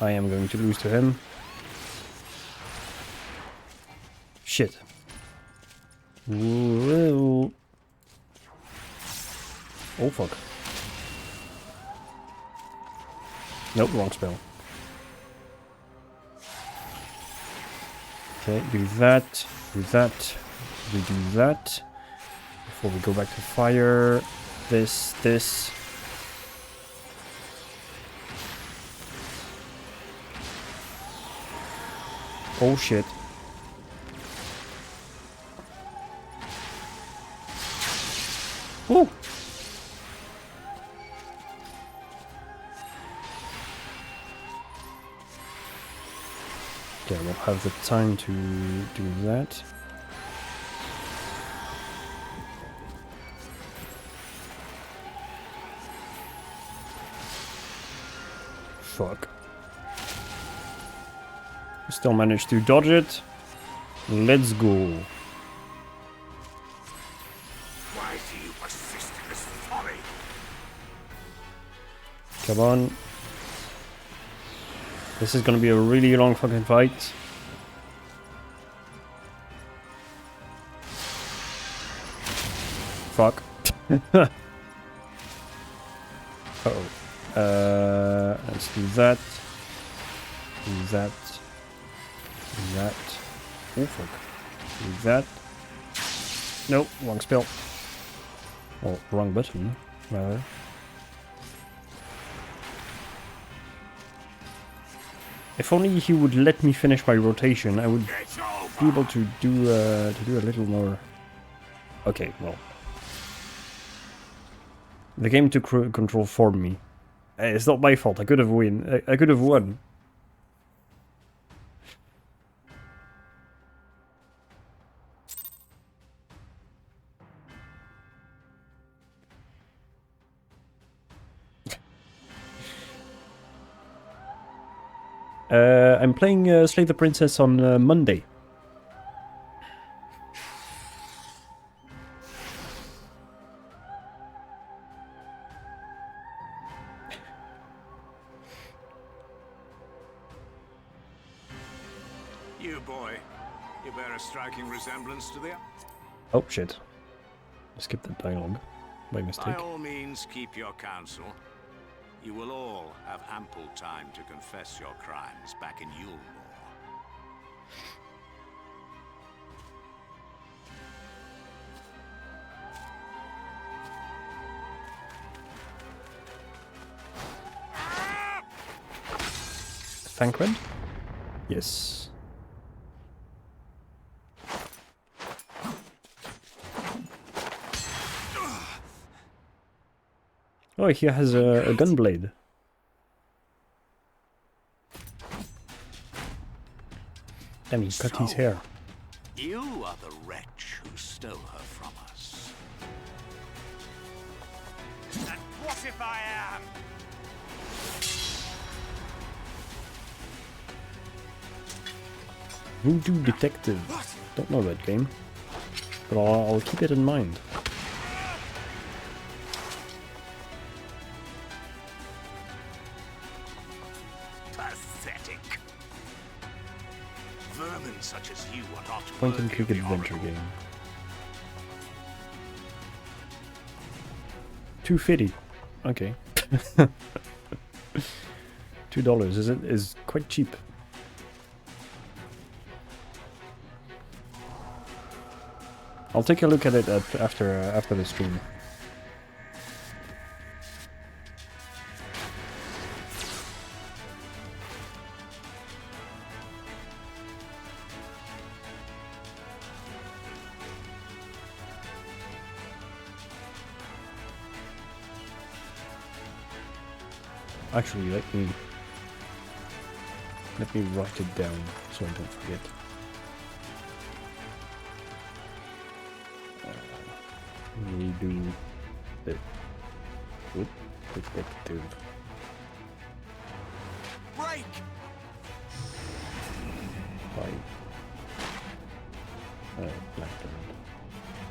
I am going to lose to him. Shit. Whoa. Oh fuck. Nope, wrong spell. Okay, do that, we do that. Before we go back to fire, this. Oh shit. Woo! Okay, we'll have the time to do that. Fuck. Still managed to dodge it. Let's go. Why do you persist in this folly? Come on. This is gonna be a really long fucking fight. Fuck. Uh-oh. Let's do that. Do that. Do that. Oh, fuck. Do that. Nope, wrong spell. Or wrong button, rather. If only he would let me finish my rotation, I would be able to do a little more. Okay, well, the game took control for me. It's not my fault. I could have won. I could have won. I'm playing Slay the Princess on Monday. You boy, you bear a striking resemblance to the... Oh shit. I skipped that dialogue by mistake. By all means, keep your counsel. You will all have ample time to confess your crimes back in Yulmore. Thancred? Yes. Oh, he has a gunblade. Damn, he cut his hair. You are the wretch who stole her from us. And what if I am? Voodoo Detective. Don't know that game, but I'll keep it in mind. Pathetic. Vermin such as you are not Point and worthy click of the adventure Oracle. game. 250. Okay. $2 is quite cheap. I'll take a look at it after the stream. Actually, let me write it down so I don't forget. We do the detective. Break! By Blackburn.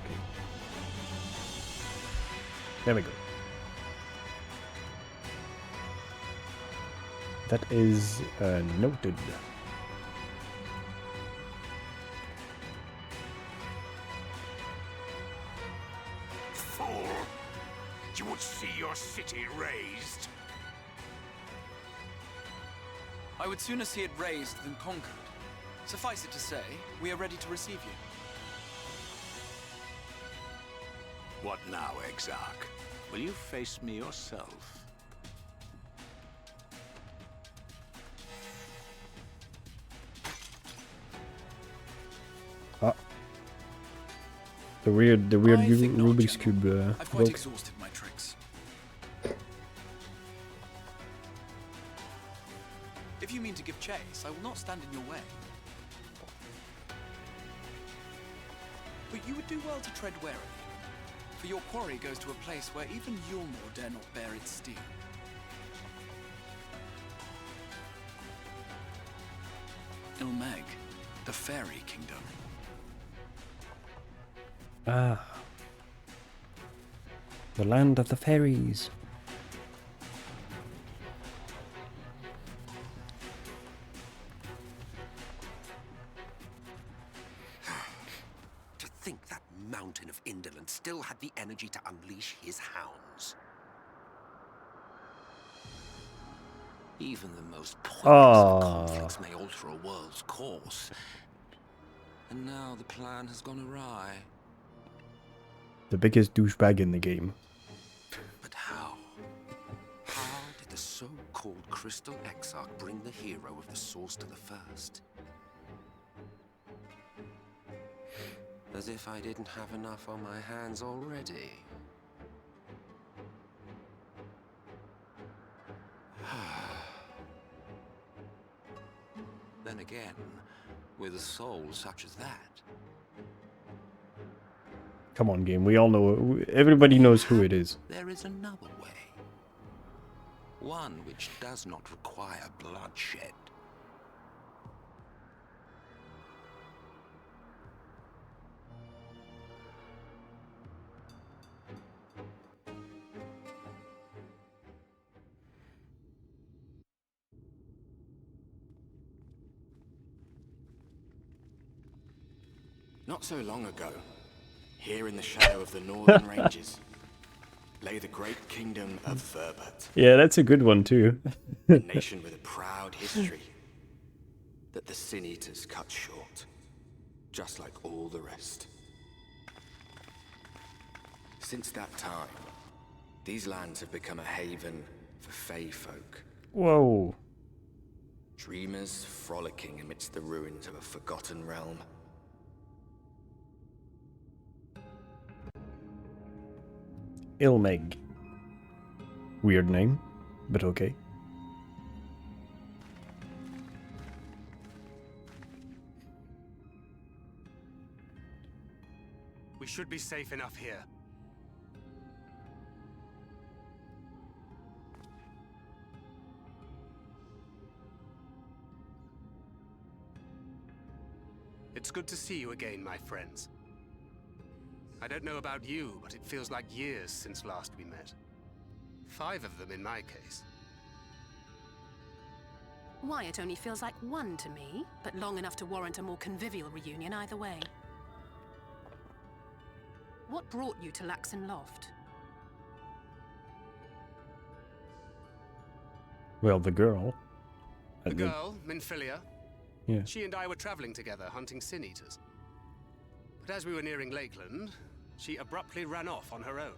Okay. There we go. That is noted. Fool! You would see your city razed. I would sooner see it razed than conquered. Suffice it to say, we are ready to receive you. What now, Exarch? Will you face me yourself? Ah. The weird Rubik's Cube I've quite broke. exhausted my tricks. If you mean to give chase, I will not stand in your way. But you would do well to tread warily, for your quarry goes to a place where even Yulmore dare not bear its steel. Ilmeg, the fairy kingdom. Ah. The land of the fairies. To think that mountain of indolence still had the energy to unleash his hounds. Even the most pointless of Ah, conflicts may alter a world's course. And now the plan has gone awry. the biggest douchebag in the game. But how? How did the so-called Crystal Exarch bring the hero of the source to the first? As if I didn't have enough on my hands already. Then again, with a soul such as that. Come on, game. We all know. Everybody knows who it is. There is another way. One which does not require bloodshed. Not so long ago, here in the shadow of the northern ranges, lay the great kingdom of Verbert. Yeah, that's a good one too. A nation with a proud history that the Sin Eaters cut short, just like all the rest. Since that time, these lands have become a haven for Fey folk. Whoa. Dreamers frolicking amidst the ruins of a forgotten realm. Ilmeg. Weird name, but okay. We should be safe enough here. It's good to see you again, my friends. I don't know about you, but it feels like years since last we met. 5 of them in my case. Why, it only feels like one to me, but long enough to warrant a more convivial reunion either way. What brought you to Laxon Loft? Well, the girl. The girl, Minfilia. Yeah. She and I were traveling together, hunting Sin Eaters. But as we were nearing Lakeland, she abruptly ran off on her own.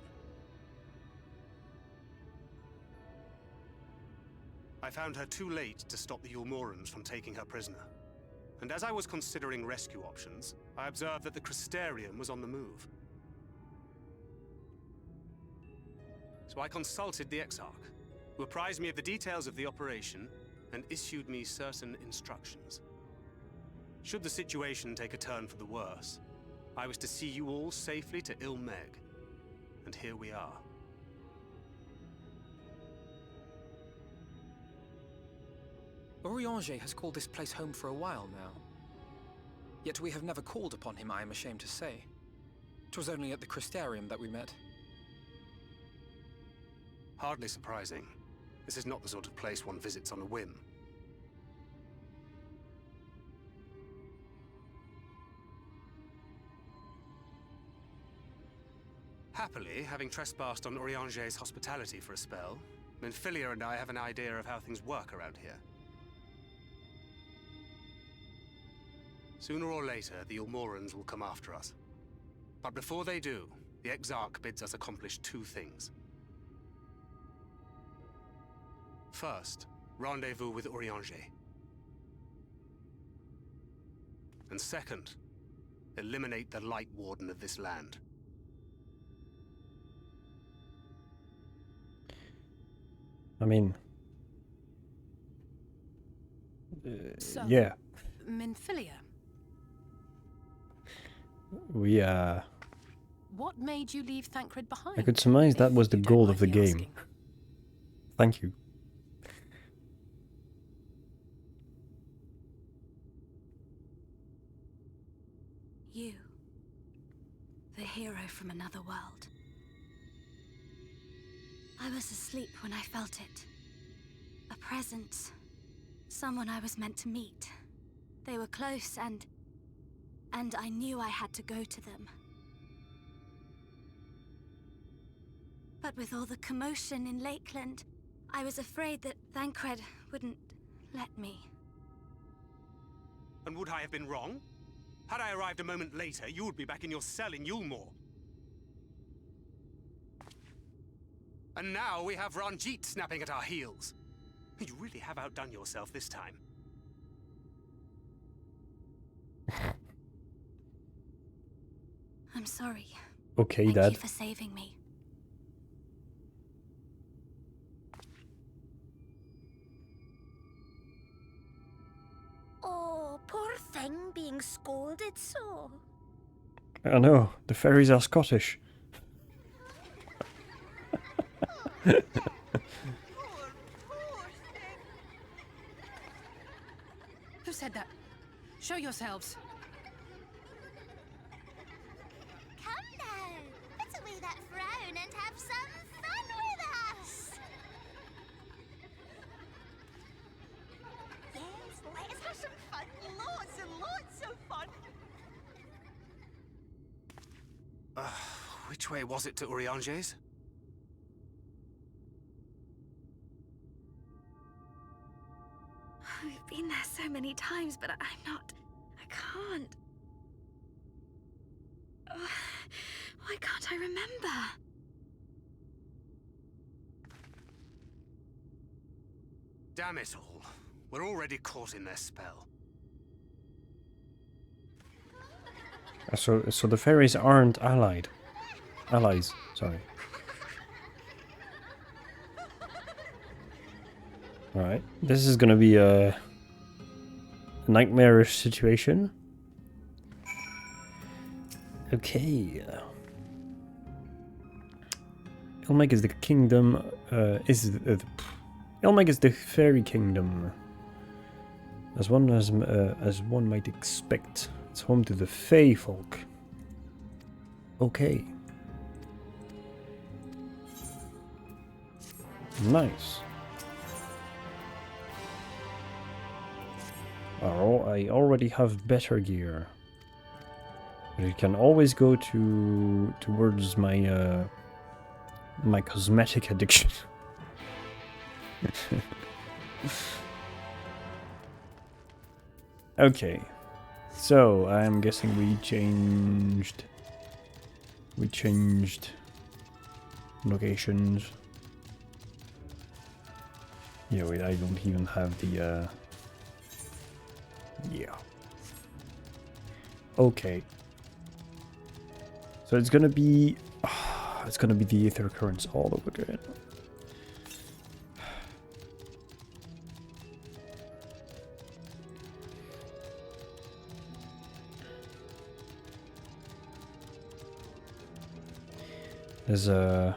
I found her too late to stop the Ulmorans from taking her prisoner. And as I was considering rescue options, I observed that the Crystarium was on the move. So I consulted the Exarch, who apprised me of the details of the operation and issued me certain instructions. Should the situation take a turn for the worse, I was to see you all safely to Ilmeg. And here we are. Orianger has called this place home for a while now. Yet we have never called upon him, I am ashamed to say. 'Twas only at the Crystarium that we met. Hardly surprising. This is not the sort of place one visits on a whim. Happily, having trespassed on Orianger's hospitality for a spell, Minfilia and I have an idea of how things work around here. Sooner or later, the Ulmorans will come after us. But before they do, the Exarch bids us accomplish 2 things. First, rendezvous with Orianger. And second, eliminate the Light Warden of this land. I mean... So, yeah. Minfilia, We, what made you leave Thancred behind? I could surmise that was the you don't goal mind of the me game. asking? Thank you. You. The hero from another world. I was asleep when I felt it. A presence. Someone I was meant to meet. They were close and I knew I had to go to them. But with all the commotion in Lakeland, I was afraid that Thancred wouldn't let me. And would I have been wrong? Had I arrived a moment later, you would be back in your cell in Yulmore. And now we have Ranjit snapping at our heels. You really have outdone yourself this time. I'm sorry. Okay, Thank Dad. you for saving me. Oh, poor thing being scolded so. I know, the fairies are Scottish. Who said that? Show yourselves. Come now, put away that frown and have some fun with us. Yes, let us have some fun. Lots and lots of fun. Which way was it to Urianger's? We've been there so many times, but I can't. Why can't I remember? Damn it all. We're already caught in their spell. So the fairies aren't allies, sorry. Alright, this is gonna be a nightmarish situation. Okay. Ilmeg is the kingdom, Ilmeg is the fairy kingdom. As one might expect. It's home to the Fae folk. Okay. Nice. I already have better gear. But it can always go towards my my cosmetic addiction. Okay. So I'm guessing we changed locations. Yeah, wait, I don't even have the yeah. Okay. So it's gonna be the Aether Currents all over again. There's a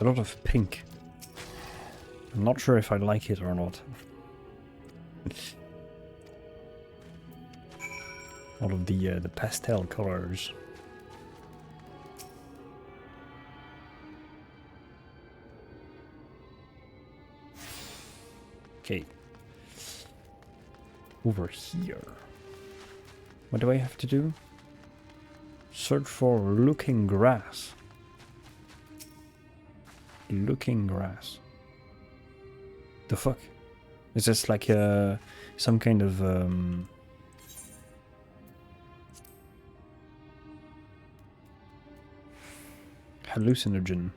lot of pink. I'm not sure if I like it or not. All of the pastel colors. Okay. Over here. What do I have to do? Search for looking grass. Looking grass. The fuck? Is this like some kind of hallucinogen?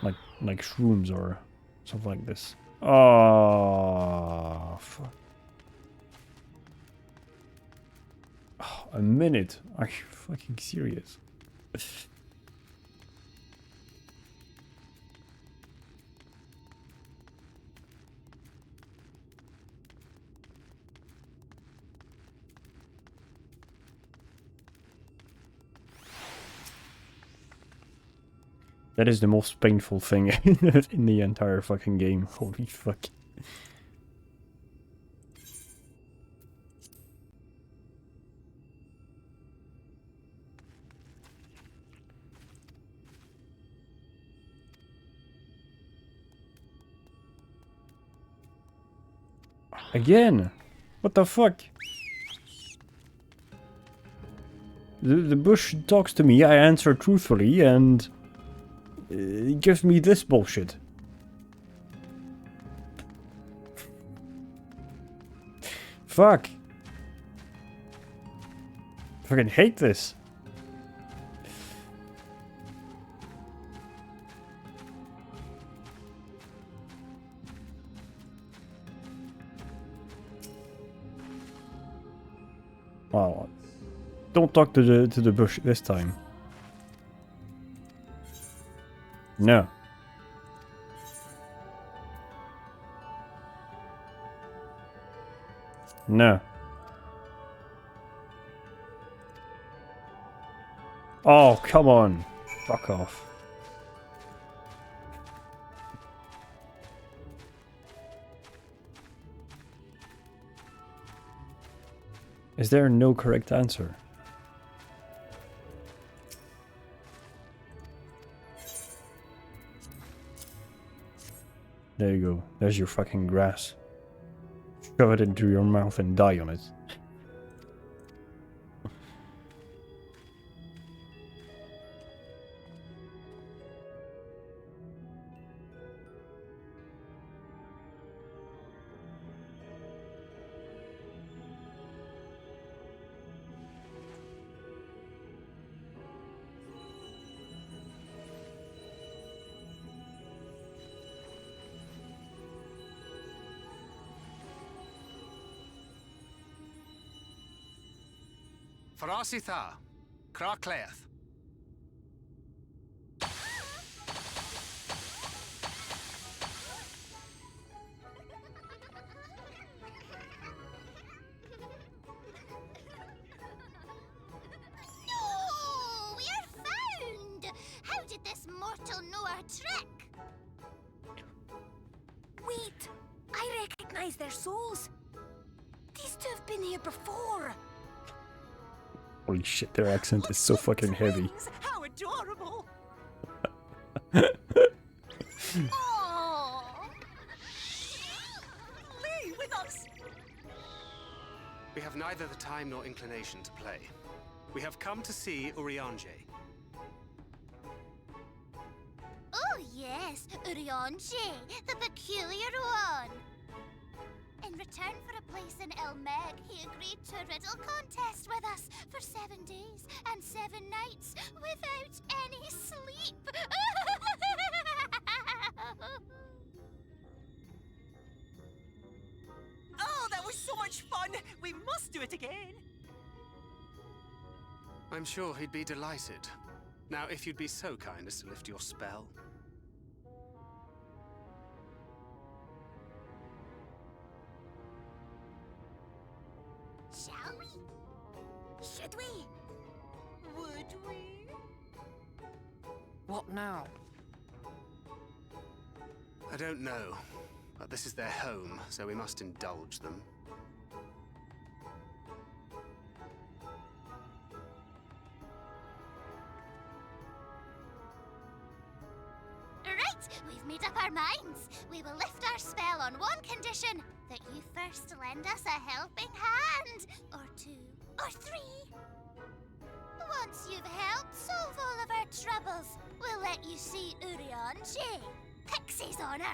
Like shrooms or something like this. Oh, fuck. Oh, a minute? Are you fucking serious? That is the most painful thing in the entire fucking game. Holy fuck. Again? What the fuck? The bush talks to me, I answer truthfully, and It gives me this bullshit. Fuck. I fucking hate this. Well, don't talk to the bush this time. No. No. Oh, come on. Fuck off. Is there no correct answer? There you go. There's your fucking grass. Shove it into your mouth and die on it. Farasitha, Krakleath. No! We're found! How did this mortal know our trick? Wait! I recognize their souls. These two have been here before. Holy shit, their accent is so fucking heavy. How adorable! Oh! Lee, with us! We have neither the time nor inclination to play. We have come to see Urianger. Oh yes, Urianger, the peculiar one. In return for a place in Elmeg, he agreed to a riddle contest with us for 7 days and 7 nights without any sleep. Oh, that was so much fun! We must do it again! I'm sure he'd be delighted. Now, if you'd be so kind as to lift your spell. Shall we? Should we? Would we? What now? I don't know, but this is their home, so we must indulge them. Right, we've made up our minds. We will lift our spell on one condition: that you first lend us a helping hand. Or 2, or 3. Once you've helped solve all of our troubles, we'll let you see Urianger, Pixie's honor.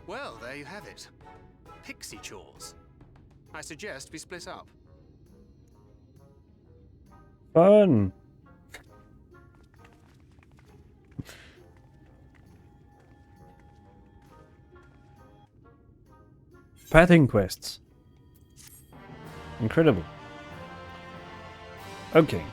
Well, there you have it. Pixie chores. I suggest we split up. Fun! Pathing quests. Incredible. Okay.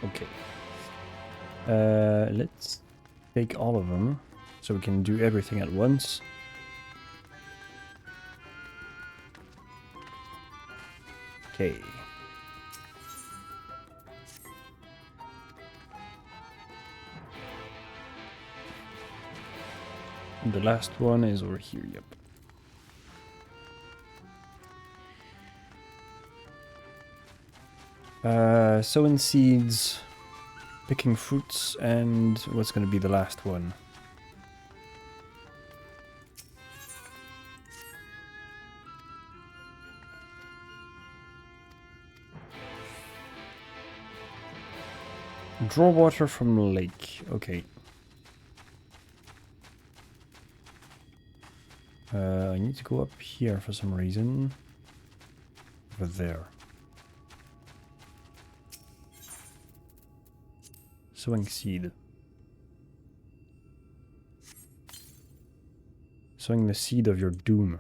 Okay. Let's take all of them so we can do everything at once. Okay. And the last one is over here, yep. Sowing seeds, picking fruits, and what's going to be the last one? Draw water from the lake. Okay. I need to go up here for some reason. Over there. Sowing seed. Sowing the seed of your doom.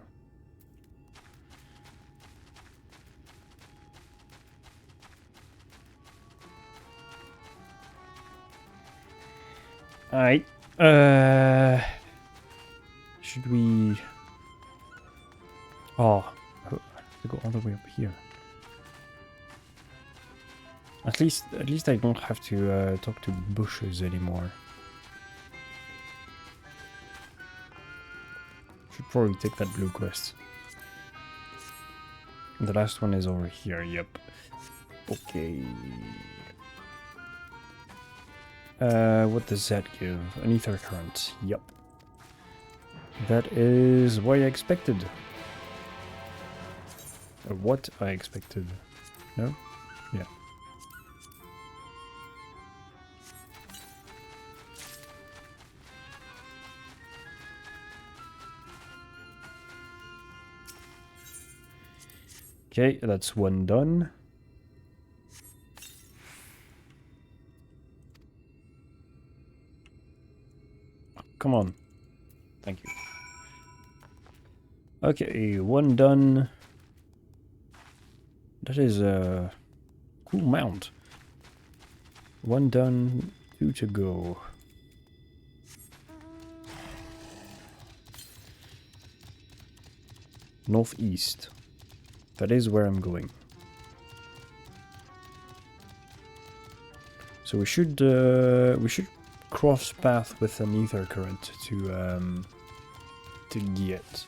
Alright. Should we... Oh, I have to go all the way up here. At least I don't have to talk to bushes anymore. Should probably take that blue quest. The last one is over here, yep. Okay. What does that give? An ether current, yep. That is what I expected. Or what I expected. No? Yeah. Okay, that's one done. Oh, come on. Thank you. Okay, one done. That is a cool mount. One done, 2 to go. Northeast. That is where I'm going. So we should cross path with an ether current to get.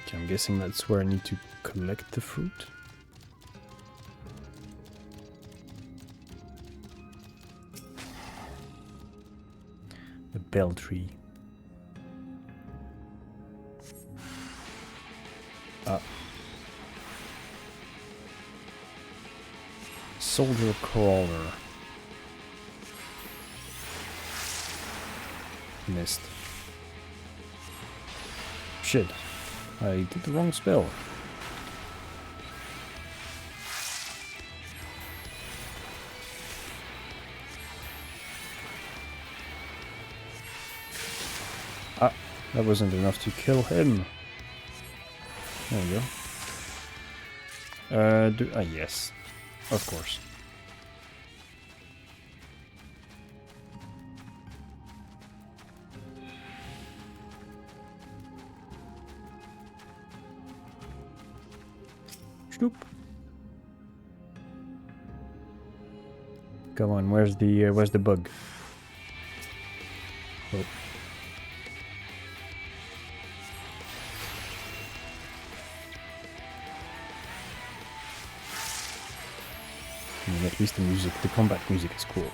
Okay, I'm guessing that's where I need to collect the fruit. The bell tree. Ah. Soldier crawler. Missed. Shit. I did the wrong spell. Ah, that wasn't enough to kill him. There we go. Yes. Of course. Snoop. Come on, where's the bug? Oh. I mean, at least the combat music is cool.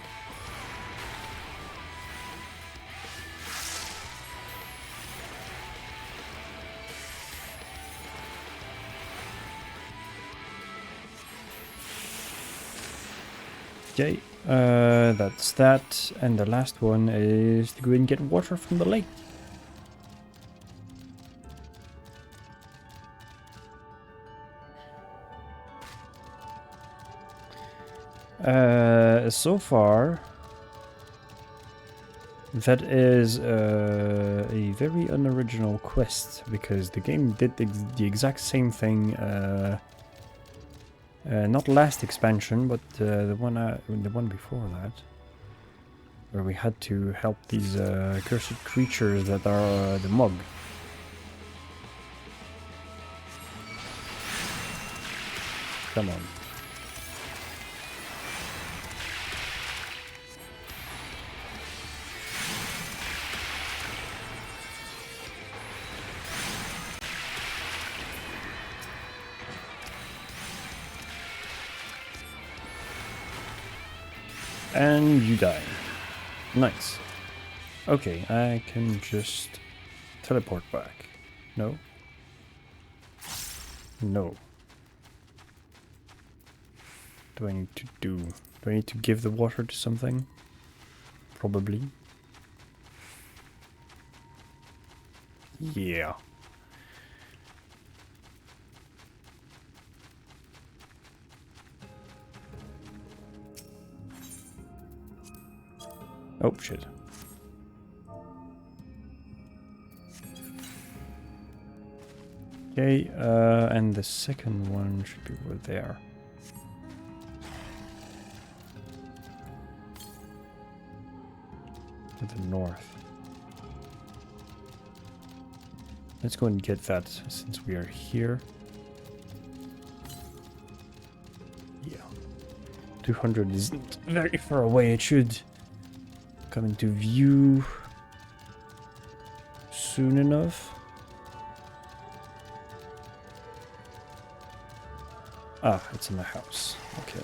Okay, that's that, and the last one is to go and get water from the lake. So far, that is a very unoriginal quest, because the game did the exact same thing. Not last expansion, but the one before that, where we had to help these cursed creatures that are the Mug. Come on. And you die. Nice. Okay, I can just teleport back. No? No. Do I need to do? Do I need to give the water to something? Probably. Yeah. Oh shit. Okay, and the second one should be over there. To the north. Let's go and get that since we are here. Yeah. 200 isn't very far away. It should come into view soon enough. Ah, it's in the house. Okay.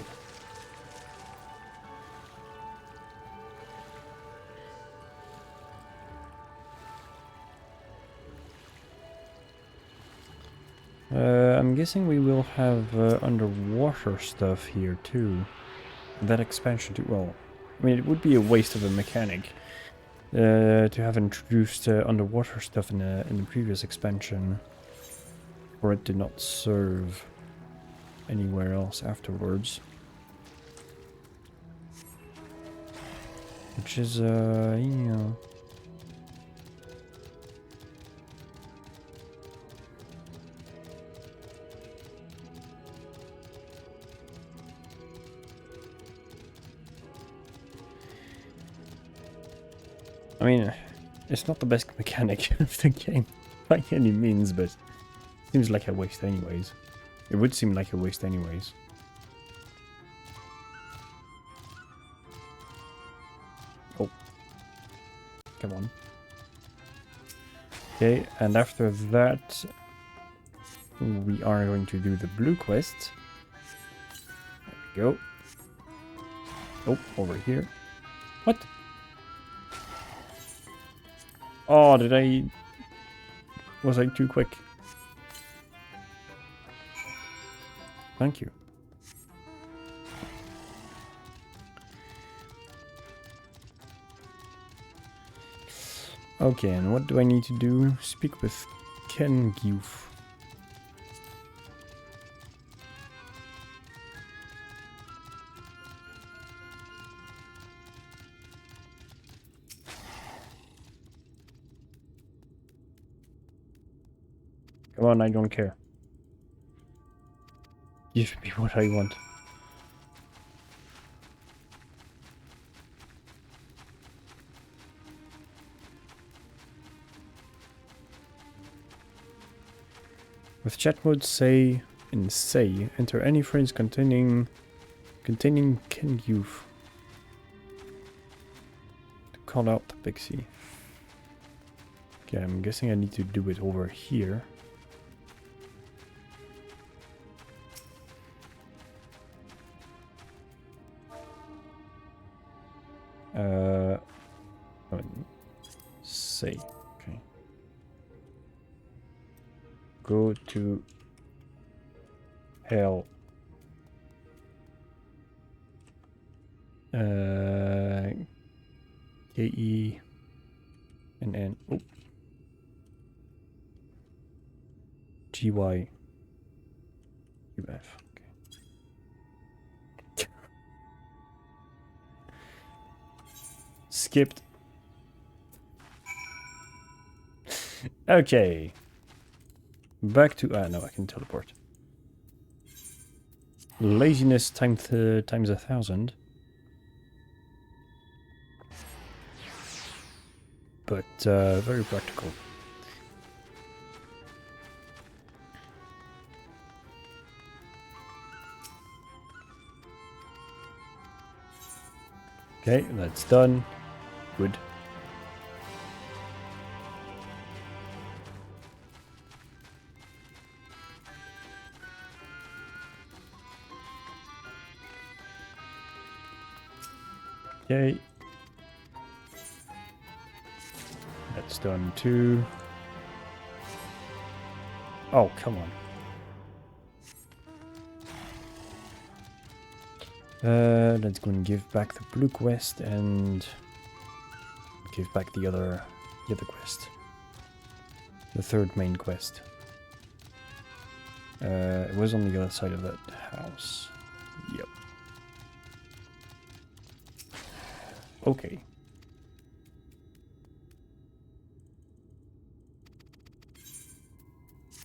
I'm guessing we will have underwater stuff here too. That expansion too. Well, I mean, it would be a waste of a mechanic to have introduced underwater stuff in the previous expansion, for it to not serve anywhere else afterwards. Which is, you know. I mean, it's not the best mechanic of the game by any means, but it seems like a waste anyways. It would seem like a waste anyways. Oh. Come on. Okay, and after that, we are going to do the blue quest. There we go. Oh, over here. What? Oh, did I... Was I too quick? Thank you. Okay, and what do I need to do? Speak with Ken Gyuf. Come on, I don't care. Give me what I want. With chat mode say enter any phrase containing Ken Youth to call out the pixie. Okay, I'm guessing I need to do it over here. Say, okay. Go to hell. K-E-N-N. Oh. G-Y-U-F. Okay. Skipped. Okay. Back to... no, I can teleport. Laziness times 1,000. But very practical. Okay, that's done. Good. Okay. That's done too. Oh, come on. Let's go and give back the blue quest and give back the other quest. The third main quest. It was on the other side of that house. Yep. Okay.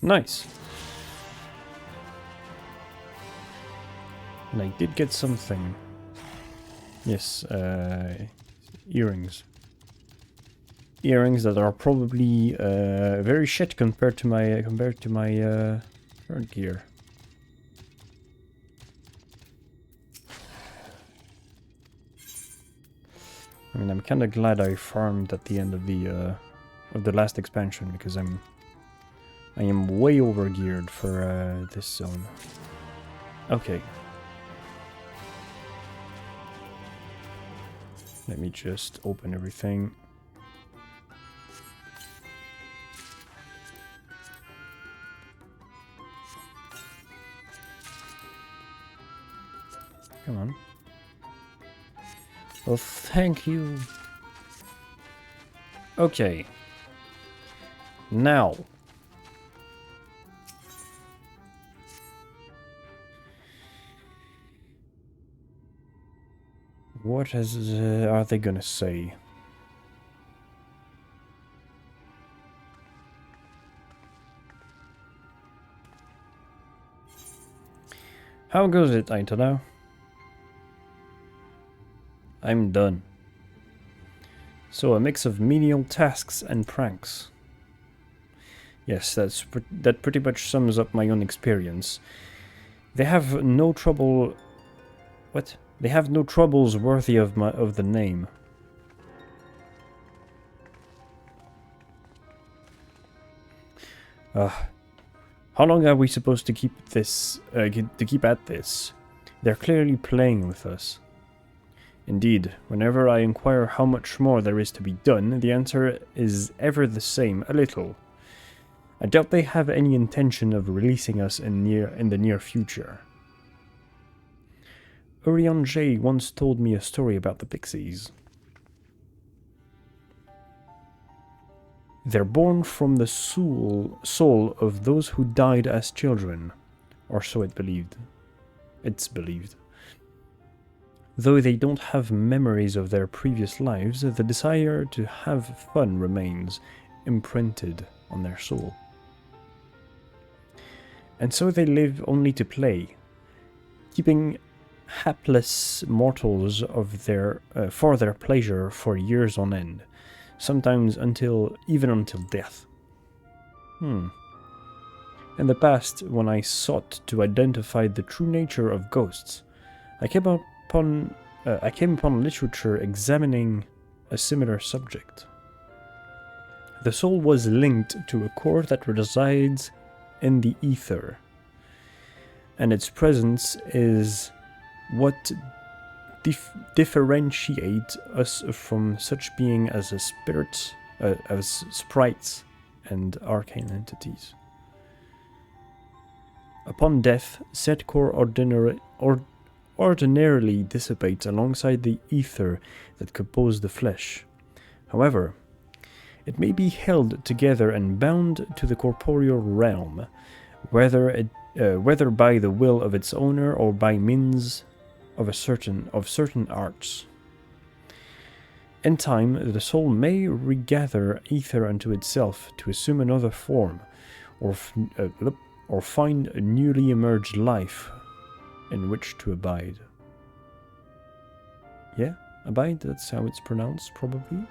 Nice. And I did get something. Yes, earrings. Earrings that are probably very shit compared to my current gear. I mean, I'm kind of glad I farmed at the end of the last expansion because I am way over geared for this zone. Okay. Let me just open everything. Come on. Well, thank you. Okay. Now. What are they gonna say? How goes it, I don't know. I'm done. So a mix of menial tasks and pranks. Yes, that pretty much sums up my own experience. They have no trouble. What? They have no troubles worthy of the name. How long are we supposed to keep this? To keep at this? They're clearly playing with us. Indeed, whenever I inquire how much more there is to be done, the answer is ever the same: a little. I doubt they have any intention of releasing us in the near future. Urion J once told me a story about the pixies. They're born from the soul of those who died as children, or so it's believed. Though they don't have memories of their previous lives, the desire to have fun remains imprinted on their soul. And so they live only to play, keeping hapless mortals for their pleasure for years on end, sometimes even until death. In the past, when I sought to identify the true nature of ghosts, I came upon literature examining a similar subject. The soul was linked to a core that resides in the ether, and its presence is what differentiates us from such beings as sprites and arcane entities. Upon death, said core ordinarily dissipates alongside the ether that composes the flesh. However, it may be held together and bound to the corporeal realm, whether by the will of its owner or by means of certain arts. In time, the soul may regather ether unto itself to assume another form, or find a newly emerged life in which to abide. Yeah, abide, that's how it's pronounced, probably.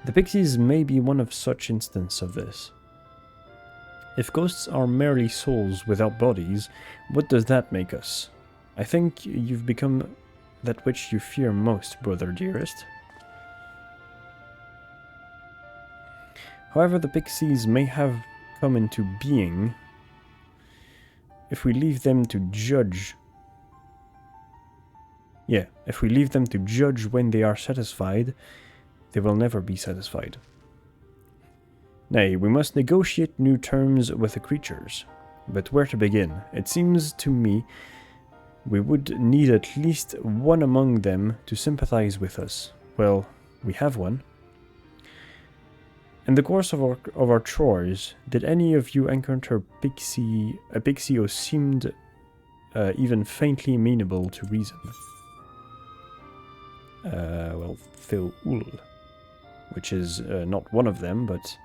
The pixies may be one of such instances of this. If ghosts are merely souls without bodies, what does that make us? I think you've become that which you fear most, brother dearest. However, the pixies may have come into being. If we leave them to judge Yeah, if we leave them to judge when they are satisfied, they will never be satisfied. Nay, we must negotiate new terms with the creatures. But where to begin? It seems to me we would need at least one among them to sympathize with us. Well, we have one. In the course of our chores, did any of you encounter a pixie who seemed even faintly amenable to reason? Well, Phil Ul, which is not one of them, but...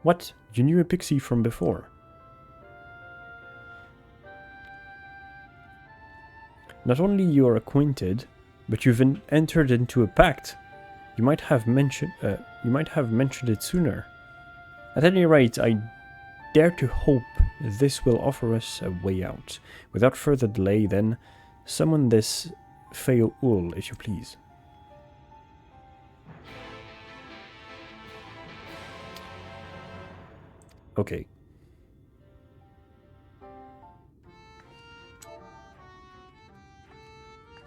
What? You knew a pixie from before? Not only you are acquainted, but you've entered into a pact. You might have mentioned it sooner. At any rate, I dare to hope this will offer us a way out. Without further delay, then, summon this Feo Ul, if you please. Okay.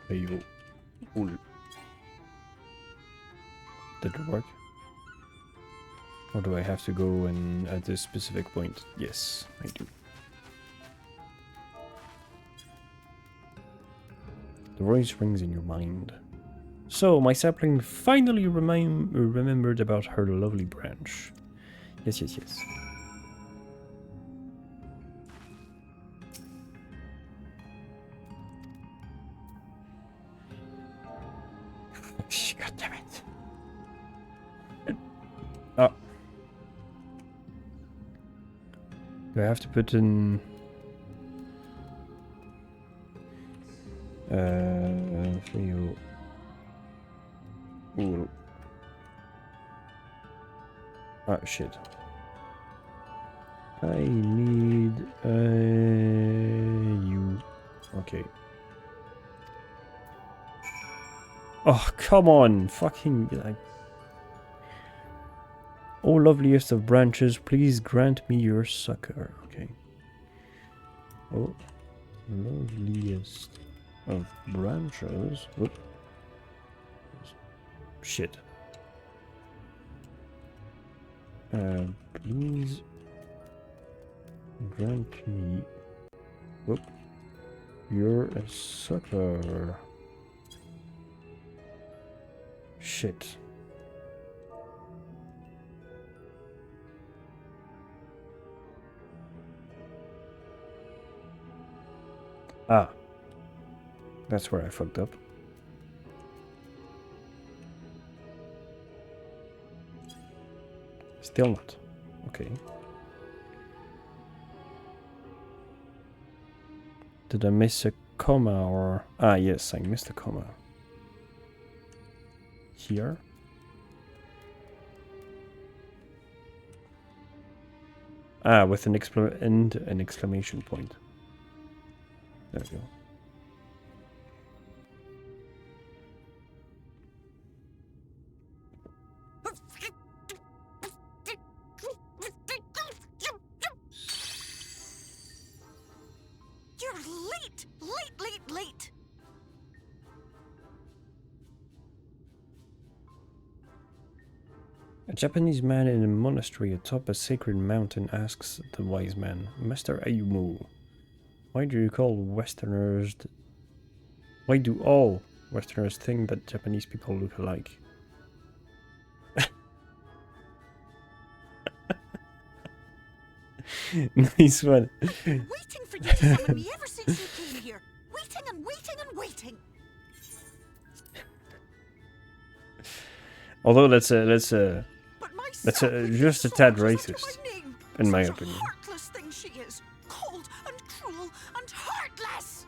Feo Ul. Did it work? Or do I have to go in at this specific point? Yes, I do. The voice rings in your mind. So, my sapling finally remembered about her lovely branch. Yes, yes, yes. God damn it. Oh. Do I have to put in... for you... Ooh. Ah, shit. I need... you... Okay. Oh, come on! Fucking... like... Oh, loveliest of branches, please grant me your succor. Okay. Oh, loveliest of branches. Oop. Shit. Please grant me. Oop. You're a succor. Shit. Ah. That's where I fucked up. Still not. Okay. Did I miss a comma or... Ah, yes, I missed a comma. Here. Ah, with an exclamation point. There we go. You're late! Late! A Japanese man in a monastery atop a sacred mountain asks the wise man, Master Ayumu, why do all Westerners think that Japanese people look alike? Nice one. Waiting for you to summon me ever since you came here. Waiting and waiting and waiting. Although that's just a tad racist, in my opinion. Heartless thing she is, cold and cruel and heartless.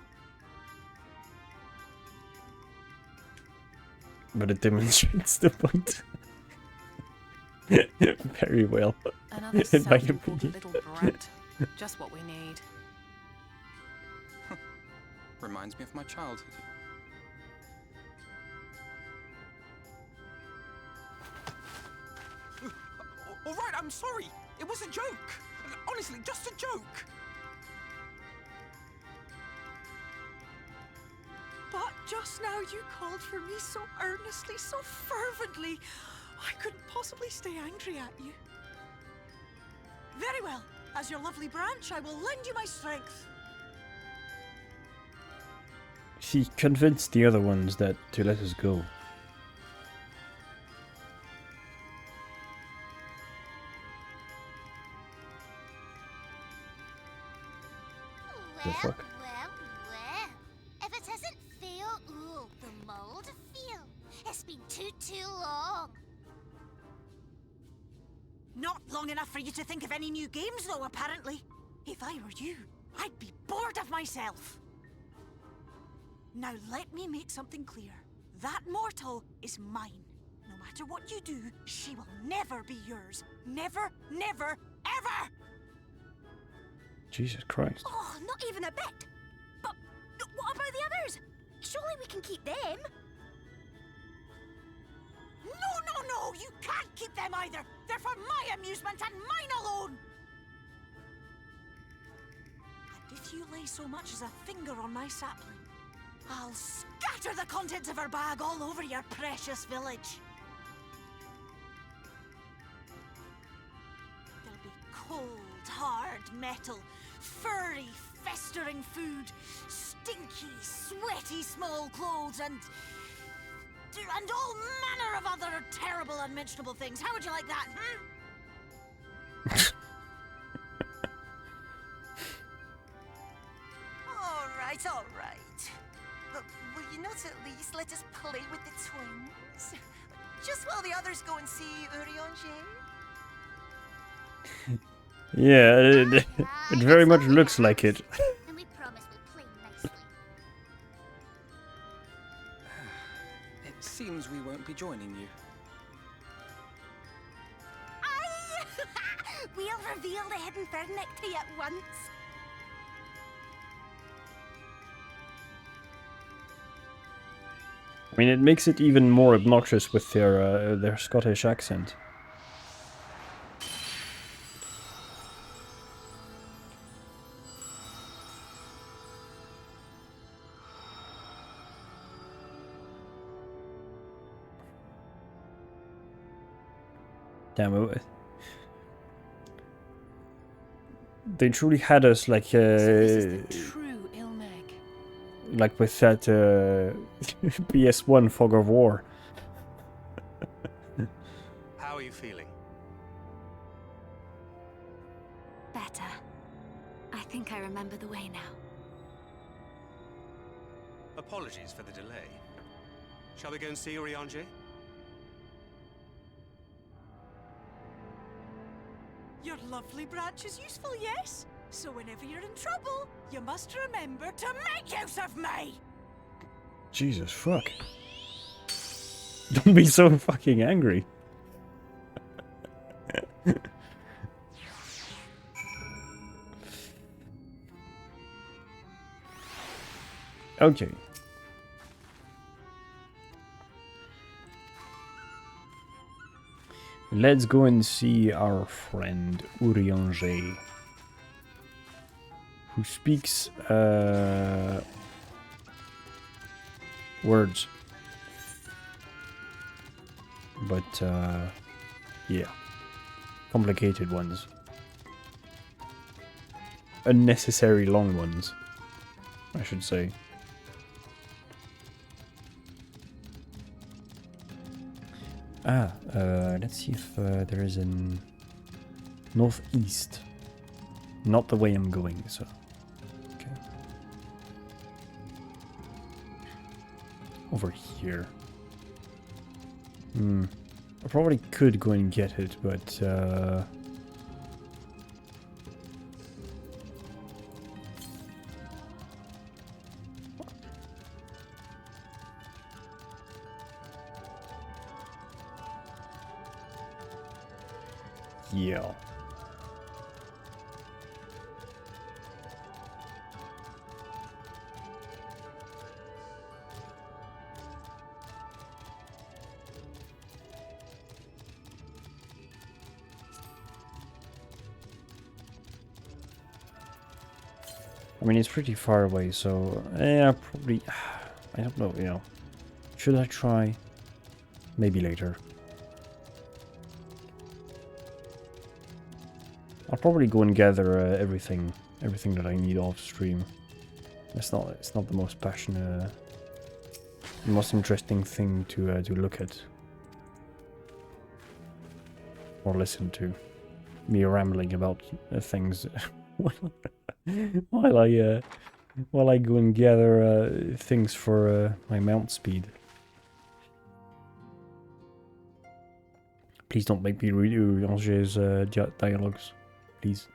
But it demonstrates the point very well. Another in my self-important opinion. little brat. Just what we need. Reminds me of my childhood. All right, I'm sorry. It was a joke. Honestly, just a joke. But just now you called for me so earnestly, so fervently, I couldn't possibly stay angry at you. Very well. As your lovely branch, I will lend you my strength. She convinced the other ones that to let us go. The fuck? Well. If it isn't Theo Ool, the mold feel. It's been too long. Not long enough for you to think of any new games, though, apparently. If I were you, I'd be bored of myself. Now let me make something clear. That mortal is mine. No matter what you do, she will never be yours. Never, never, ever! Jesus Christ. Oh, not even a bit. But what about the others? Surely we can keep them. No, you can't keep them either. They're for my amusement and mine alone. And if you lay so much as a finger on my sapling, I'll scatter the contents of her bag all over your precious village. There'll be cold, hard metal, furry, festering food, stinky, sweaty small clothes, and all manner of other terrible, unmentionable things. How would you like that, All right. But will you not at least let us play with the twins? Just while the others go and see Urianger? Yeah, it very much looks like it. And we promise we'll play nicely. It seems we won't be joining you. We'll reveal the hidden Fernic to you at once. I mean, it makes it even more obnoxious with their Scottish accent. Damn it. They truly had us like True Ilmeg. like with that PS1 Fog of War. How are you feeling? Better. I think I remember the way now. Apologies for the delay. Shall we go and see Urianger? Your lovely branch is useful, yes? So whenever you're in trouble, you must remember to make use of me! Jesus fuck. Don't be so fucking angry. Okay. Let's go and see our friend Urianger, who speaks words, but yeah, complicated ones, unnecessary long ones, I should say. Let's see if there is a northeast. Not the way I'm going, so... Okay. Over here. I probably could go and get it, but... yeah. I mean, it's pretty far away, so yeah, probably. I don't know, you know. Should I try? Maybe later. I'll probably go and gather everything that I need off stream. It's not the most passionate, the most interesting thing to look at or listen to. Me rambling about things while I go and gather things for my mount speed. Please don't make me read Angers' dialogues, please.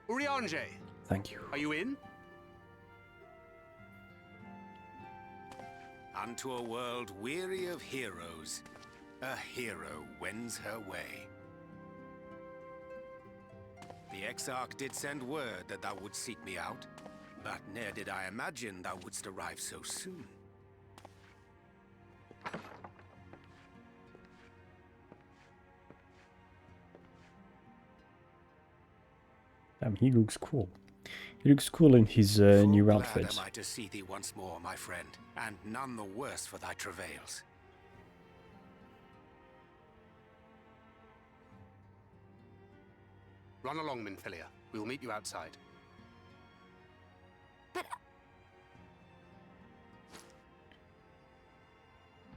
Urianger! Thank you. Are you in? Unto a world weary of heroes, a hero wends her way. The Exarch did send word that thou wouldst seek me out, but ne'er did I imagine thou wouldst arrive so soon. He looks cool. He looks cool in his new outfit. Glad am I to see thee once more, my friend, and none the worse for thy travails. Run along, Minfilia. We'll meet you outside. But...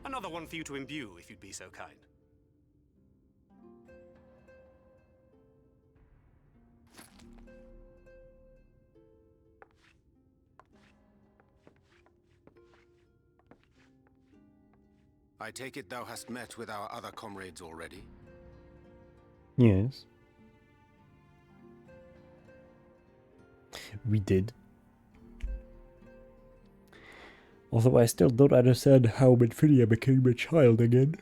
Another one for you to imbue, if you'd be so kind. I take it thou hast met with our other comrades already? Yes. We did. Although I still don't understand how Minfilia became a child again.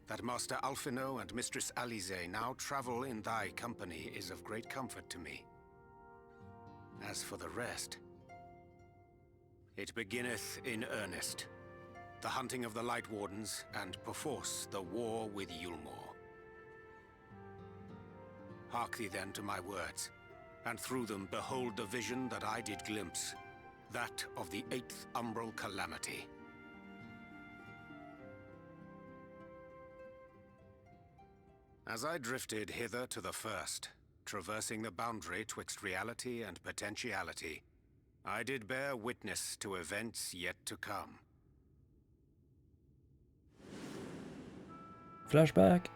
That Master Alphino and Mistress Alize now travel in thy company is of great comfort to me. As for the rest, it beginneth in earnest. The hunting of the Light Wardens, and perforce the war with Yulmore. Hark thee then to my words, and through them behold the vision that I did glimpse, that of the 8th Umbral Calamity. As I drifted hither to the first, traversing the boundary twixt reality and potentiality, I did bear witness to events yet to come. Flashback.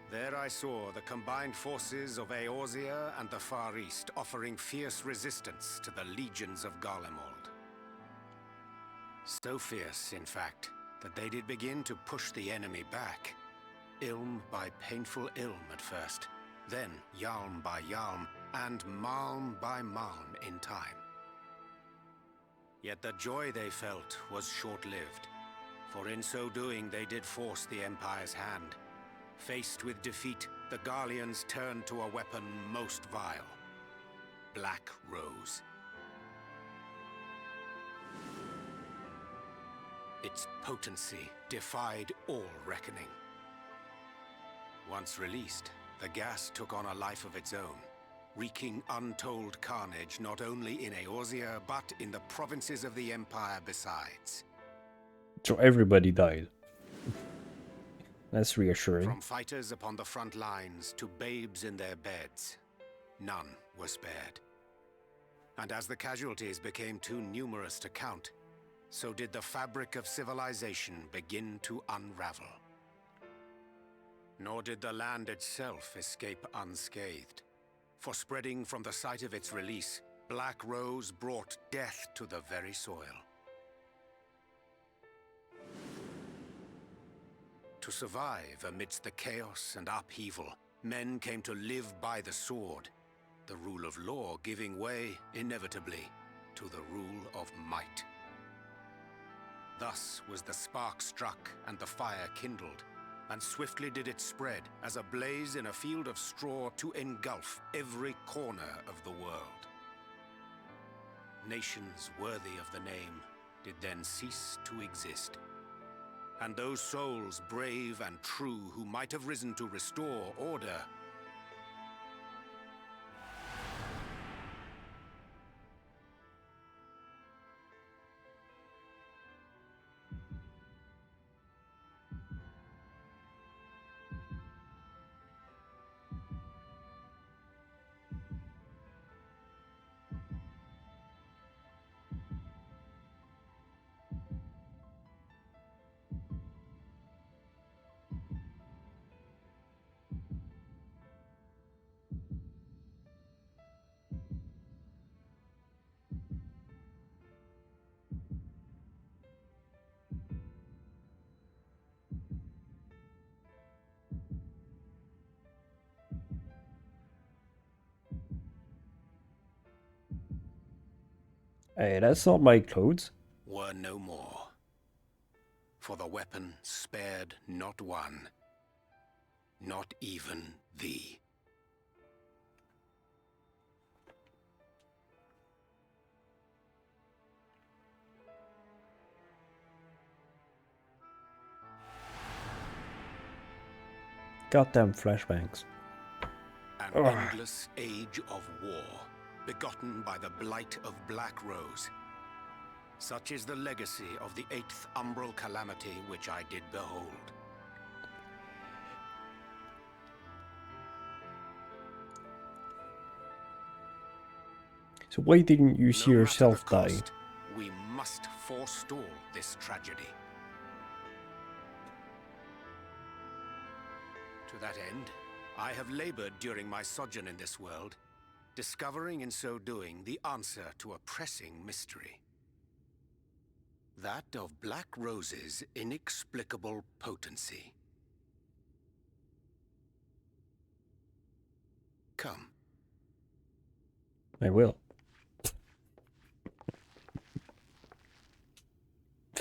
There I saw the combined forces of Eorzea and the Far East offering fierce resistance to the legions of Garlemald. So fierce, in fact, that they did begin to push the enemy back. Ilm by painful Ilm at first, then Yalm by Yalm, and Malm by Malm in time. Yet the joy they felt was short-lived. For in so doing, they did force the Empire's hand. Faced with defeat, the Garleans turned to a weapon most vile. Black Rose. Its potency defied all reckoning. Once released, the gas took on a life of its own, wreaking untold carnage not only in Eorzea, but in the provinces of the Empire besides. So everybody died. That's reassuring. From fighters upon the front lines to babes in their beds, none were spared. And as the casualties became too numerous to count, so did the fabric of civilization begin to unravel. Nor did the land itself escape unscathed, for spreading from the site of its release, Black Rose brought death to the very soil. To survive amidst the chaos and upheaval, men came to live by the sword, the rule of law giving way, inevitably, to the rule of might. Thus was the spark struck and the fire kindled, and swiftly did it spread as a blaze in a field of straw to engulf every corner of the world. Nations worthy of the name did then cease to exist. And those souls brave and true who might have risen to restore order Hey, that's not my clothes. Were no more. For the weapon spared not one, not even thee. Goddamn flashbangs. An endless age of war, begotten by the blight of Black Rose. Such is the legacy of the 8th umbral calamity which I did behold. So why didn't you see yourself die? Cost, we must forestall this tragedy. To that end, I have labored during my sojourn in this world, discovering in so doing the answer to a pressing mystery. That of Black Rose's inexplicable potency. Come. I will.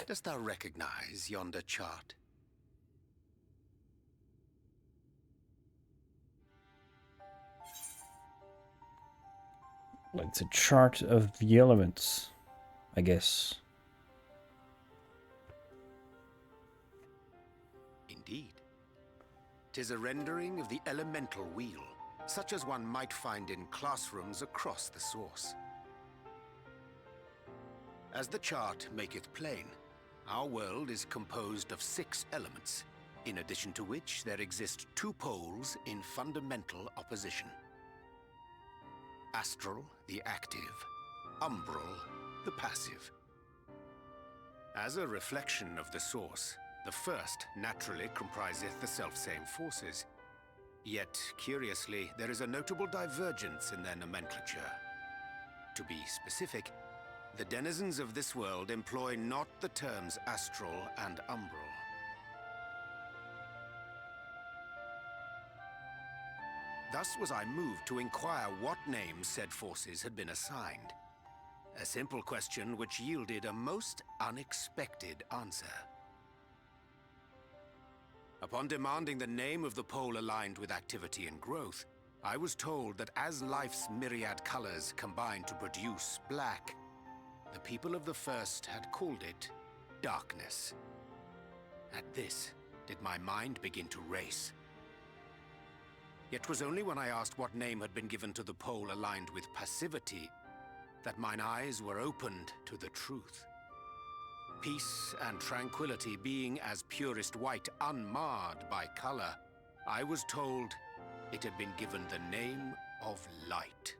Dost thou recognize yonder chart? It's a chart of the elements, I guess. Indeed. 'Tis a rendering of the elemental wheel, such as one might find in classrooms across the source. As the chart maketh plain, our world is composed of 6 elements, in addition to which there exist 2 poles in fundamental opposition. Astral, the active, umbral, the passive. As a reflection of the source, the first naturally compriseth the selfsame forces. Yet, curiously, there is a notable divergence in their nomenclature. To be specific, the denizens of this world employ not the terms astral and umbral. Thus was I moved to inquire what names said forces had been assigned. A simple question which yielded a most unexpected answer. Upon demanding the name of the pole aligned with activity and growth, I was told that as life's myriad colors combine to produce black, the people of the first had called it darkness. At this, did my mind begin to race. Yet 'twas only when I asked what name had been given to the pole aligned with passivity that mine eyes were opened to the truth. Peace and tranquility being as purest white, unmarred by color, I was told it had been given the name of light.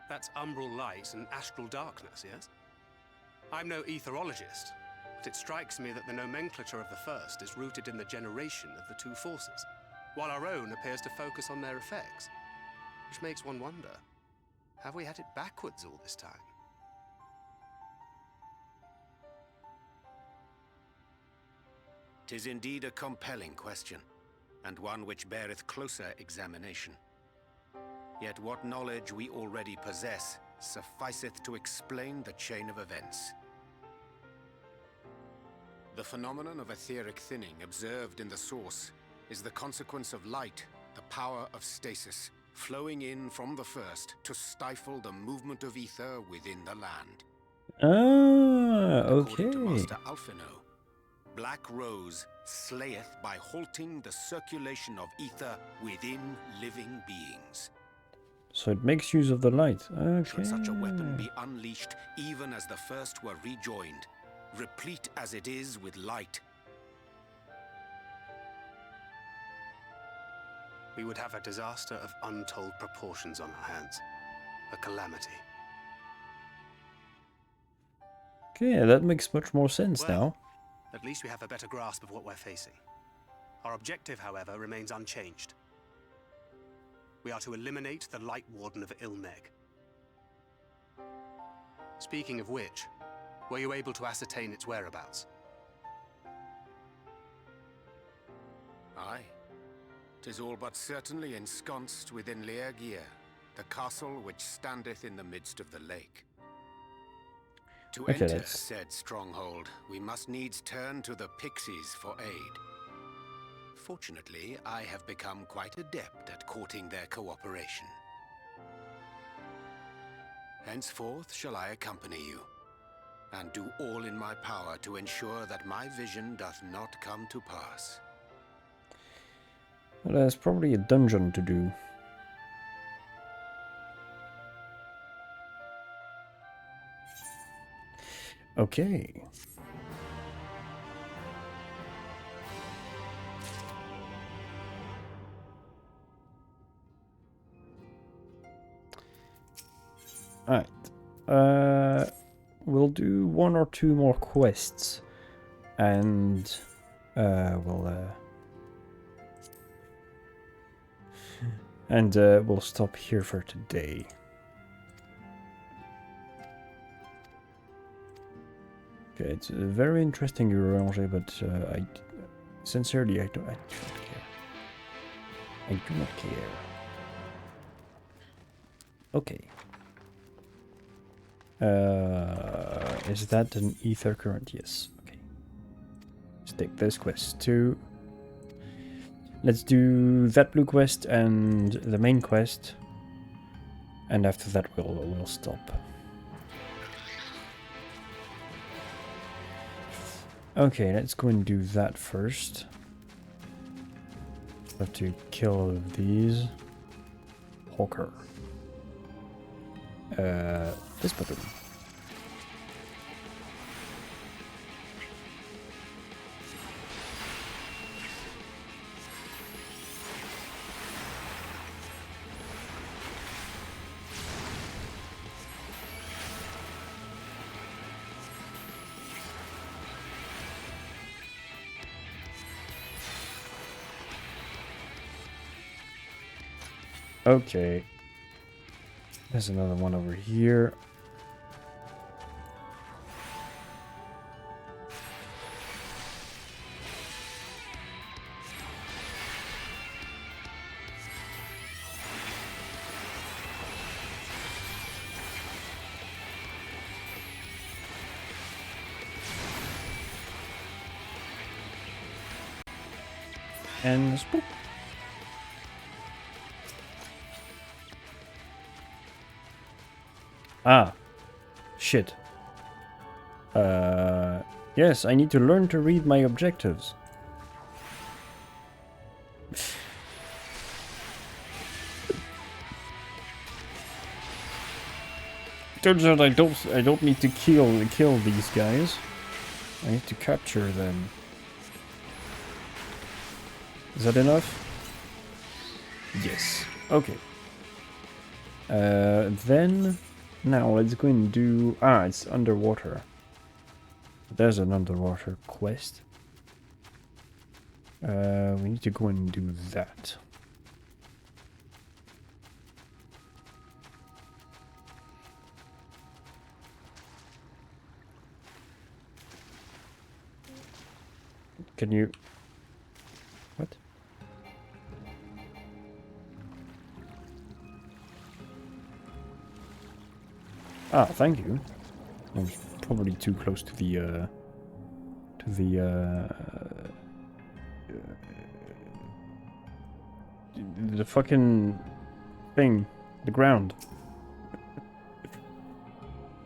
That's umbral light and astral darkness, yes? I'm no etherologist, but it strikes me that the nomenclature of the first is rooted in the generation of the 2 forces, while our own appears to focus on their effects. Which makes one wonder, have we had it backwards all this time? "'Tis indeed a compelling question, and one which beareth closer examination. Yet what knowledge we already possess sufficeth to explain the chain of events. The phenomenon of etheric thinning observed in the source is the consequence of light, the power of stasis, flowing in from the first to stifle the movement of ether within the land. Okay. According to Master Alphino, Black Rose slayeth by halting the circulation of ether within living beings. So it makes use of the light. Okay. Should such a weapon be unleashed even as the first were rejoined, replete as it is with light, We would have a disaster of untold proportions on our hands. A calamity. Okay, that makes much more sense now. At least we have a better grasp of what we're facing. Our objective, however, remains unchanged. We are to eliminate the Light Warden of Ilmeg. Speaking of which, were you able to ascertain its whereabouts? Aye. 'Tis all but certainly ensconced within Leergear, the castle which standeth in the midst of the lake. To Okay, enter that's... said stronghold, we must needs turn to the pixies for aid. Fortunately, I have become quite adept at courting their cooperation. Henceforth shall I accompany you, and do all in my power to ensure that my vision doth not come to pass. Well, there's probably a dungeon to do. Okay. Alright. We'll do 1 or 2 more quests. And we'll stop here for today. Okay, it's very interesting, Ranger, but I sincerely I do not care. I do not care. Okay. Is that an ether current? Yes. Okay. Let's take this quest too. Let's do that blue quest and the main quest, and after that we'll stop. Okay, let's go and do that first. Have to kill these. Hawker. This button. Okay. There's another one over here. And spoop. Ah. Shit. Yes, I need to learn to read my objectives. Turns out I don't need to kill these guys. I need to capture them. Is that enough? Yes. Okay. Then now let's go and do... Ah, it's underwater. There's an underwater quest. We need to go and do that. Can you... What? Ah, thank you. I was probably too close to the fucking thing, the ground.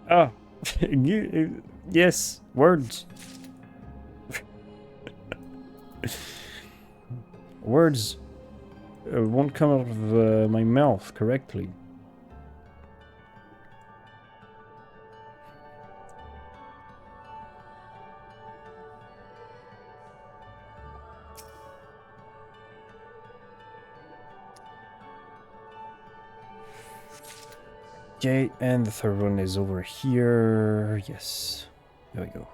Ah, yes, words. Words won't come out of my mouth correctly. Okay, and the third one is over here. Yes, there we go.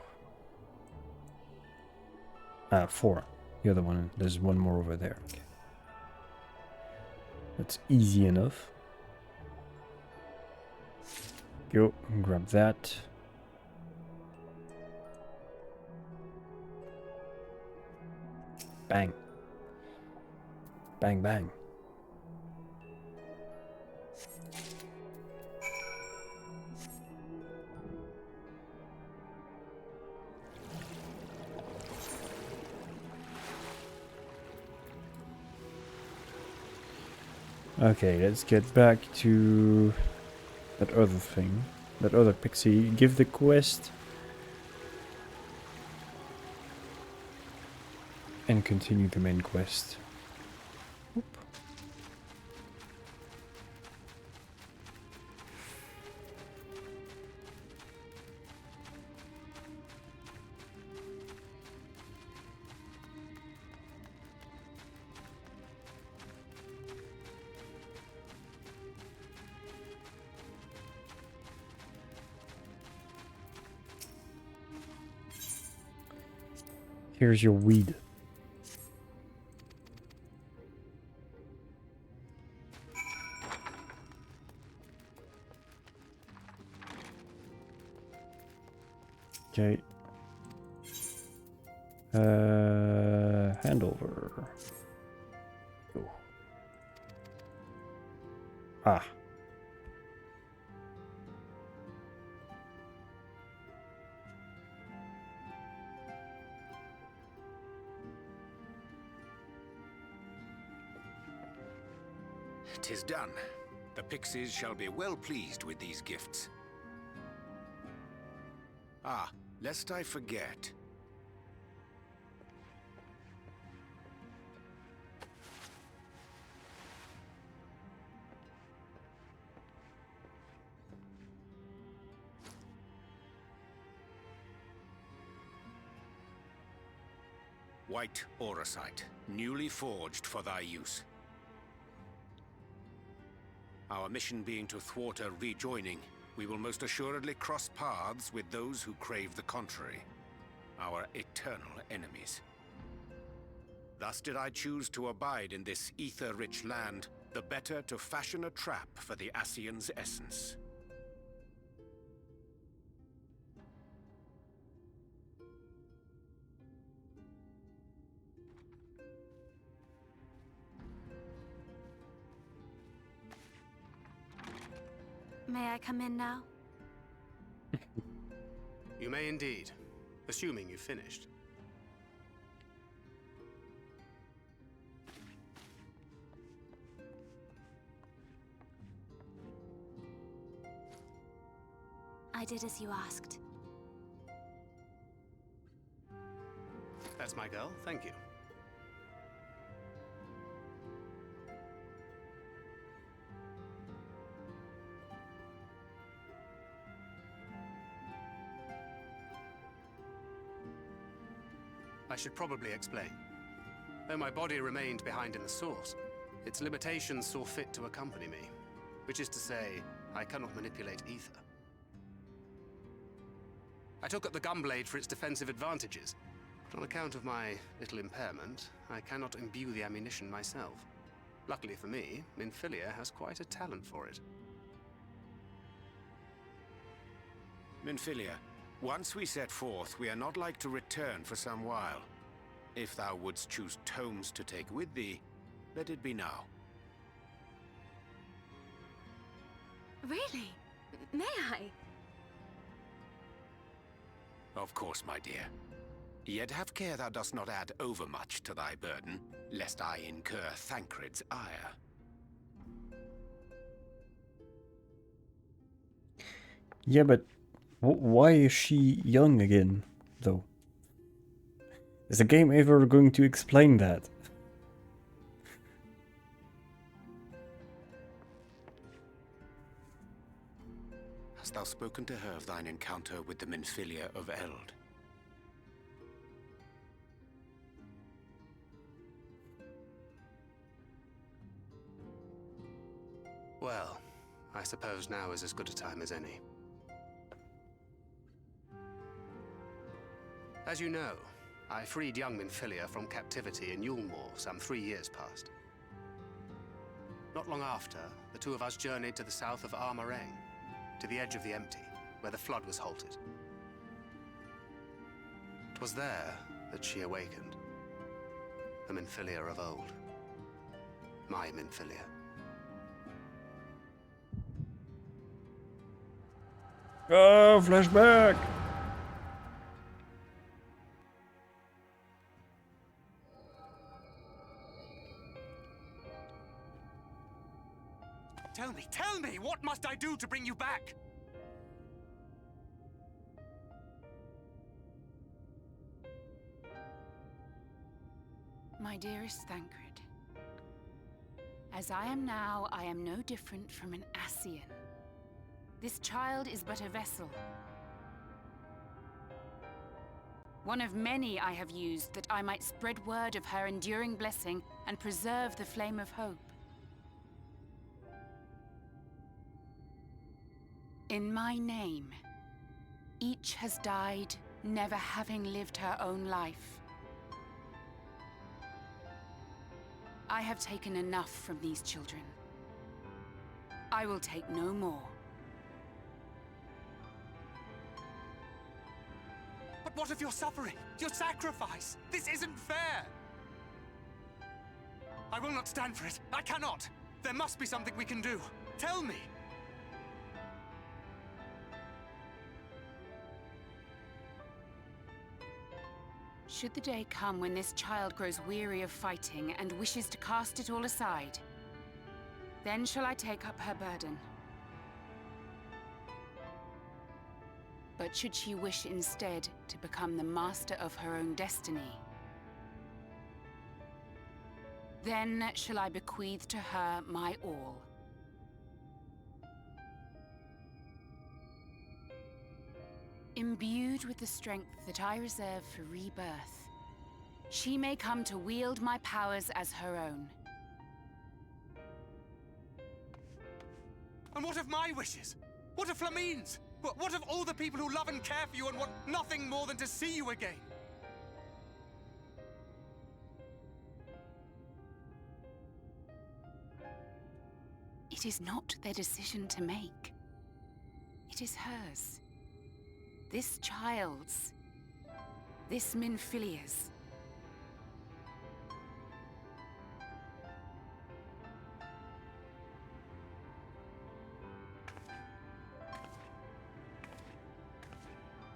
Ah, 4. The other one, there's one more over there. Okay. That's easy enough. Go, grab that. Bang. Bang, bang. Okay, let's get back to that other thing. That other pixie. Give the quest. And continue the main quest. Oop. Here's your weed. Okay. Handover. Oh. Ah. "'Tis done. The pixies shall be well pleased with these gifts. Ah, lest I forget. White auracite, newly forged for thy use. Our mission being to thwart a rejoining, we will most assuredly cross paths with those who crave the contrary, our eternal enemies. Thus did I choose to abide in this ether-rich land, the better to fashion a trap for the Ascian's essence. May I come in now? You may indeed, assuming you've finished. I did as you asked. That's my girl, thank you. I should probably explain. Though my body remained behind in the source, its limitations saw fit to accompany me, which is to say, I cannot manipulate ether. I took up the gunblade for its defensive advantages, but on account of my little impairment, I cannot imbue the ammunition myself. Luckily for me, Minfilia has quite a talent for it. Minfilia, once we set forth, we are not like to return for some while. If thou wouldst choose tomes to take with thee, let it be now. Really? May I? Of course, my dear. Yet have care thou dost not add overmuch to thy burden, lest I incur Thancred's ire. Yeah, but why is she young again, though? Is the game ever going to explain that? Hast thou spoken to her of thine encounter with the Minfilia of Eld? Well, I suppose now is as good a time as any. As you know, I freed young Minfilia from captivity in Yulmore some 3 years past. Not long after, the two of us journeyed to the south of Armareng, to the edge of the Empty, where the flood was halted. It was there that she awakened. The Minfilia of old. My Minfilia. Oh, flashback! Tell me, what must I do to bring you back? My dearest Thancred, as I am now, I am no different from an Ascian. This child is but a vessel. One of many I have used that I might spread word of her enduring blessing and preserve the flame of hope. In my name, each has died, never having lived her own life. I have taken enough from these children. I will take no more. But what of your suffering? Your sacrifice? This isn't fair! I will not stand for it. I cannot! There must be something we can do. Tell me! Should the day come when this child grows weary of fighting and wishes to cast it all aside, then shall I take up her burden. But should she wish instead to become the master of her own destiny, then shall I bequeath to her my all. Imbued with the strength that I reserve for rebirth, she may come to wield my powers as her own. And what of my wishes? What of Flamine's? What of all the people who love and care for you and want nothing more than to see you again? It is not their decision to make. It is hers. This child's. This Minfilia's.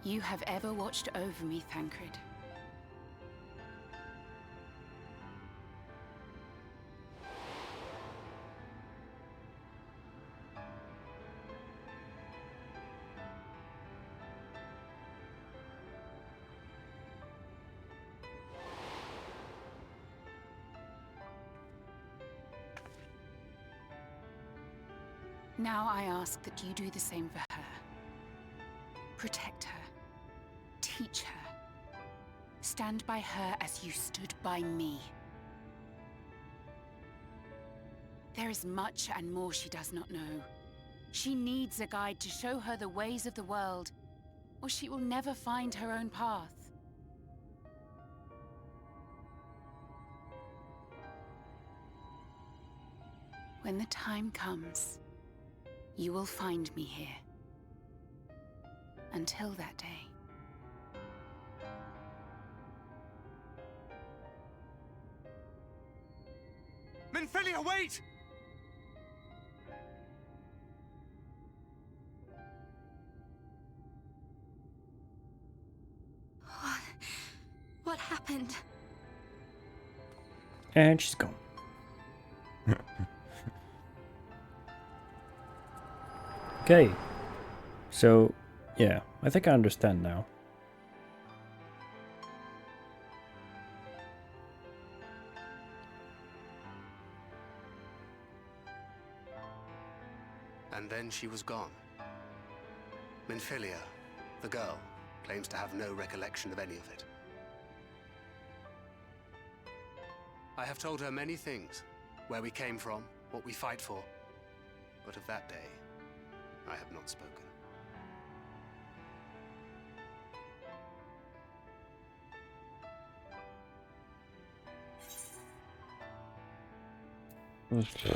You have ever watched over me, Thancred. Now I ask that you do the same for her. Protect her. Teach her. Stand by her as you stood by me. There is much and more she does not know. She needs a guide to show her the ways of the world, or she will never find her own path. When the time comes, you will find me here. Until that day. Minfilia, wait! What happened? And she's gone. Okay. So, yeah, I think I understand now. And then she was gone. Minfilia, the girl, claims to have no recollection of any of it. I have told her many things. Where we came from, what we fight for. But of that day, I have not spoken.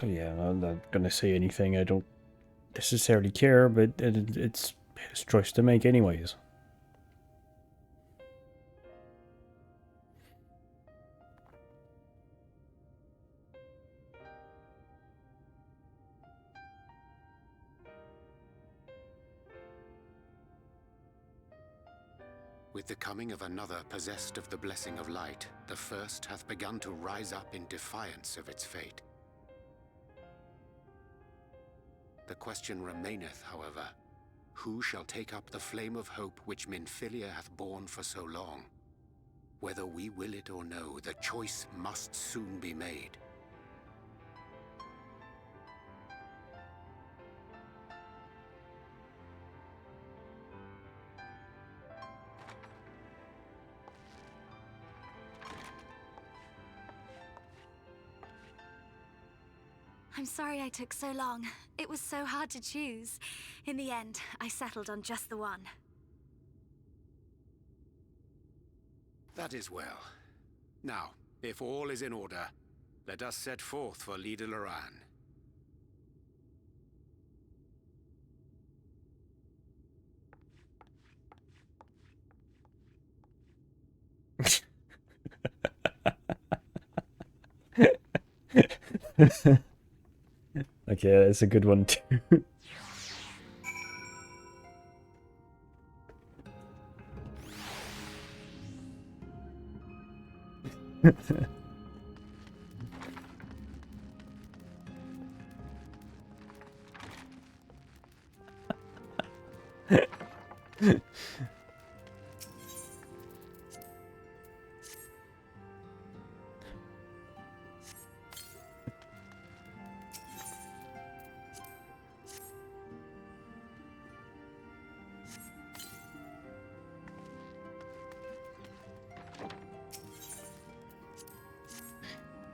Yeah, I'm not gonna say anything. I don't necessarily care, but it's his choice to make anyways. With the coming of another possessed of the blessing of light, the first hath begun to rise up in defiance of its fate. The question remaineth, however, who shall take up the flame of hope which Minfilia hath borne for so long? Whether we will it or no, the choice must soon be made. I'm sorry I took so long. It was so hard to choose. In the end, I settled on just the one. That is well. Now, if all is in order, let us set forth for Leader Loran. Okay, that's a good one too.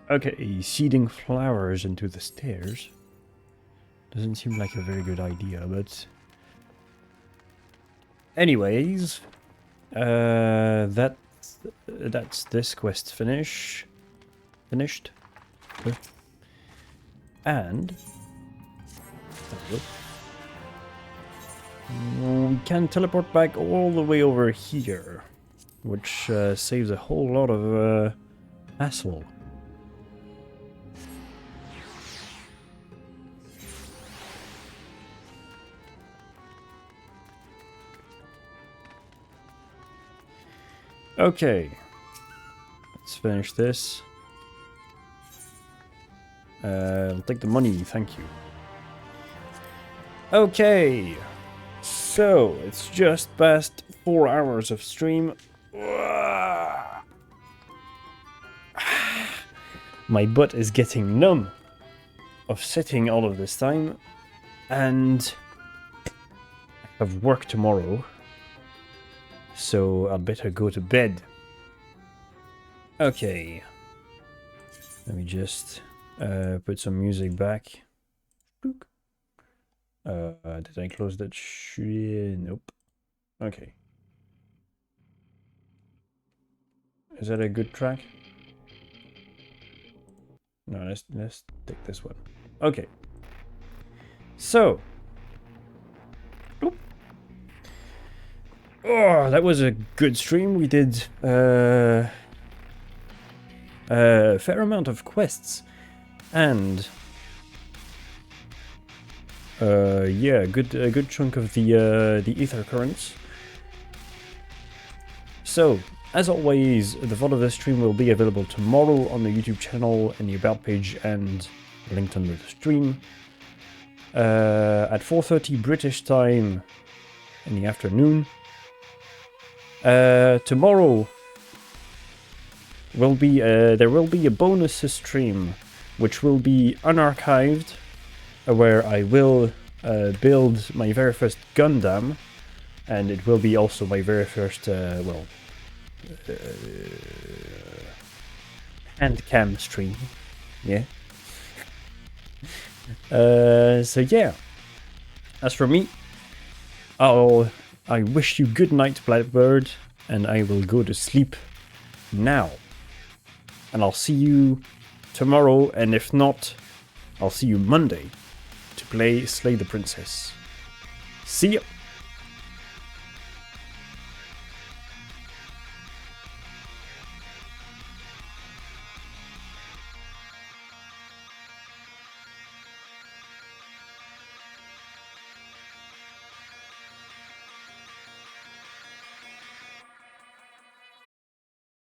Okay, seeding flowers into the stairs. Doesn't seem like a very good idea, but... Anyways, that's this quest finished. And we can teleport back all the way over here, which saves a whole lot of hassle. Okay, let's finish this. I'll take the money, thank you. Okay, so it's just past 4 hours of stream. My butt is getting numb of sitting all of this time, and I have work tomorrow. So I'd better go to bed. Okay. Let me just put some music back. Did I close that shit? Nope. Okay. Is that a good track? No, let's take this one. Okay. So. Oh, that was a good stream. We did a fair amount of quests, and yeah, a good chunk of the ether currents. So, as always, the VOD of this stream will be available tomorrow on the YouTube channel in the About page and linked under the stream at 4:30 British time in the afternoon. Tomorrow will be there will be a bonus stream which will be unarchived, where I will build my very first Gundam, and it will be also my very first hand cam stream. Yeah. So yeah. As for me, I wish you good night, Blackbird, and I will go to sleep now. And I'll see you tomorrow, and if not, I'll see you Monday to play Slay the Princess. See ya!